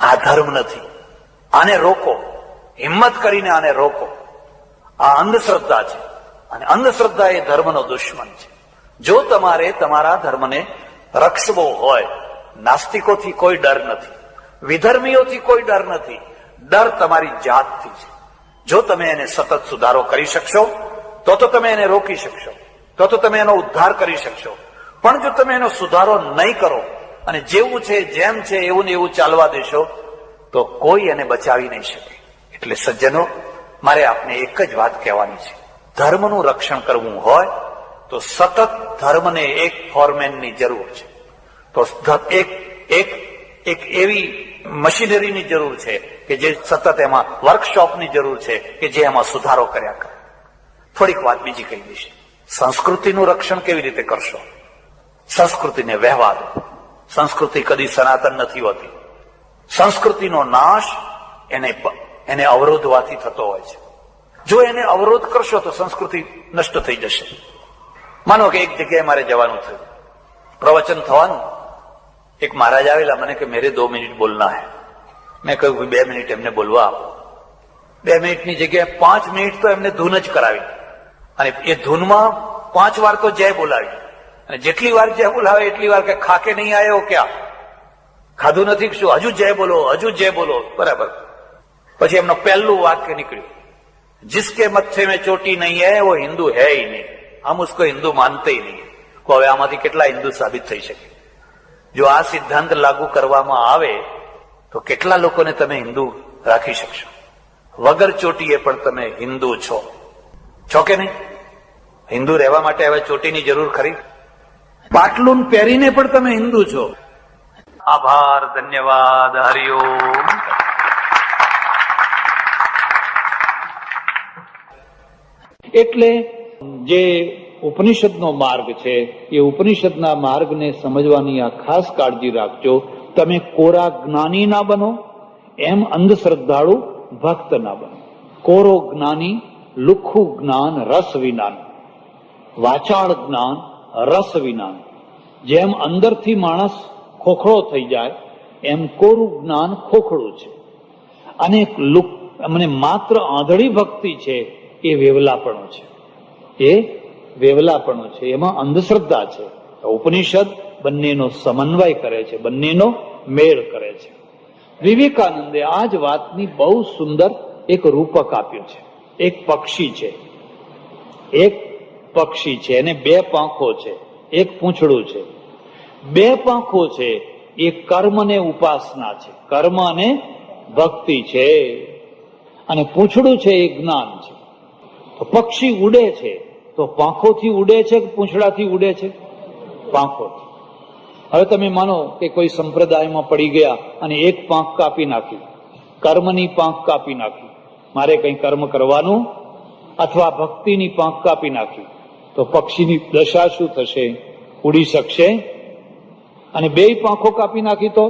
આ ધર્મ નથી. આને રોકો, હિંમત કરીને આને રોકો. આ અંધશ્રદ્ધા છે, અને અંધશ્રદ્ધા એ ધર્મનો દુશ્મન છે. જો તમારે તમારા ધર્મને રક્ષવો હોય, નાસ્તિકોથી કોઈ ડર નથી, વિધર્મીઓથી કોઈ ડર નથી. ડર તમારી જાતથી છે. જો તમે એને સતત સુધારો કરી શકશો તો તમે એને રોકી શકશો, તો તમે એનો ઉદ્ધાર કરી શકશો. પણ જો તમે એનો સુધારો નહીં કરો અને જેવું છે જેમ છે એવું ને એવું ચાલવા દેશો તો કોઈ એને બચાવી નહીં શકે. એટલે સજ્જનો, મારે આપને એક જ વાત કહેવાની છે. ધર્મનું રક્ષણ કરવું હોય તો સતત ધર્મને એક ફોરમેનની જરૂર છે. તો એક એવી મશીનરીની જરૂર છે કે જે સતત એમાં વર્કશોપની જરૂર છે કે જે એમાં સુધારો કર્યા કરે. થોડીક વાત બીજી કહી દઈશ. સંસ્કૃતિનું રક્ષણ કેવી રીતે કરશો? સંસ્કૃતિને વહેવા દો. સંસ્કૃતિ કદી સનાતન નથી હોતી. સંસ્કૃતિનો નાશ એને અવરોધવાથી થતો હોય છે. જો એને અવરોધ કરશો તો સંસ્કૃતિ નષ્ટ થઈ જશે. માનો કે એક જગ્યાએ મારે જવાનું થયું, પ્રવચન થવાનું. એક મહારાજ આવેલા, મને કે મેરે 2 મિનિટ બોલના હૈ. મેં કહ્યું 2 મિનિટ એમને બોલવા આપો. 2 મિનિટની જગ્યાએ 5 મિનિટ તો એમને ધૂન જ કરાવી, અને એ ધૂનમાં 5 વાર તો જય બોલાવી. અને જેટલી વાર જય બોલાવે એટલી વાર કે ખાકે નહીં આયો ક્યાં, ખાધું નથી શું, હજુ જય બોલો, હજુ જય બોલો. બરાબર. પછી એમનો પહેલું વાક્ય નીકળ્યું, जिसके मत्थे में चोटी नहीं है वो हिंदू है ही नहीं, हम उसको हिंदू मानते ही नहीं. હવે આમાંથી કેટલા હિન્દુ સાબિત થઈ શકે? જો આ સિદ્ધાંત લાગુ કરવામાં આવે તો કેટલા લોકોને તમે હિન્દુ રાખી શકશો? વગર ચોટીએ પણ તમે હિન્દુ છો કે નહીં? હિન્દુ રહેવા માટે હવે ચોટીની જરૂર ખરી? પાટલું પહેરીને પણ તમે હિન્દુ છો. આભાર, ધન્યવાદ, હરિઓમ. એટલે જે ઉપનિષદનો માર્ગ છે એ ઉપનિષદના માર્ગને સમજવાની આ ખાસ કાળજી રાખજો. તમે કોરા જ્ઞાની ના બનો, એમ અંધશ્રદ્ધાળુ ભક્ત ના બનો. કોરો જ્ઞાની, લુખ્ખું જ્ઞાન રસ વિનાનું, વાચાળ જ્ઞાન રસ વિનાનું. જેમ અંદરથી માણસ ખોખળો થઈ જાય એમ કોરું જ્ઞાન ખોખળું છે. અને માત્ર આંધળી ભક્તિ છે એ વેવલાપણો છે, એ વેવલાપણો છે, એમાં અંધશ્રદ્ધા છે. ઉપનિષદ બંનેનો સમન્વય કરે છે, બંનેનો મેળ કરે છે. વિવેકાનંદે આ જ વાતની બહુ સુંદર એક રૂપક આપ્યું છે. એક પક્ષી છે, એક પક્ષી છે, એને બે પાંખો છે, એક પૂંછડું છે. બે પાંખો છે એ કર્મ ને ઉપાસના છે, કર્મ અને ભક્તિ છે, અને પૂંછડું છે એ જ્ઞાન છે. તો પક્ષી ઉડે છે તો પાંખોથી ઉડે છે કે પૂંછડાથી ઉડે છે? પાંખોથી. હવે તમે માનો કે કોઈ સંપ્રદાયમાં પડી ગયા અને એક પાંખ કાપી નાખી, કર્મની પાંખ કાપી નાખી, મારે કઈ કર્મ કરવાનું, અથવા ભક્તિની પાંખ કાપી નાખી, તો પક્ષીની દશા શું થશે? ઉડી શકશે? અને બે પાંખો કાપી નાખી તો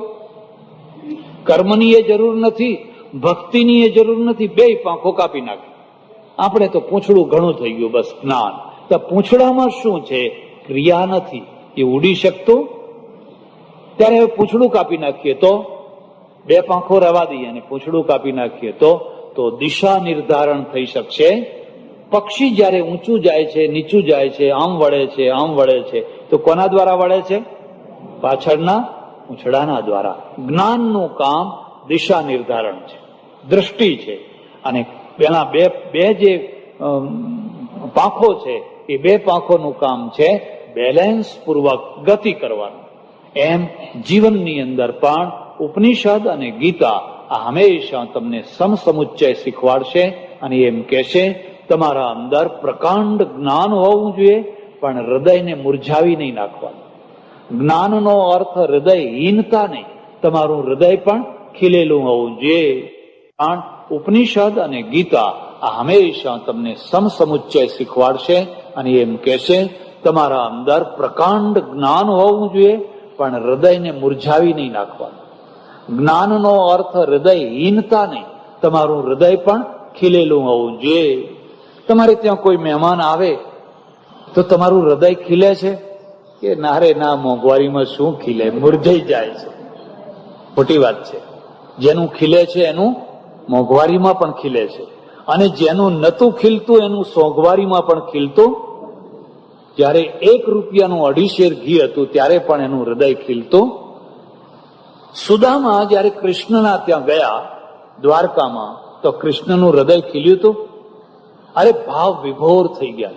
કર્મની એ જરૂર નથી, ભક્તિની એ જરૂર નથી, બે પાંખો કાપી નાખી. આપણે તો પૂંછડું ઘણું થઈ ગયું, બસ જ્ઞાન. તો પૂંછડામાં શું છે? ક્રિયા નથી, એ ઉડી શકતું. ત્યારે હવે પૂંછડું કાપી નાખીએ તો, બે પાંખો રવા દઈએ અને પૂંછડું કાપી નાખીએ તો દિશા નિર્ધારણ થઈ શકશે. પક્ષી જયારે ઊંચું જાય છે, નીચું જાય છે, આમ વળે છે, આમ વળે છે, તો કોના દ્વારા વળે છે? પાછળના પૂંછડાના દ્વારા. જ્ઞાનનું કામ દિશા નિર્ધારણ છે, દ્રષ્ટિ છે. અને પેલા બે જે પાંખો છે એ બે પાંખોનું કામ છે બેલેન્સ પૂર્વક ગતિ કરવાનું. એમ જીવનની અંદર પણ ઉપનિષદ અને ગીતા આ હંમેશા તમને સમસમુચ્ચય શીખવાડશે અને એમ કહેશે તમારા અંદર પ્રકાંડ જ્ઞાન હોવું જોઈએ, પણ હૃદયને મુરઝાવી નહીં નાખવાનું. જ્ઞાનનો અર્થ હૃદયહીનતા નહીં, તમારું હૃદય પણ ખીલેલું હોવું જોઈએ. પણ ઉપનિષદ અને ગીતા આ હંમેશા તમને સમસમુચ્ચય શીખવાડશે અને એમ કહેશે તમારા અંદર પ્રકાંડ જ્ઞાન હોવું જોઈએ, પણ હૃદયને મુરઝાવી નહીં નાખવાનું. જ્ઞાનનો અર્થ હૃદયહીનતા નહીં, તમારું હૃદય પણ ખીલેલું હોવું જોઈએ. તમારે ત્યાં કોઈ મહેમાન આવે તો તમારું હૃદય ખીલે છે કે ના રે ના, મોંઘવારીમાં શું ખીલે, મુરઝાઈ જાય છે. ખોટી વાત છે. જેનું ખીલે છે એનું મોંઘવારીમાં પણ ખીલે છે, અને જેનું નતું ખીલતું એનું સોંઘવારીમાં પણ ખીલતું. જયારે 1 રૂપિયાનું 2.5 શેર ઘી હતું ત્યારે પણ એનું હૃદય ખીલતું. સુદામા જયારે કૃષ્ણના ત્યાં ગયા દ્વારકામાં, તો કૃષ્ણનું હૃદય ખીલ્યું હતું. અરે ભાવ વિભોર થઈ ગયા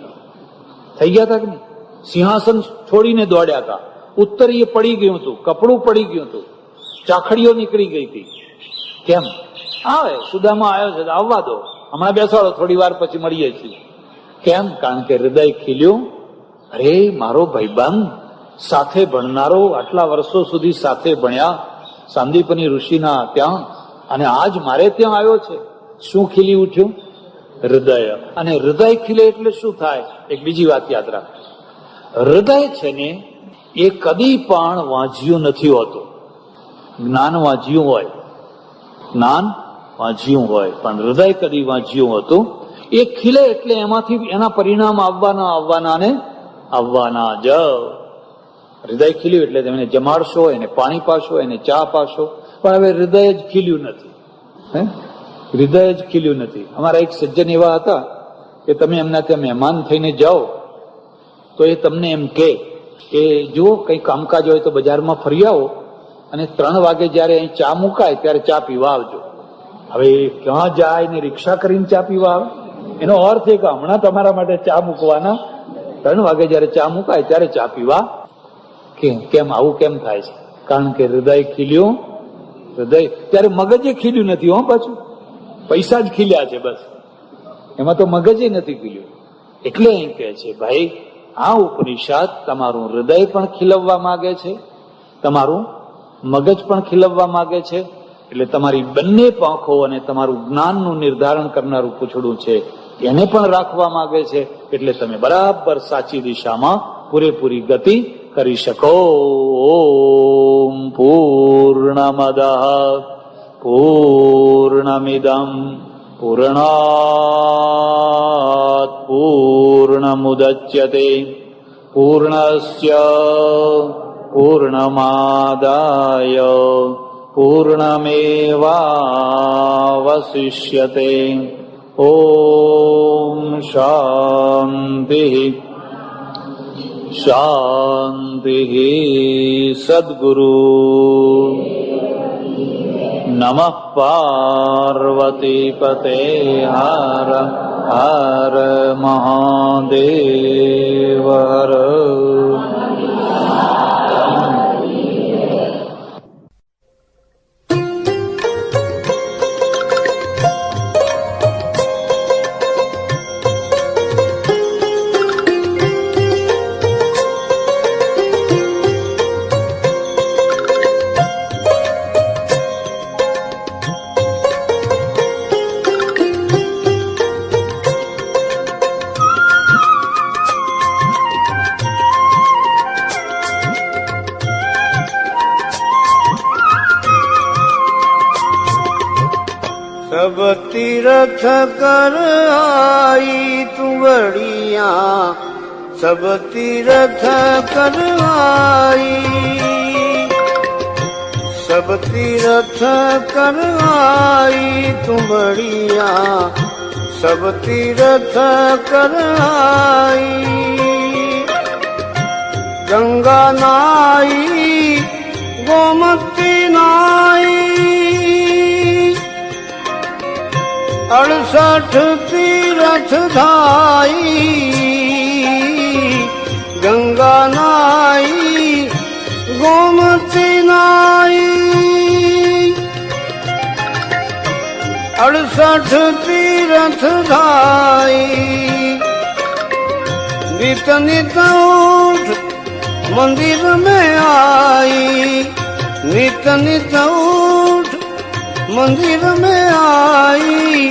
હતા કે નહીં? સિંહાસન છોડીને દોડ્યા હતા, ઉત્તરીય પડી ગયું હતું, કપડું પડી ગયું હતું, ચાખડીઓ નીકળી ગઈ હતી. કેમ? આવે સુદામા આવ્યો છે, આવવા દો, હમણાં બેસાડો, થોડી વાર પછી મળીએ છીએ. કેમ? કારણ કે હૃદય ખીલ્યું. અરે મારો ભાઈબંધ, સાથે ભણનારો, આટલા વર્ષો સુધી સાથે ભણ્યા સાંદીપની ઋષિના ત્યાં, અને આજ મારે ત્યાં આવ્યો છે. શું ખીલી ઉઠ્યું? હૃદય. અને હૃદય ખીલે એટલે શું થાય? એક બીજી વાત યાદ રાખ. હૃદય છે ને એ કદી પણ વાંઝ્યું નથી હોતું. જ્ઞાન વાંઝ્યું હોય, જ્ઞાન વાંઝ્યું હોય, પણ હૃદય કદી વાંઝ્યું હતું. એ ખીલે એટલે એમાંથી એના પરિણામ આવવાના જ. હૃદય ખીલ્યું એટલે તમે જમાડશો, એને પાણી પાશો, એને ચા પાશો, પણ હવે હૃદય જ ખીલ્યું નથી. હૃદય જ ખીલ્યું નથી. અમારા એક સજ્જન એવા હતા કે તમે એમના ત્યાં મહેમાન થઈને જાઓ તો એ તમને એમ કે જો કઈ કામકાજ હોય તો બજારમાં ફરી આવો, અને 3 વાગે જયારે અહીં ચા મુકાય ત્યારે ચા પીવા આવજો. હવે ક્યાં જાય ને રિક્ષા કરીને ચા પીવા આવે? એનો અર્થ એ કે હમણાં તમારા માટે ચા મૂકવાના, 3 વાગે જયારે ચા મુકાય ત્યારે ચા પીવા. કેમ આવું કેમ થાય છે? કારણ કે હૃદય ખીલ્યું. હૃદય ત્યારે મગજે ખીલ્યું નથી. પાછું પૈસા જ ખીલ્યા છે બસ, એમાં તો મગજે નથી ખીલ્યું. એટલે અહીં કહે છે, ભાઈ આ ઉપનિષદ તમારું હૃદય પણ ખીલવવા માંગે છે, તમારું મગજ પણ ખીલવવા માંગે છે. એટલે તમારી બંને પાંખો અને તમારું જ્ઞાનનું નિર્ધારણ કરનારું પૂછડું છે એને પણ રાખવા માંગે છે. એટલે તમે બરાબર સાચી દિશામાં પૂરેપૂરી ગતિ કરી શકો. ઓમ પૂર્ણમદઃ પૂર્ણમિદં પૂર્ણાત પૂર્ણમુદચ્યતે પૂર્ણસ્ય પૂર્ણમાદાય પૂર્ણમેવાવશિષ્યતે. ઓમ શાંતિ શાંતિ. સદ્ગુરુ નમઃ પાર્વતી પતે. હર હર મહાદેવ. હર सब तीरथ कर आई तू बड़िया, सब तीरथ कर आई, सब तीरथ कर आई तू बड़िया, सब तीरथ कर आई। गंगा नाई गोमती नाई, 68 तीरथ धाई। गंगा नाई गोमती नाई, 68 तीरथ धाई। नित नित उठ मंदिर में आई, नित नित उठ मंदिर में आई,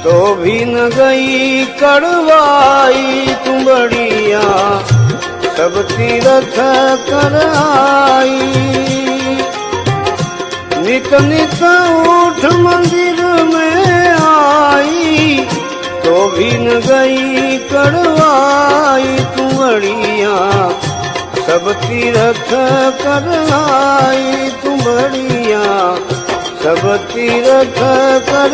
तो भी न गई कड़वाई तू बड़िया, सब तीरथ कर आई। नित नित उठ मंदिर में आई, तो भी न गई कड़वाई तू बड़िया, सब तीरथ कर आई तू बड़िया, सब तीरथ कर।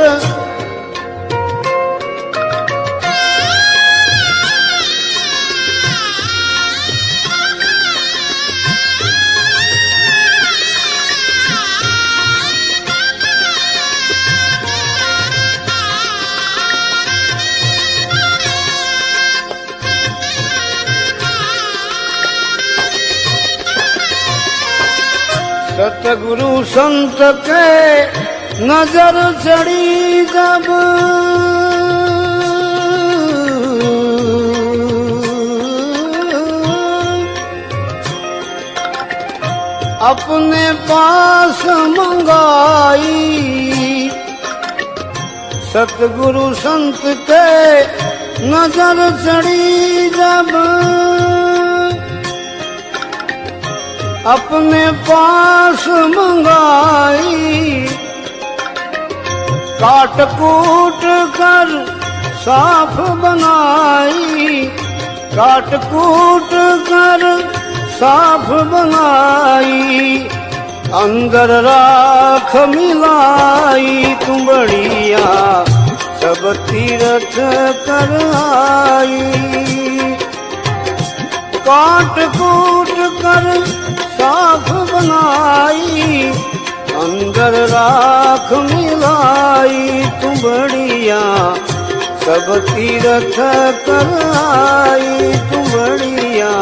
सतगुरु संत के नजर चढ़ी जब, अपने पास मंगाई। सतगुरु संत के नजर चढ़ी जब, अपने पास मंगाई। काट कूट कर साफ बनाई, काट कूट कर साफ बनाई। अंदर राख मिलाई तू बड़िया, सब तीरथ कर आई। काट कूट कर साफ बनाई, अंदर राख मिलाई तू बड़िया, सब तीरथ कर आई तू बड़िया,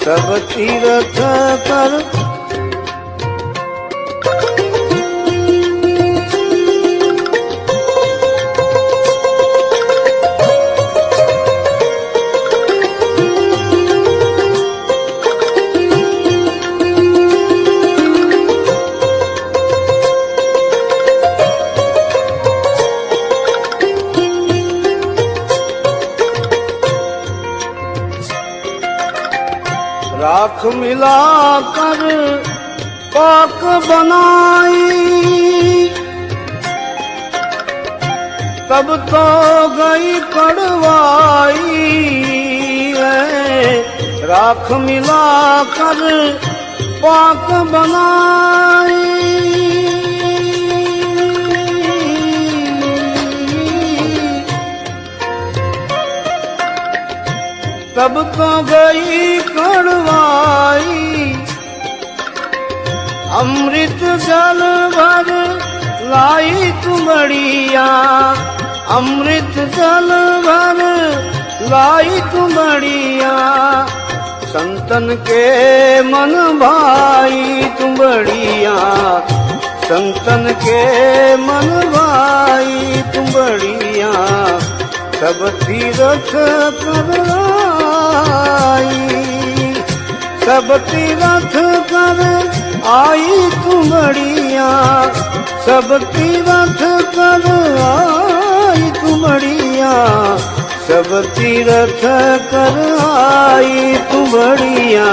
सब तीरथ कर। राख मिलाकर पाक बनाई तब तो गई कड़वाई राख मिलाकर पाक बनाई तब तो गई कड़वाई अमृत जल भर लाई तुमड़िया अमृत जल भर लाई तुमड़िया संतन के मन भाई तुमड़िया संतन के मन भाई तुमड़िया सब तीरथ कर आई सब तीरथ कर आई तुमड़िया सब तीरथ कर आई तुमड़िया सब तीरथ कर आई तुमड़िया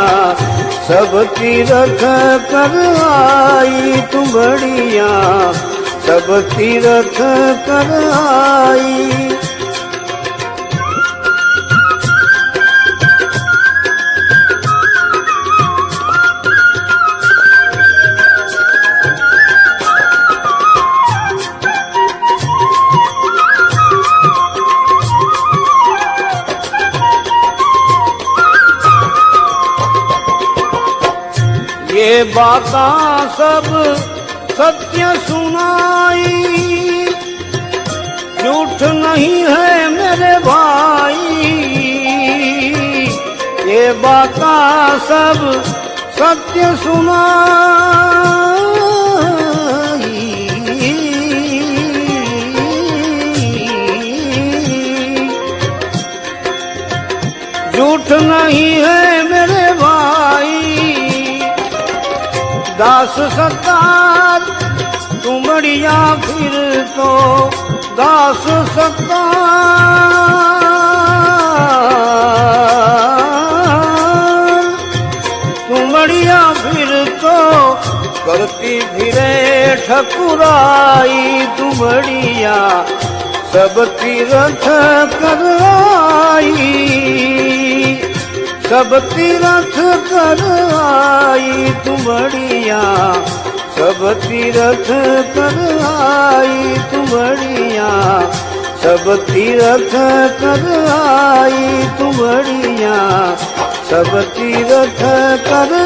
सब तीरथ कर आई तुमड़िया सब तीरथ कर आई ये बातें सब सत्य सुनाई झूठ नहीं है मेरे भाई ये बातें सब सत्य सुनाई झूठ नहीं है मेरे भाई दास सत्तार तुमड़िया फिर तो दास सत्तार तुमड़िया फिर तो करती फिरे ठकुराई तुमड़िया सब तीरथ कर आई सब तीरथ कर आई तुमड़िया सब तीरथ कर आई तुमड़िया सब तीरथ कर आई तुमड़िया सब तीरथ कर